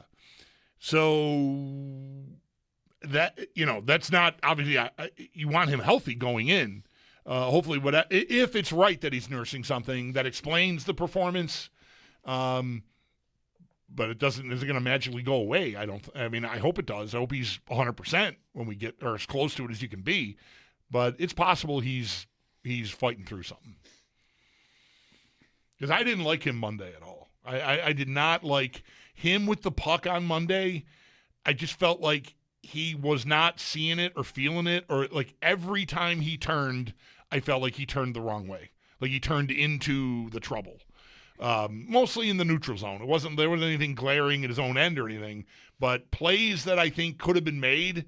So that's not obviously you want him healthy going in. Hopefully, if it's right that he's nursing something that explains the performance, but it isn't going to magically go away. I hope it does. I hope he's 100% when we get, or as close to it as you can be. But it's possible he's fighting through something. Because I didn't like him Monday at all. I did not like him with the puck on Monday. I just felt like he was not seeing it or feeling it, or like every time he turned, I felt like he turned the wrong way. Like he turned into the trouble. Mostly in the neutral zone. There wasn't anything glaring at his own end or anything, but plays that I think could have been made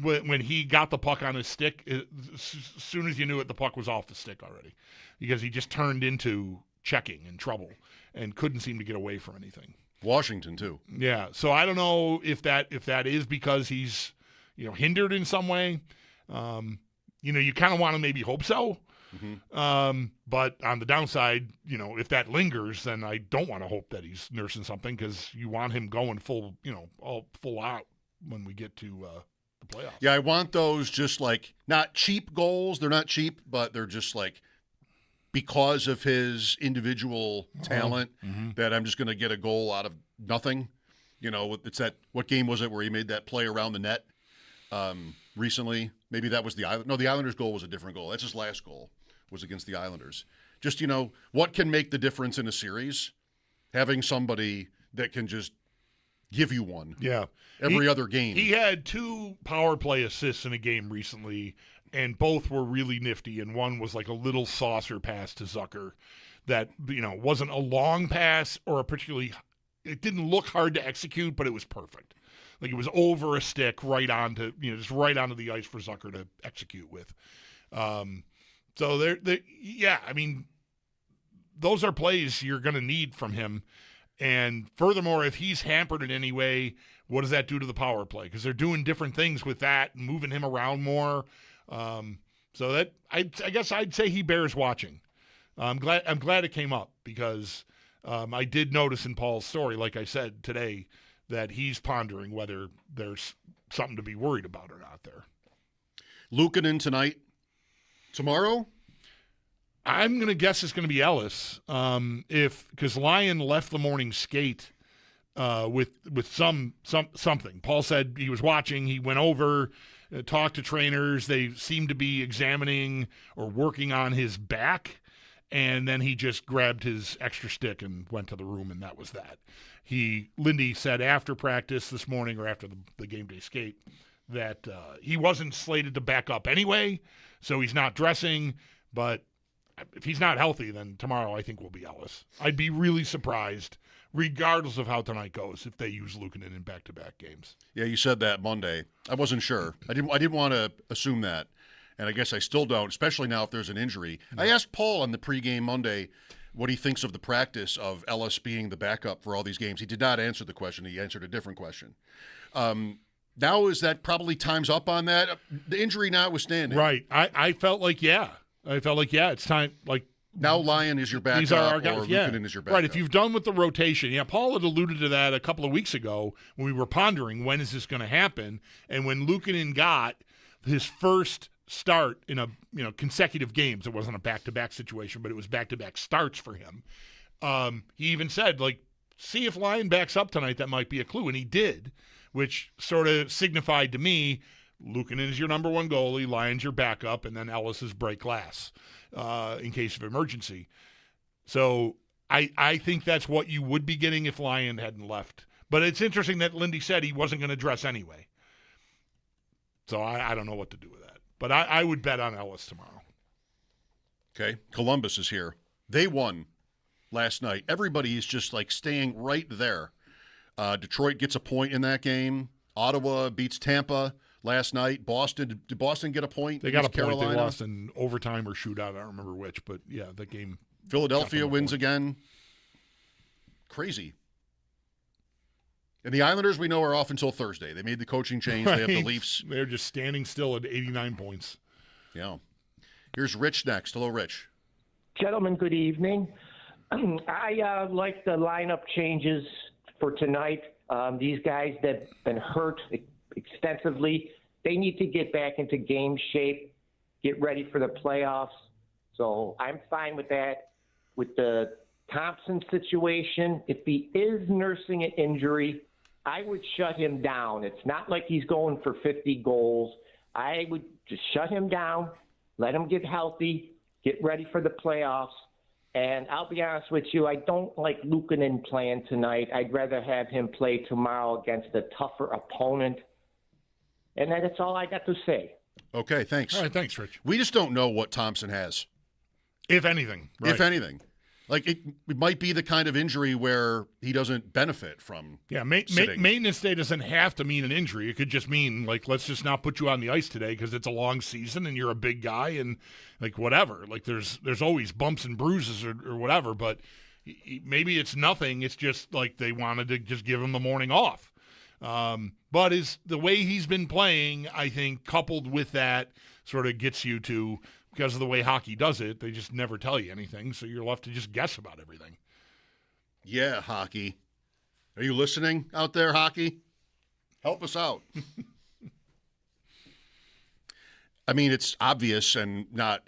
when he got the puck on his stick, as soon as you knew it, the puck was off the stick already, because he just turned into checking and trouble and couldn't seem to get away from anything. Washington too. Yeah, so I don't know if that is because he's hindered in some way. You kind of want to maybe hope so. Mm-hmm. But on the downside, if that lingers, then I don't want to hope that he's nursing something, because you want him going full out when we get to the playoffs. Yeah, I want those just like not cheap goals. They're not cheap, but they're just like because of his individual talent that I'm just going to get a goal out of nothing. It's that, what game was it where he made that play around the net recently? Maybe that was the Islanders goal was a different goal. That's his last goal, was against the Islanders. Just, what can make the difference in a series? Having somebody that can just give you one. Yeah. Every other game. He had 2 power play assists in a game recently, and both were really nifty, and one was like a little saucer pass to Zucker that, wasn't a long pass or it didn't look hard to execute, but it was perfect. Like it was over a stick right onto, just right onto the ice for Zucker to execute with. So those are plays you're going to need from him. And furthermore, if he's hampered in any way, what does that do to the power play? Because they're doing different things with that and moving him around more. So that I guess I'd say he bears watching. I'm glad it came up, because I did notice in Paul's story, like I said today, that he's pondering whether there's something to be worried about or not there. Luukkonen tonight. Tomorrow? I'm going to guess it's going to be Ellis. Because Lyon left the morning skate with something. Paul said he was watching. He went over, talked to trainers. They seemed to be examining or working on his back. And then he just grabbed his extra stick and went to the room, and that was that. Lindy said after practice this morning, or after the game day skate, that he wasn't slated to back up anyway, so he's not dressing. But if he's not healthy, then tomorrow I think will be Ellis. I'd be really surprised, regardless of how tonight goes, if they use Luukkonen in back-to-back games. Yeah, you said that Monday. I wasn't sure. I didn't want to assume that. And I guess I still don't, especially now if there's an injury. I asked Paul on the pregame Monday what he thinks of the practice of Ellis being the backup for all these games. He did not answer the question. He answered a different question. Now is that probably time's up on that? The injury notwithstanding. Right. I felt like, it's time. Like, now Lyon is your backup, these are our guys. Or Luukkonen is your backup. Right, if you've done with the rotation. Yeah, Paul had alluded to that a couple of weeks ago when we were pondering when is this going to happen. And when Luukkonen got his first start in a consecutive games, it wasn't a back-to-back situation, but it was back-to-back starts for him. He even said, see if Lyon backs up tonight, that might be a clue, and he did, which sort of signified to me Luukkonen is your number one goalie, Lyon's your backup, and then Ellis is break glass in case of emergency. So I think that's what you would be getting if Lyon hadn't left. But it's interesting that Lindy said he wasn't going to dress anyway. So I don't know what to do with that. But I would bet on Ellis tomorrow. Okay. Columbus is here. They won last night. Everybody is just staying right there. Detroit gets a point in that game. Ottawa beats Tampa last night. Boston, did Boston get a point? They got a point. Carolina? They lost in overtime or shootout. I don't remember which, but yeah, that game. Philadelphia wins again. Crazy. And the Islanders, we know, are off until Thursday. They made the coaching change. They have the Leafs. They're just standing still at 89 points. Yeah. Here's Rich next. Hello, Rich. Gentlemen, good evening. I like the lineup changes for tonight. These guys that have been hurt extensively, they need to get back into game shape, get ready for the playoffs. So I'm fine with that. With the Thompson situation, if he is nursing an injury, I would shut him down. It's not like he's going for 50 goals. I would just shut him down, let him get healthy, get ready for the playoffs. And I'll be honest with you, I don't like Luukkonen playing tonight. I'd rather have him play tomorrow against a tougher opponent. And that's all I got to say. Okay, thanks. All right, thanks, Rich. We just don't know what Thompson has. If anything. Right. If anything. Like, it might be the kind of injury where he doesn't benefit from maintenance day doesn't have to mean an injury. It could just mean, like, let's just not put you on the ice today because it's a long season and you're a big guy and, like, whatever. Like, there's always bumps and bruises or whatever, but maybe it's nothing. It's just, like, they wanted to just give him the morning off. But the way he's been playing, I think, coupled with that, sort of gets you to – because of the way hockey does it, they just never tell you anything, so you're left to just guess about everything. Yeah, hockey. Are you listening out there, hockey? Help us out. I mean, it's obvious and not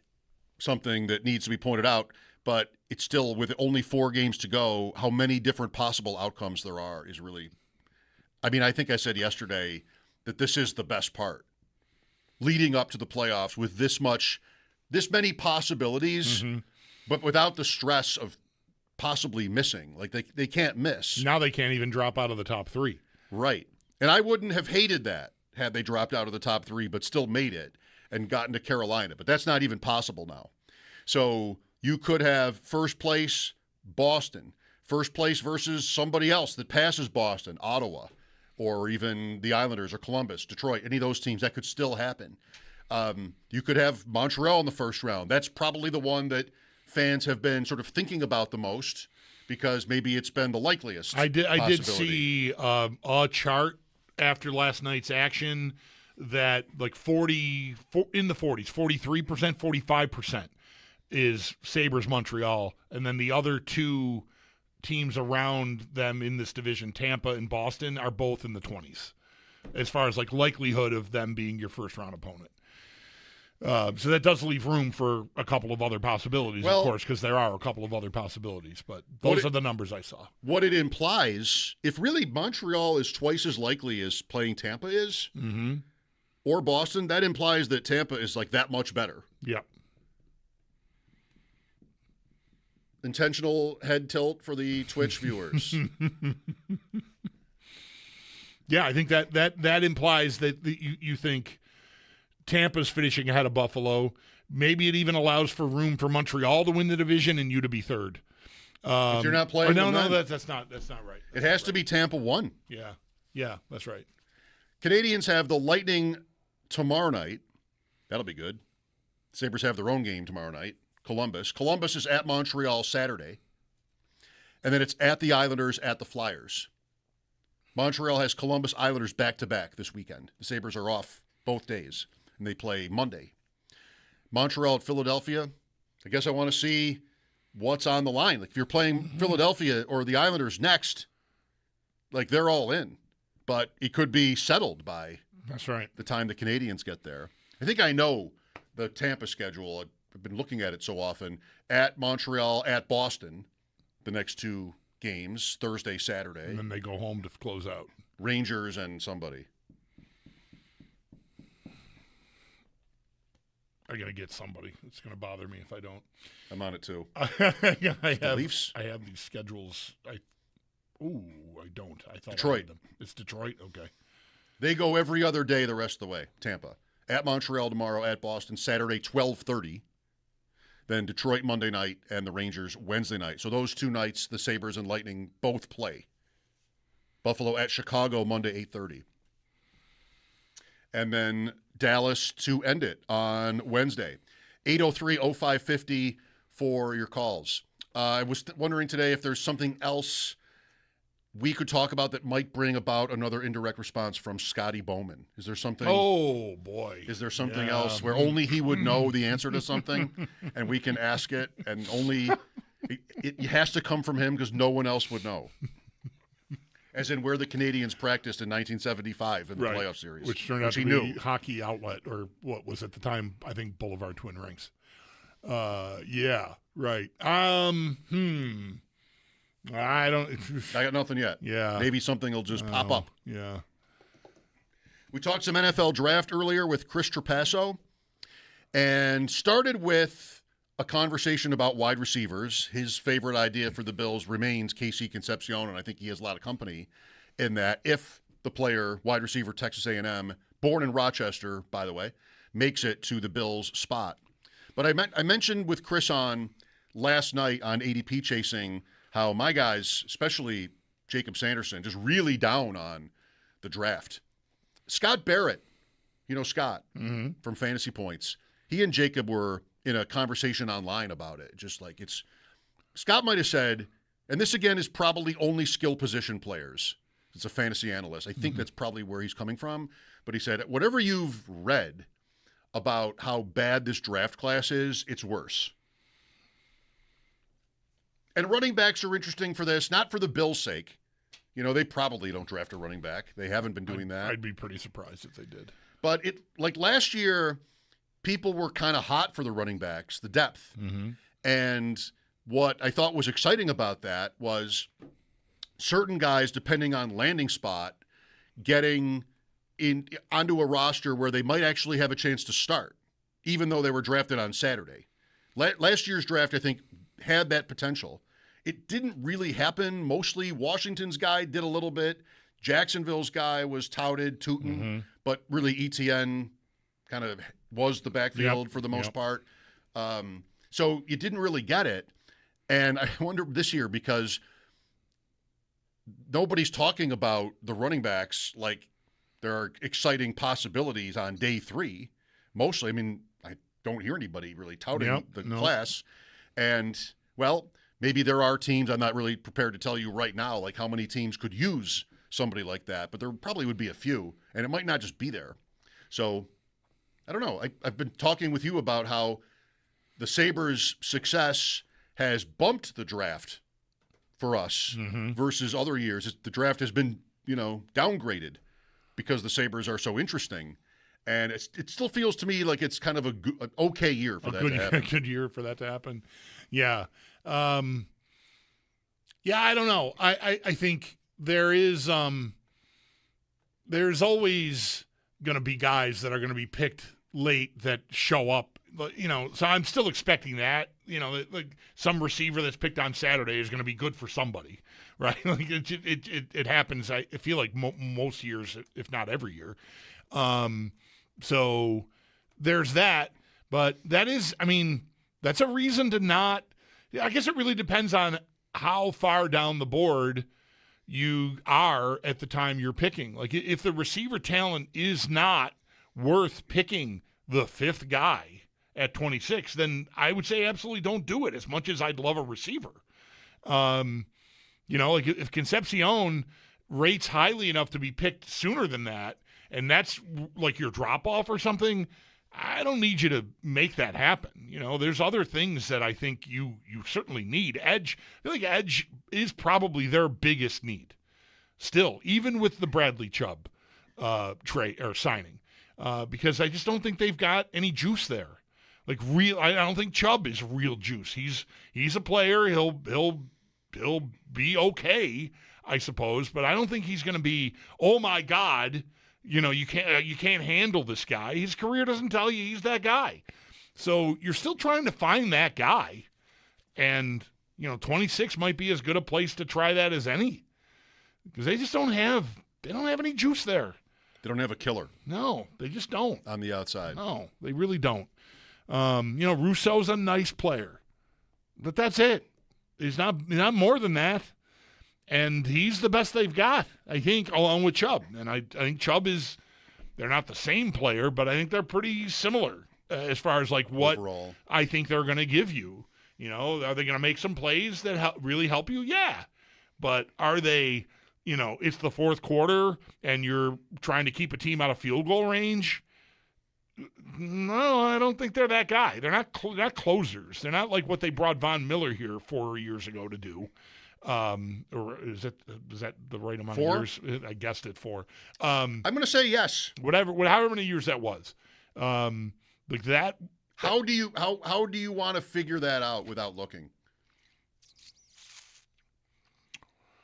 something that needs to be pointed out, but it's still, with only 4 games to go, how many different possible outcomes there are is really – I mean, I think I said yesterday that this is the best part. Leading up to the playoffs with this many possibilities, but without the stress of possibly missing. Like, they can't miss. Now they can't even drop out of the top 3. Right. And I wouldn't have hated that had they dropped out of the top 3 but still made it and gotten to Carolina. But that's not even possible now. So you could have first place Boston, first place versus somebody else that passes Boston, Ottawa, or even the Islanders or Columbus, Detroit, any of those teams. That could still happen. You could have Montreal in the first round. That's probably the one that fans have been sort of thinking about the most because maybe it's been the likeliest. I did see a chart after last night's action that like in the 40s, 43%, 45% is Sabres Montreal, and then the other 2 teams around them in this division, Tampa and Boston, are both in the 20s as far as like likelihood of them being your first round opponent. So that does leave room for a couple of other possibilities, of course, because there are a couple of other possibilities. But those are the numbers I saw. What it implies, if really Montreal is twice as likely as playing Tampa is, or Boston, that implies that Tampa is like that much better. Yeah. Intentional head tilt for the Twitch viewers. Yeah, I think that implies that you think Tampa's finishing ahead of Buffalo. Maybe it even allows for room for Montreal to win the division and you to be third. If you're not playing no, them, that's not right. It has to be Tampa 1. Yeah, that's right. Canadians have the Lightning tomorrow night. That'll be good. Sabres have their own game tomorrow night. Columbus. Columbus is at Montreal Saturday. And then it's at the Islanders, at the Flyers. Montreal has Columbus Islanders back-to-back this weekend. The Sabres are off both days, and they play Monday. Montreal at Philadelphia. I guess I want to see what's on the line. Like, if you're playing Philadelphia or the Islanders next, like, they're all in. But it could be settled by that's right. the time the Canadians get there. I think I know the Tampa schedule. I've been looking at it so often. At Montreal, at Boston, the next 2 games, Thursday, Saturday. And then they go home to close out. Rangers and somebody. I got to get somebody. It's going to bother me if I don't. I'm on it too. The Leafs? I have these schedules. I don't. I thought Detroit. I had them. It's Detroit? Okay. They go every other day the rest of the way. Tampa. At Montreal tomorrow, at Boston, Saturday, 12:30. Then Detroit Monday night and the Rangers Wednesday night. So those 2 nights, the Sabres and Lightning both play. Buffalo at Chicago Monday, 8:30. And then Dallas to end it on Wednesday. 803-0550 for your calls. I was wondering today if there's something else we could talk about that might bring about another indirect response from Scotty Bowman? Is there something? Oh, boy. Is there something else where only he would know the answer to something and we can ask it, and only it has to come from him because no one else would know? As in where the Canadians practiced in 1975 in the playoff series. Which turned out to be Hockey Outlet, or what was at the time, I think, Boulevard Twin Rings. Yeah, right. I got nothing yet. Yeah. Maybe something will just pop up. Yeah. We talked some NFL draft earlier with Chris Trapasso and started with a conversation about wide receivers. His favorite idea for the Bills remains Casey Concepcion, and I think he has a lot of company in that if the player, wide receiver, Texas A&M, born in Rochester, by the way, makes it to the Bills spot. But I mentioned with Chris on last night on ADP Chasing how my guys, especially Jacob Sanderson, just really down on the draft. Scott Barrett, you know Scott from Fantasy Points, he and Jacob were in a conversation online about it. Just like Scott might have said, and this again is probably only skill position players. It's a fantasy analyst. I think that's probably where he's coming from. But he said, whatever you've read about how bad this draft class is, it's worse. And running backs are interesting for this, not for the Bills' sake. You know, they probably don't draft a running back. They haven't been doing that. I'd be pretty surprised if they did. But like last year, people were kind of hot for the running backs, the depth. And what I thought was exciting about that was certain guys, depending on landing spot, getting onto a roster where they might actually have a chance to start, even though they were drafted on Saturday. Last year's draft, I think, had that potential. It didn't really happen. Mostly Washington's guy did a little bit. Jacksonville's guy was touted, tootin', but really ETN kind of was the backfield for the most part. So you didn't really get it. And I wonder this year, because nobody's talking about the running backs like there are exciting possibilities on day 3. Mostly, I mean, I don't hear anybody really touting the class. And, well, maybe there are teams, I'm not really prepared to tell you right now, like how many teams could use somebody like that, but there probably would be a few, and it might not just be there. So, I don't know. I've been talking with you about how the Sabres' success has bumped the draft for us versus other years. The draft has been, downgraded because the Sabres are so interesting. And it still feels to me like it's kind of an okay year for that to happen. A good year for that to happen. Yeah. I don't know. I think there's always going to be guys that are going to be picked late that show up, so I'm still expecting that, like some receiver that's picked on Saturday is going to be good for somebody, right? Like it happens. I feel like most years, if not every year. So there's that, but that's a reason to not, I guess it really depends on how far down the board you are at the time you're picking. Like if the receiver talent is not worth picking the 5th guy at 26, then I would say absolutely don't do it, as much as I'd love a receiver. Like if Concepcion rates highly enough to be picked sooner than that, and that's like your drop-off or something, I don't need you to make that happen. There's other things that I think you certainly need. Edge, I feel like edge is probably their biggest need still, even with the Bradley Chubb signing, because I just don't think they've got any juice there. Like I don't think Chubb is real juice. He's a player. He'll be okay, I suppose, but I don't think he's going to be, oh my God, you can't handle this guy. His career doesn't tell you he's that guy. So you're still trying to find that guy. And, 26 might be as good a place to try that as any. Because they just don't have any juice there. They don't have a killer. No, they just don't. On the outside. No, they really don't. Rousseau's a nice player. But that's it. He's not more than that. And he's the best they've got, I think, along with Chubb. And I think Chubb they're not the same player, but I think they're pretty similar as far as like what overall I think they're going to give you. Are they going to make some plays that really help you? Yeah. But are they it's the fourth quarter and you're trying to keep a team out of field goal range. No, I don't think they're that guy. They're not closers. They're not like what they brought Von Miller here 4 years ago to do. Or is that the right amount 4? of years? I guessed it 4. I'm going to say yes. However many years that was. Like that. How do you want to figure that out without looking?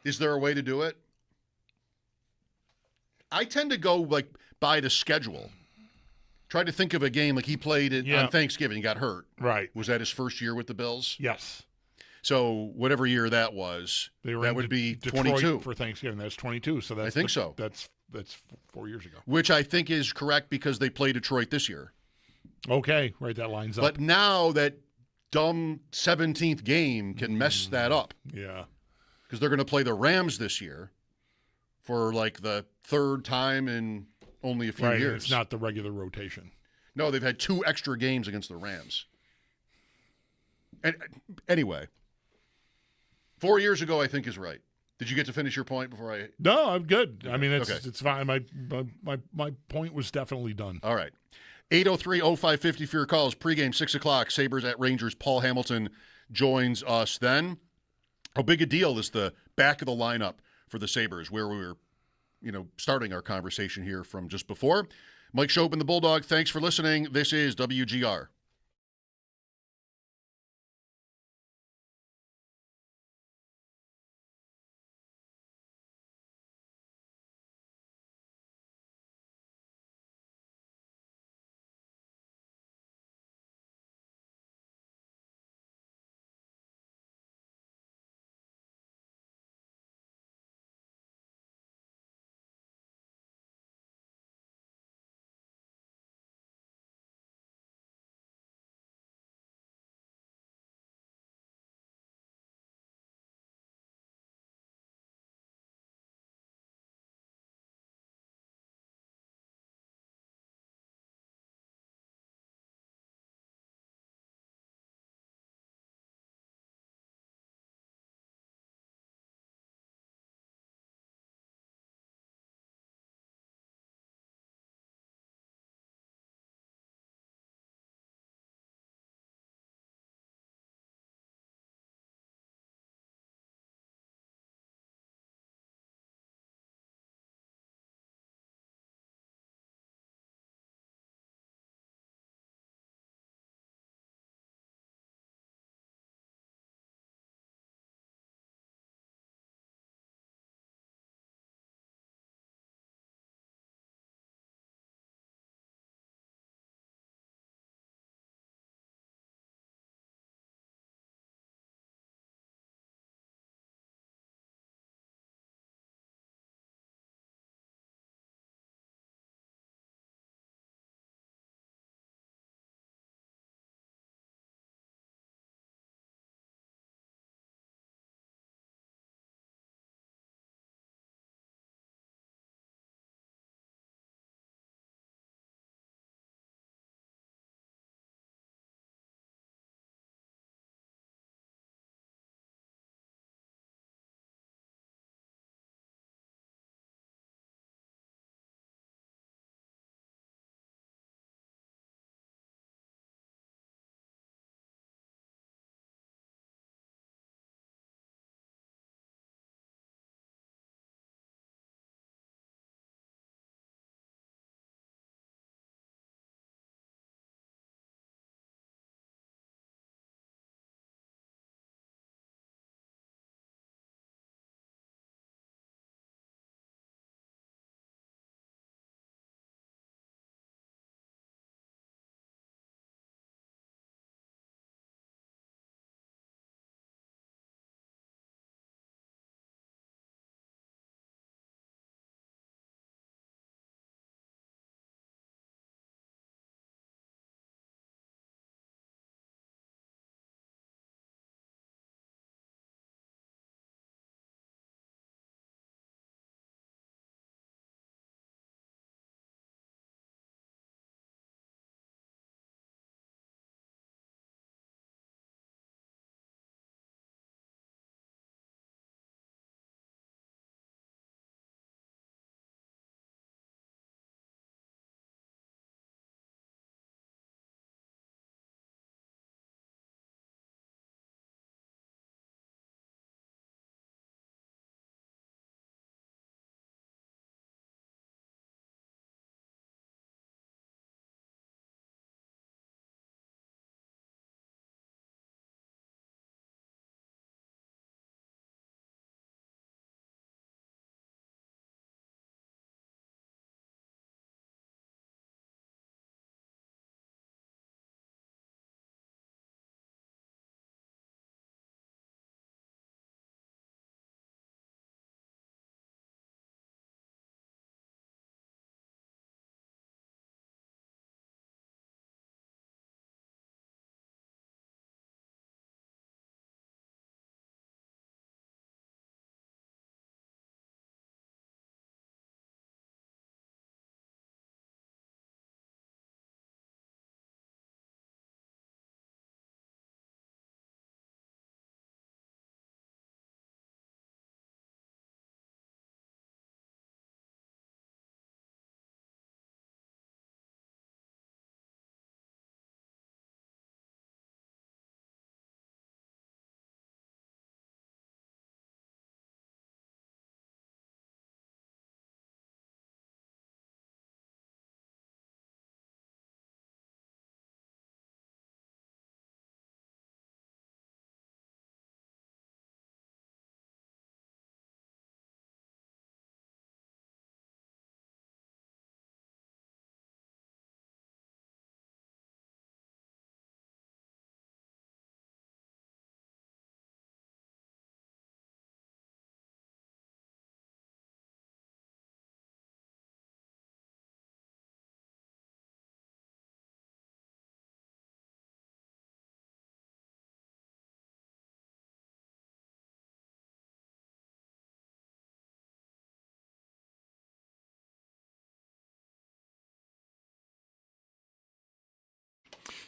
Is there a way to do it? I tend to go by the schedule. Try to think of a game like he played on Thanksgiving. He got hurt. Right. Was that his first year with the Bills? Yes. So whatever year that was, that would be Detroit 22 for Thanksgiving. That's 22. So that's I think so. That's 4 years ago. Which I think is correct because they play Detroit this year. Okay, right. That lines up. But now that dumb 17th game can mess that up. Yeah. Because they're going to play the Rams this year for the third time in only a few years. It's not the regular rotation. No, they've had 2 extra games against the Rams. And anyway, 4 years ago, I think is right. Did you get to finish your point before I? No, I'm good. I mean, Okay. it's fine. My point was definitely done. All right. 803-0550 for your calls. Pregame, 6 o'clock. Sabres at Rangers. Paul Hamilton joins us then. How big a deal is the back of the lineup for the Sabres, where we were, starting our conversation here from just before. Mike Schopp and the Bulldog, thanks for listening. This is WGR.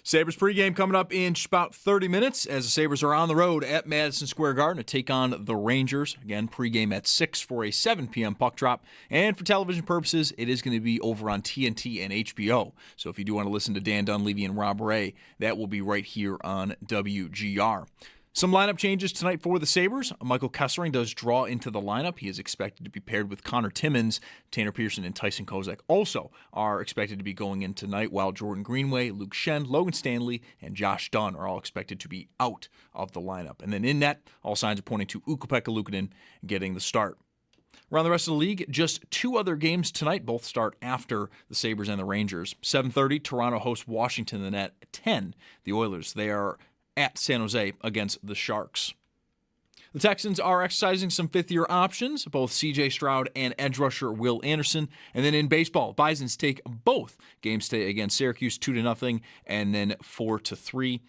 Sabres pregame coming up in about 30 minutes as the Sabres are on the road at Madison Square Garden to take on the Rangers. Again, pregame at 6 for a 7 p.m. puck drop. And for television purposes, it is going to be over on TNT and HBO. So if you do want to listen to Dan Dunleavy and Rob Ray, that will be right here on WGR. Some lineup changes tonight for the Sabres. Michael Kessering does draw into the lineup. He is expected to be paired with Connor Timmins. Tanner Pearson and Tyson Kozak also are expected to be going in tonight, while Jordan Greenway, Luke Schenn, Logan Stanley, and Josh Dunn are all expected to be out of the lineup. And then in net, all signs are pointing to Ukko-Pekka Luukkonen getting the start. Around the rest of the league, just 2 other games tonight. Both start after the Sabres and the Rangers. 7:30, Toronto hosts Washington. The net at 10. The Oilers, they are at San Jose against the Sharks. The Texans are exercising some fifth-year options, both C.J. Stroud and edge rusher Will Anderson. And then in baseball, Bisons take both games today against Syracuse 2-0 and then 4-3.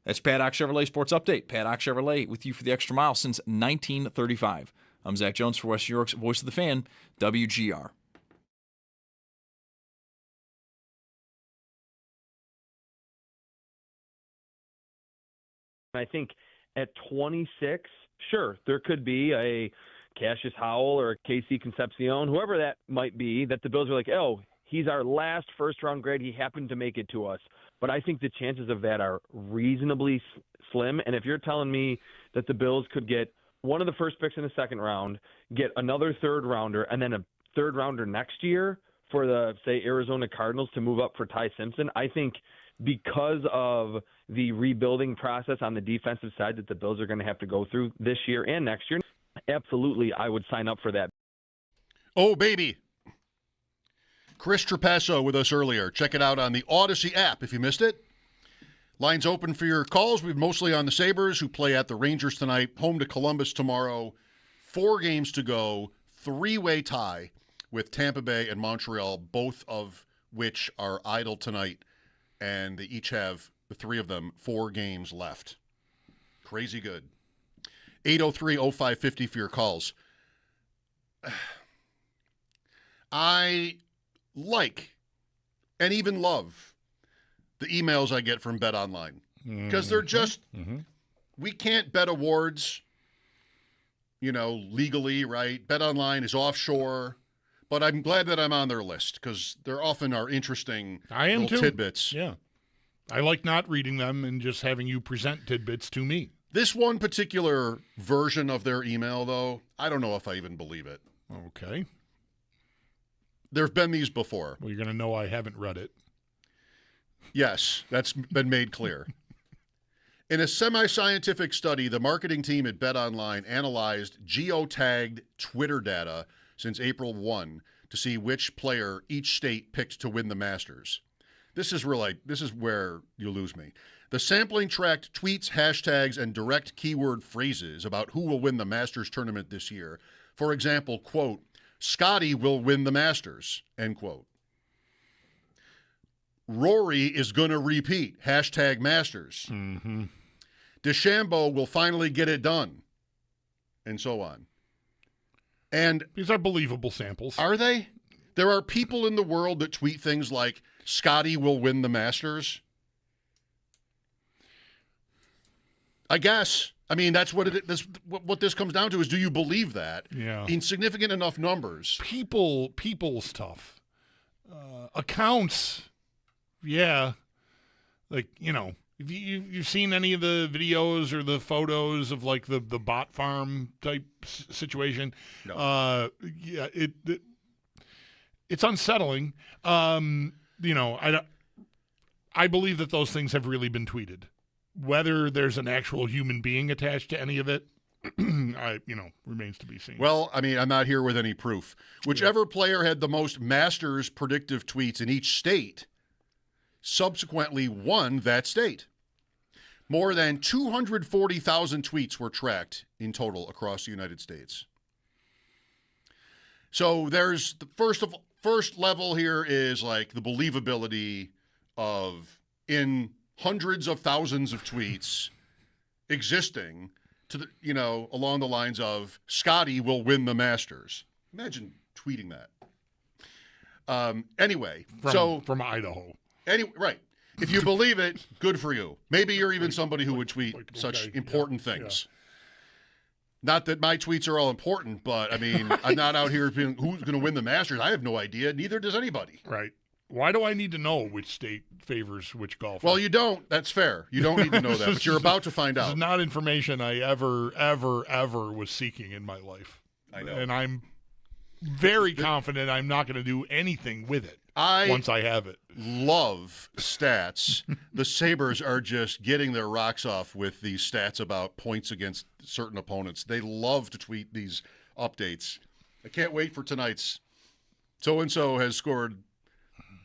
That's Paddock Chevrolet Sports Update. Paddock Chevrolet with you for the extra mile since 1935. I'm Zach Jones for West New York's Voice of the Fan, WGR. I think at 26, sure, there could be a Cassius Howell or a Casey Concepcion, whoever that might be, that the Bills are like, oh, he's our last first-round grade. He happened to make it to us. But I think the chances of that are reasonably slim. And if you're telling me that the Bills could get one of the first picks in the second round, get another third-rounder, and then a third-rounder next year for the, say, Arizona Cardinals to move up for Ty Simpson, I think because of the rebuilding process on the defensive side that the Bills are going to have to go through this year and next year, absolutely, I would sign up for that. Oh, baby. Chris Trapasso with us earlier. Check it out on the Odyssey app if you missed it. Lines open for your calls. We're mostly on the Sabres, who play at the Rangers tonight, home to Columbus tomorrow. 4 games to go, 3-way tie with Tampa Bay and Montreal, both of which are idle tonight. And they each have, the 3 of them, 4 games left. Crazy good. 803-0550 for your calls. I like and even love the emails I get from Bet Online. Because they're just, we can't bet awards, legally, right? Bet Online is offshore. But I'm glad that I'm on their list because there often are interesting little tidbits. Yeah. I like not reading them and just having you present tidbits to me. This one particular version of their email, though, I don't know if I even believe it. Okay. There have been these before. Well, you're going to know I haven't read it. Yes, that's been made clear. In a semi-scientific study, the marketing team at BetOnline analyzed geotagged Twitter data since April 1 to see which player each state picked to win the Masters. This is where you lose me. The sampling tracked tweets, hashtags, and direct keyword phrases about who will win the Masters tournament this year. For example, quote, Scotty will win the Masters, end quote. Rory is going to repeat, hashtag Masters. Mm-hmm. DeChambeau will finally get it done, and so on. And these are believable samples. Are they? There are people in the world that tweet things like, Scotty will win the Masters. I guess. I mean, that's what what this comes down to is, do you believe that? Yeah. In significant enough numbers? People's stuff. Accounts. Yeah. Like, if you've seen any of the videos or the photos of like the bot farm type situation, no. Yeah, it's unsettling. I believe that those things have really been tweeted. Whether there's an actual human being attached to any of it, remains to be seen. Well, I mean, I'm not here with any proof. Whichever player had the most Masters predictive tweets in each state subsequently won that state. More than 240,000 tweets were tracked in total across the United States. So there's the first level here is like the believability of in hundreds of thousands of tweets existing to the, along the lines of Scotty will win the Masters. Imagine tweeting that. Anyway, from Idaho. Right. If you believe it, good for you. Maybe you're even somebody who would tweet such important things. Not that my tweets are all important, but, I mean, I'm not out here being who's going to win the Masters. I have no idea. Neither does anybody. Right. Why do I need to know which state favors which golfer? Well, you don't. That's fair. You don't need to know that, but you're about to find out. This is not information I ever was seeking in my life. I know. And I'm very confident I'm not going to do anything with it once I have it. Love stats. The Sabres are just getting their rocks off with these stats about points against certain opponents. They love to tweet these updates. I can't wait for tonight's. So-and-so has scored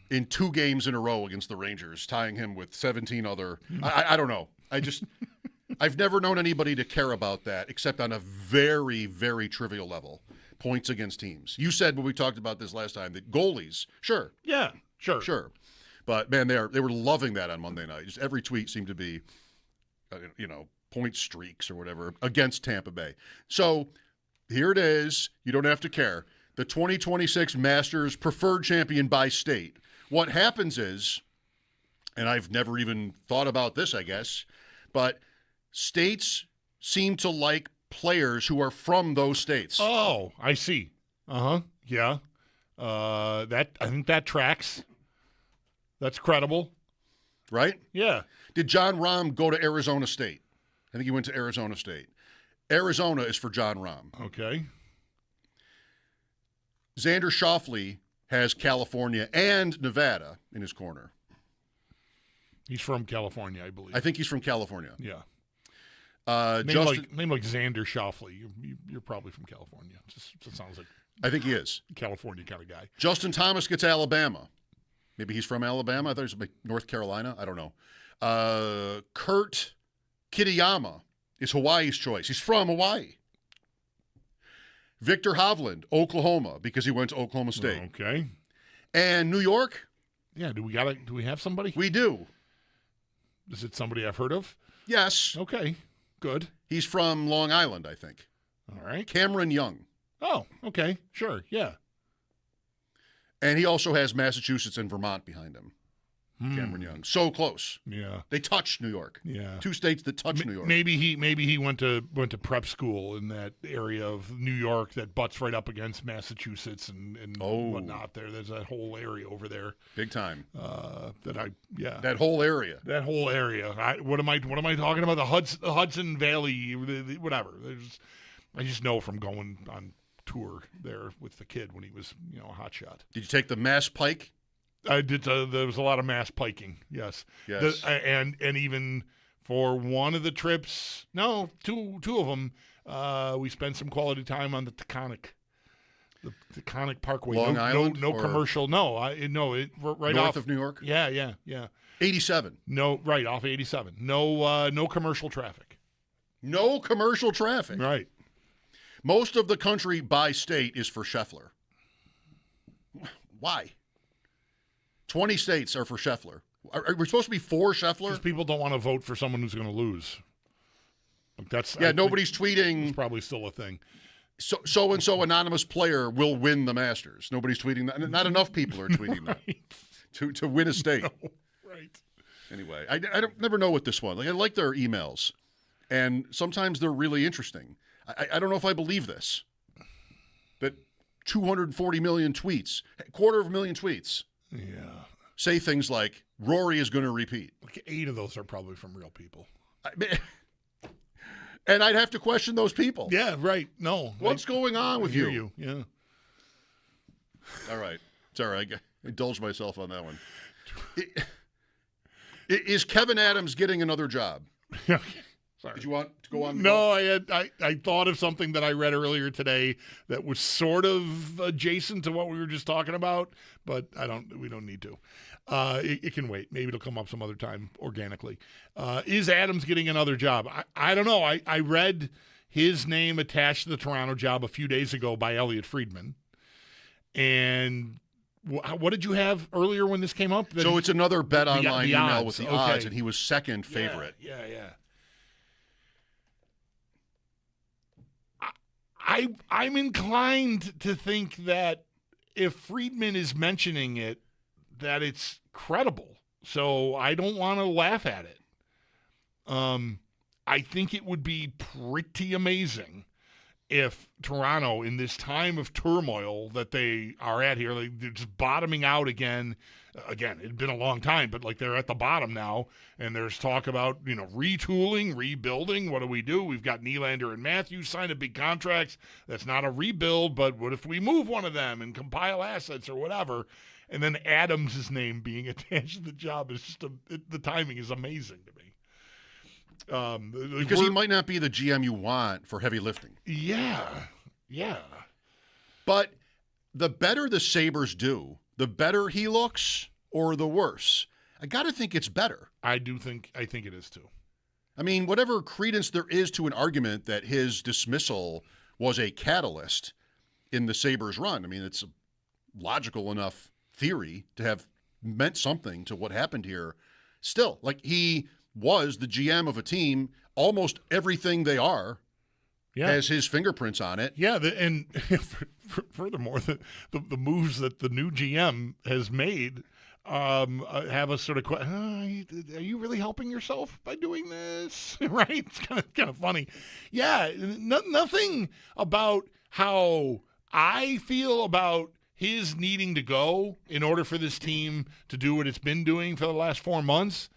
in 2 games in a row against the Rangers, tying him with 17 other. I don't know. I've never known anybody to care about that except on a very, very trivial level. Points against teams. You said when we talked about this last time that goalies, sure. Yeah, sure. But, man, they were loving that on Monday night. Just every tweet seemed to be, point streaks or whatever against Tampa Bay. So here it is. You don't have to care. The 2026 Masters preferred champion by state. What happens is, and I've never even thought about this, I guess, but states seem to like players who are from those states. Oh, I see. Yeah. I think that tracks. That's credible. Right? Yeah. Did John Rahm go to Arizona State? I think he went to Arizona State. Arizona is for John Rahm. Okay. Xander Schauffele has California and Nevada in his corner. He's from California, I believe. I think he's from California. Yeah. Name like Xander Schauffele. You're probably from California. Just sounds like I think he is. California kind of guy. Justin Thomas gets Alabama. Maybe he's from Alabama. I thought he was North Carolina. I don't know. Kurt Kitayama is Hawaii's choice. He's from Hawaii. Victor Hovland, Oklahoma, because he went to Oklahoma State. Okay. And New York? Yeah, do we have somebody? We do. Is it somebody I've heard of? Yes. Okay. Good. He's from Long Island, I think. All right. Cameron Young. Oh, okay. Sure. Yeah. And he also has Massachusetts and Vermont behind him. Cameron Young. So close. Yeah. They touch New York. Yeah. 2 states that touch New York. Maybe he went to prep school in that area of New York that butts right up against Massachusetts and whatnot there. There's that whole area over there. Big time. That whole area. That whole area. What am I talking about? The Hudson Valley, whatever. I just know from going on tour there with the kid when he was, a hot shot. Did you take the Mass Pike? I did. There was a lot of mass piking. Yes. Yes. And even for one of the trips, no, two of them, we spent some quality time on the Taconic Parkway. Long Island. No commercial. No, right north off of New York. Yeah. 87. No, right off 87. No commercial traffic. No commercial traffic. Right. Most of the country by state is for Scheffler. Why? 20 states are for Scheffler. Are we supposed to be for Scheffler? Because people don't want to vote for someone who's going to lose. Nobody's tweeting. It's probably still a thing. So-and-so anonymous player will win the Masters. Nobody's tweeting that. Not enough people are tweeting that to win a state. No, right. Anyway, I never know what this one. I like their emails, and sometimes they're really interesting. I don't know if I believe this. That 240 million tweets, 250,000 tweets. Yeah. Say things like, Rory is going to repeat. Like 8 of those are probably from real people. And I'd have to question those people. Yeah, right. No. What's going on with you? I hear you. Yeah. All right. Sorry, I indulged myself on that one. Is Kevin Adams getting another job? Sorry. Did you want to go on? No, I thought of something that I read earlier today that was sort of adjacent to what we were just talking about, but we don't need to. It can wait. Maybe it'll come up some other time organically. Is Adams getting another job? I don't know. I read his name attached to the Toronto job a few days ago by Elliot Friedman. And what did you have earlier when this came up? So it's another Bet Online email odds. with the Okay. odds, and he was second favorite. Yeah. I'm inclined to think that if Friedman is mentioning it, that it's credible. So I don't want to laugh at it. I think it would be pretty amazing if Toronto, in this time of turmoil that they are at here, like they're just bottoming out again. Again, it'd been a long time, but like they're at the bottom now, and there's talk about retooling, rebuilding. What do we do? We've got Nylander and Matthews signing big contracts. That's not a rebuild, but what if we move one of them and compile assets or whatever? And then Adams' name being attached to the job is just the timing is amazing to me. Because he might not be the GM you want for heavy lifting. Yeah. But the better the Sabres do, the better he looks or the worse. I got to think it's better. I think it is too. I mean, whatever credence there is to an argument that his dismissal was a catalyst in the Sabres run. I mean, it's a logical enough theory to have meant something to what happened here. Still, like he was the GM of a team, almost everything they are has his fingerprints on it. Yeah, and furthermore, the moves that the new GM has made have us sort of are you really helping yourself by doing this? Right? It's kind of funny. Yeah, nothing about how I feel about his needing to go in order for this team to do what it's been doing for the last 4 months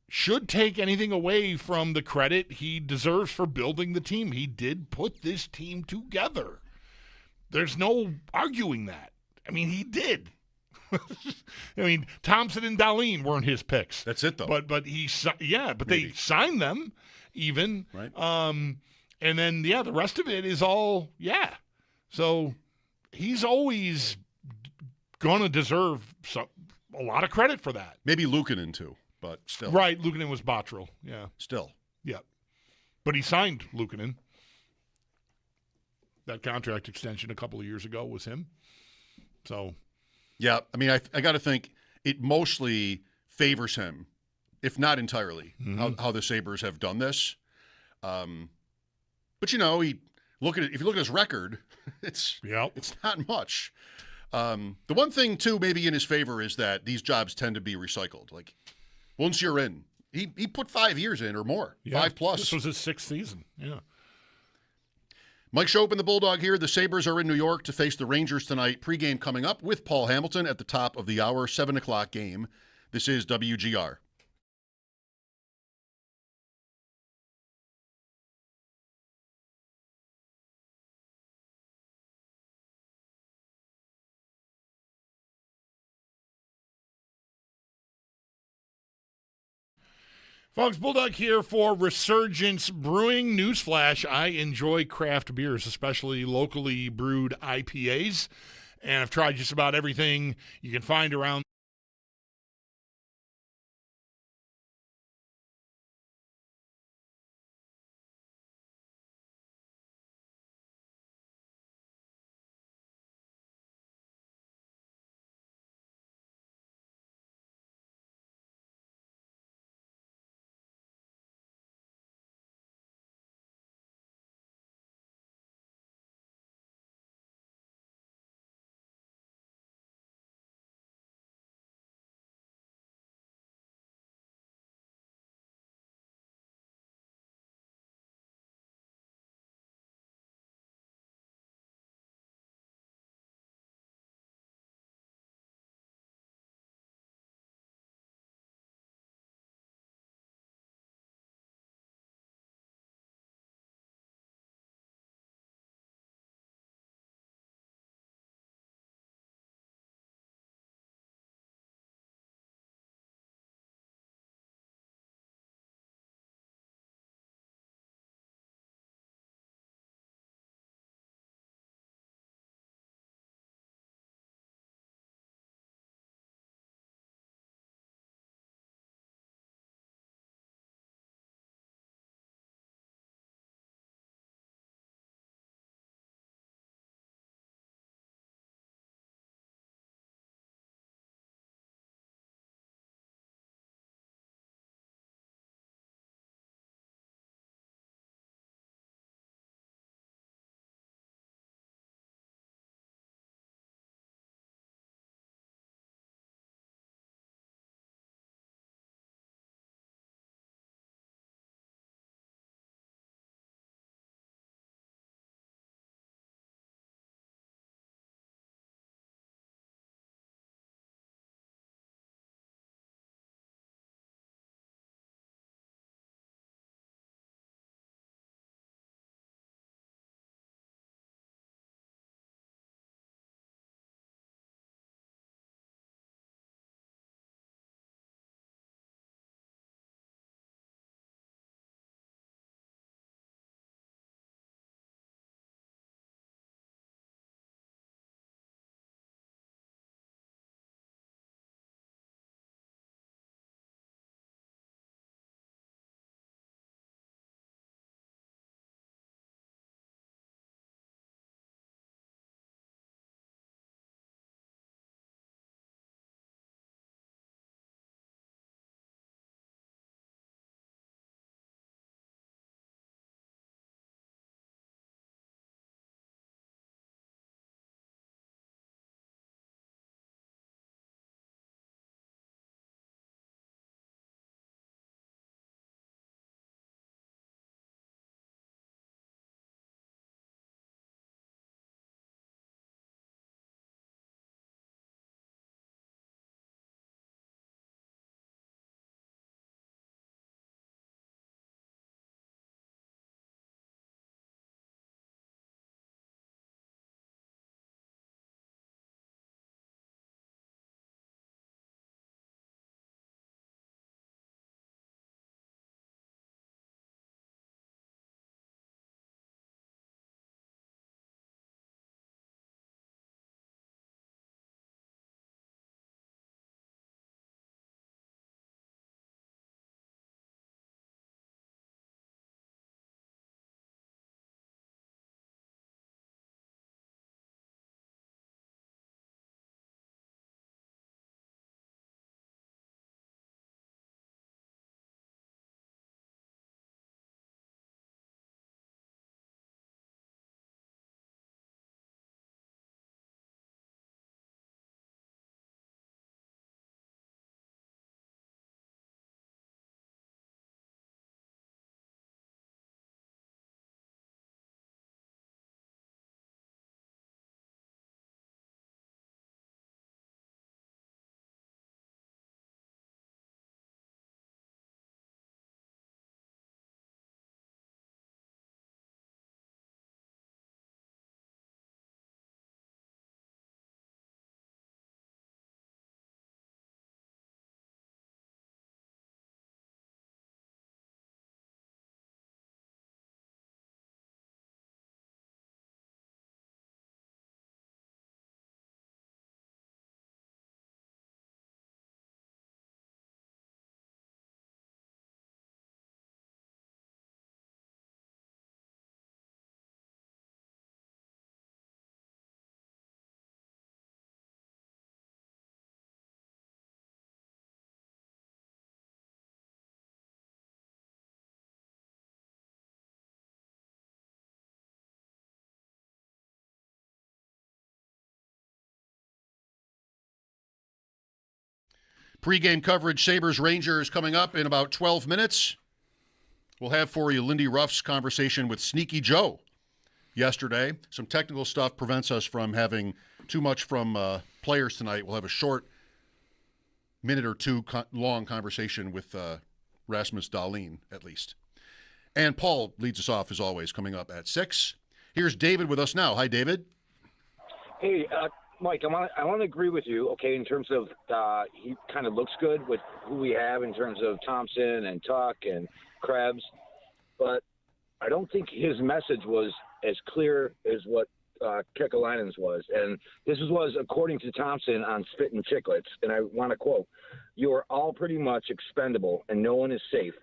should take anything away from the credit he deserves for building the team. He did put this team together. There's no arguing that. I mean, he did. I mean, Thompson and Dahlin weren't his picks. That's it, though. But they signed them even. Right. And then, the rest of it is all, So he's always going to deserve a lot of credit for that. Maybe Luukkonen, too. But still. Right, Luukkonen was Botterill, yeah. Still. Yeah. But he signed Luukkonen. That contract extension a couple of years ago was him. So. Yeah, I mean, I got to think it mostly favors him, if not entirely, how the Sabres have done this. But, if you look at his record, it's not much. The one thing, too, maybe in his favor is that these jobs tend to be recycled. Like, once you're in, he put 5 years in or more, 5+. This was his 6th season, yeah. Mike Schopp and the Bulldog here. The Sabres are in New York to face the Rangers tonight. Pregame coming up with Paul Hamilton at the top of the hour, 7 o'clock game. This is WGR. Folks, Bulldog here for Resurgence Brewing. Newsflash, I enjoy craft beers, especially locally brewed IPAs, and I've tried just about everything you can find around Pre-game coverage, Sabres Rangers coming up in about 12 minutes. We'll have for you Lindy Ruff's conversation with Sneaky Joe yesterday. Some technical stuff prevents us from having too much from players tonight. We'll have a short minute or two long conversation with Rasmus Dahlin, at least. And Paul leads us off, as always, coming up at 6. Here's David with us now. Hi, David. Hey, Mike, I want to agree with you, okay, in terms of he kind of looks good with who we have in terms of Thompson and Tuck and Krebs, but I don't think his message was as clear as what Kekalainen's was. And this was according to Thompson on Spit and Chicklets, and I want to quote, "You are all pretty much expendable, and no one is safe.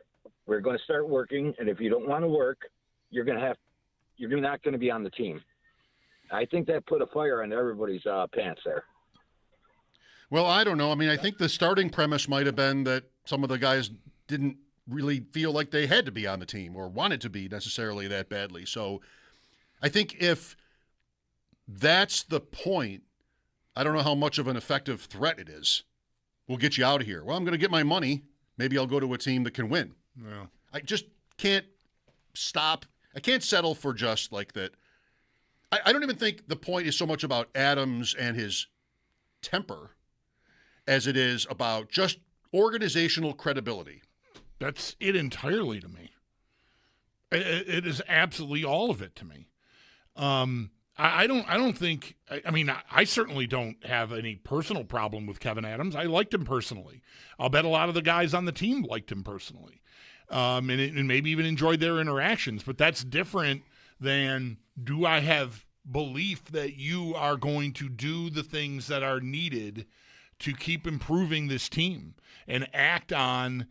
We're going to start working, and if you don't want to work, you're not going to be on the team." I think that put a fire on everybody's pants there. Well, I don't know. I mean, I think the starting premise might have been that some of the guys didn't really feel like they had to be on the team or wanted to be necessarily that badly. So I think if that's the point, I don't know how much of an effective threat it is. We'll get you out of here. Well, I'm going to get my money. Maybe I'll go to a team that can win. Yeah. I just can't stop. I can't settle for just like that. I don't even think the point is so much about Adams and his temper as it is about just organizational credibility. That's it entirely to me. It is absolutely all of it to me. I don't think. I mean, I certainly don't have any personal problem with Kevyn Adams. I liked him personally. I'll bet a lot of the guys on the team liked him personally, and maybe even enjoyed their interactions. But that's different than, do I have belief that you are going to do the things that are needed to keep improving this team and act on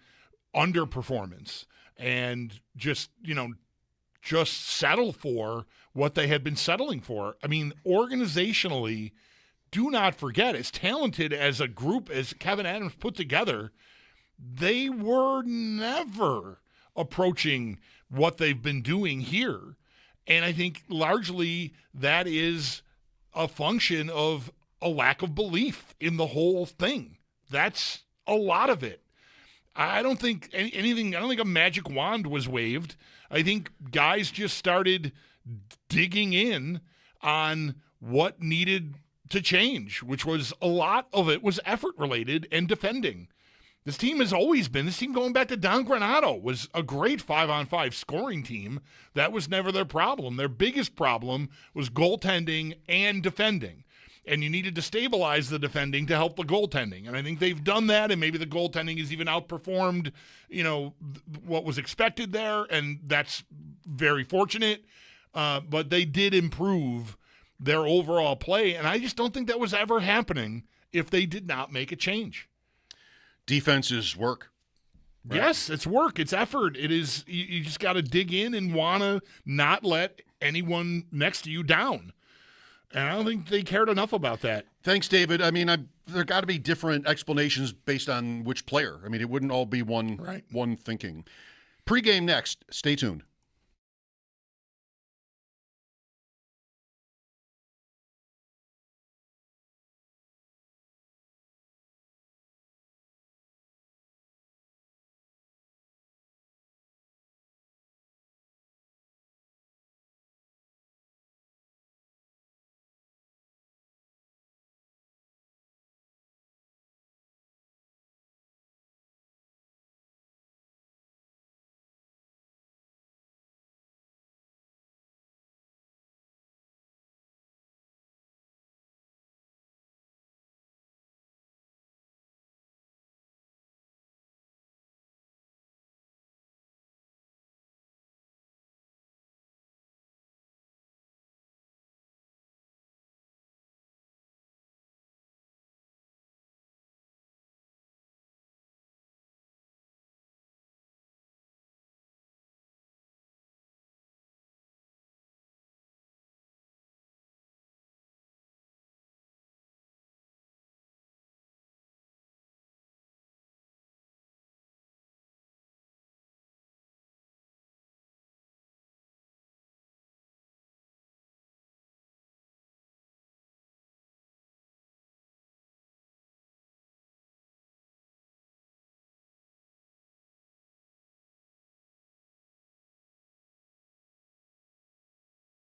underperformance and just settle for what they had been settling for. I mean, organizationally, do not forget, as talented as a group as Kevyn Adams put together, they were never approaching what they've been doing here. And I think largely that is a function of a lack of belief in the whole thing. That's a lot of it. I don't think anything, I don't think a magic wand was waved. I think guys just started digging in on what needed to change, which was a lot of it was effort related and defending. This team has always been, this team going back to Don Granato was a great 5-on-5 scoring team. That was never their problem. Their biggest problem was goaltending and defending. And you needed to stabilize the defending to help the goaltending. And I think they've done that, and maybe the goaltending has even outperformed, what was expected there, and that's very fortunate. But they did improve their overall play, and I just don't think that was ever happening if they did not make a change. Defense is work. Right? Yes, it's work. It's effort. It is. You just got to dig in and want to not let anyone next to you down. And I don't think they cared enough about that. Thanks, David. I mean, there got to be different explanations based on which player. I mean, it wouldn't all be one thinking. Pre-game next. Stay tuned.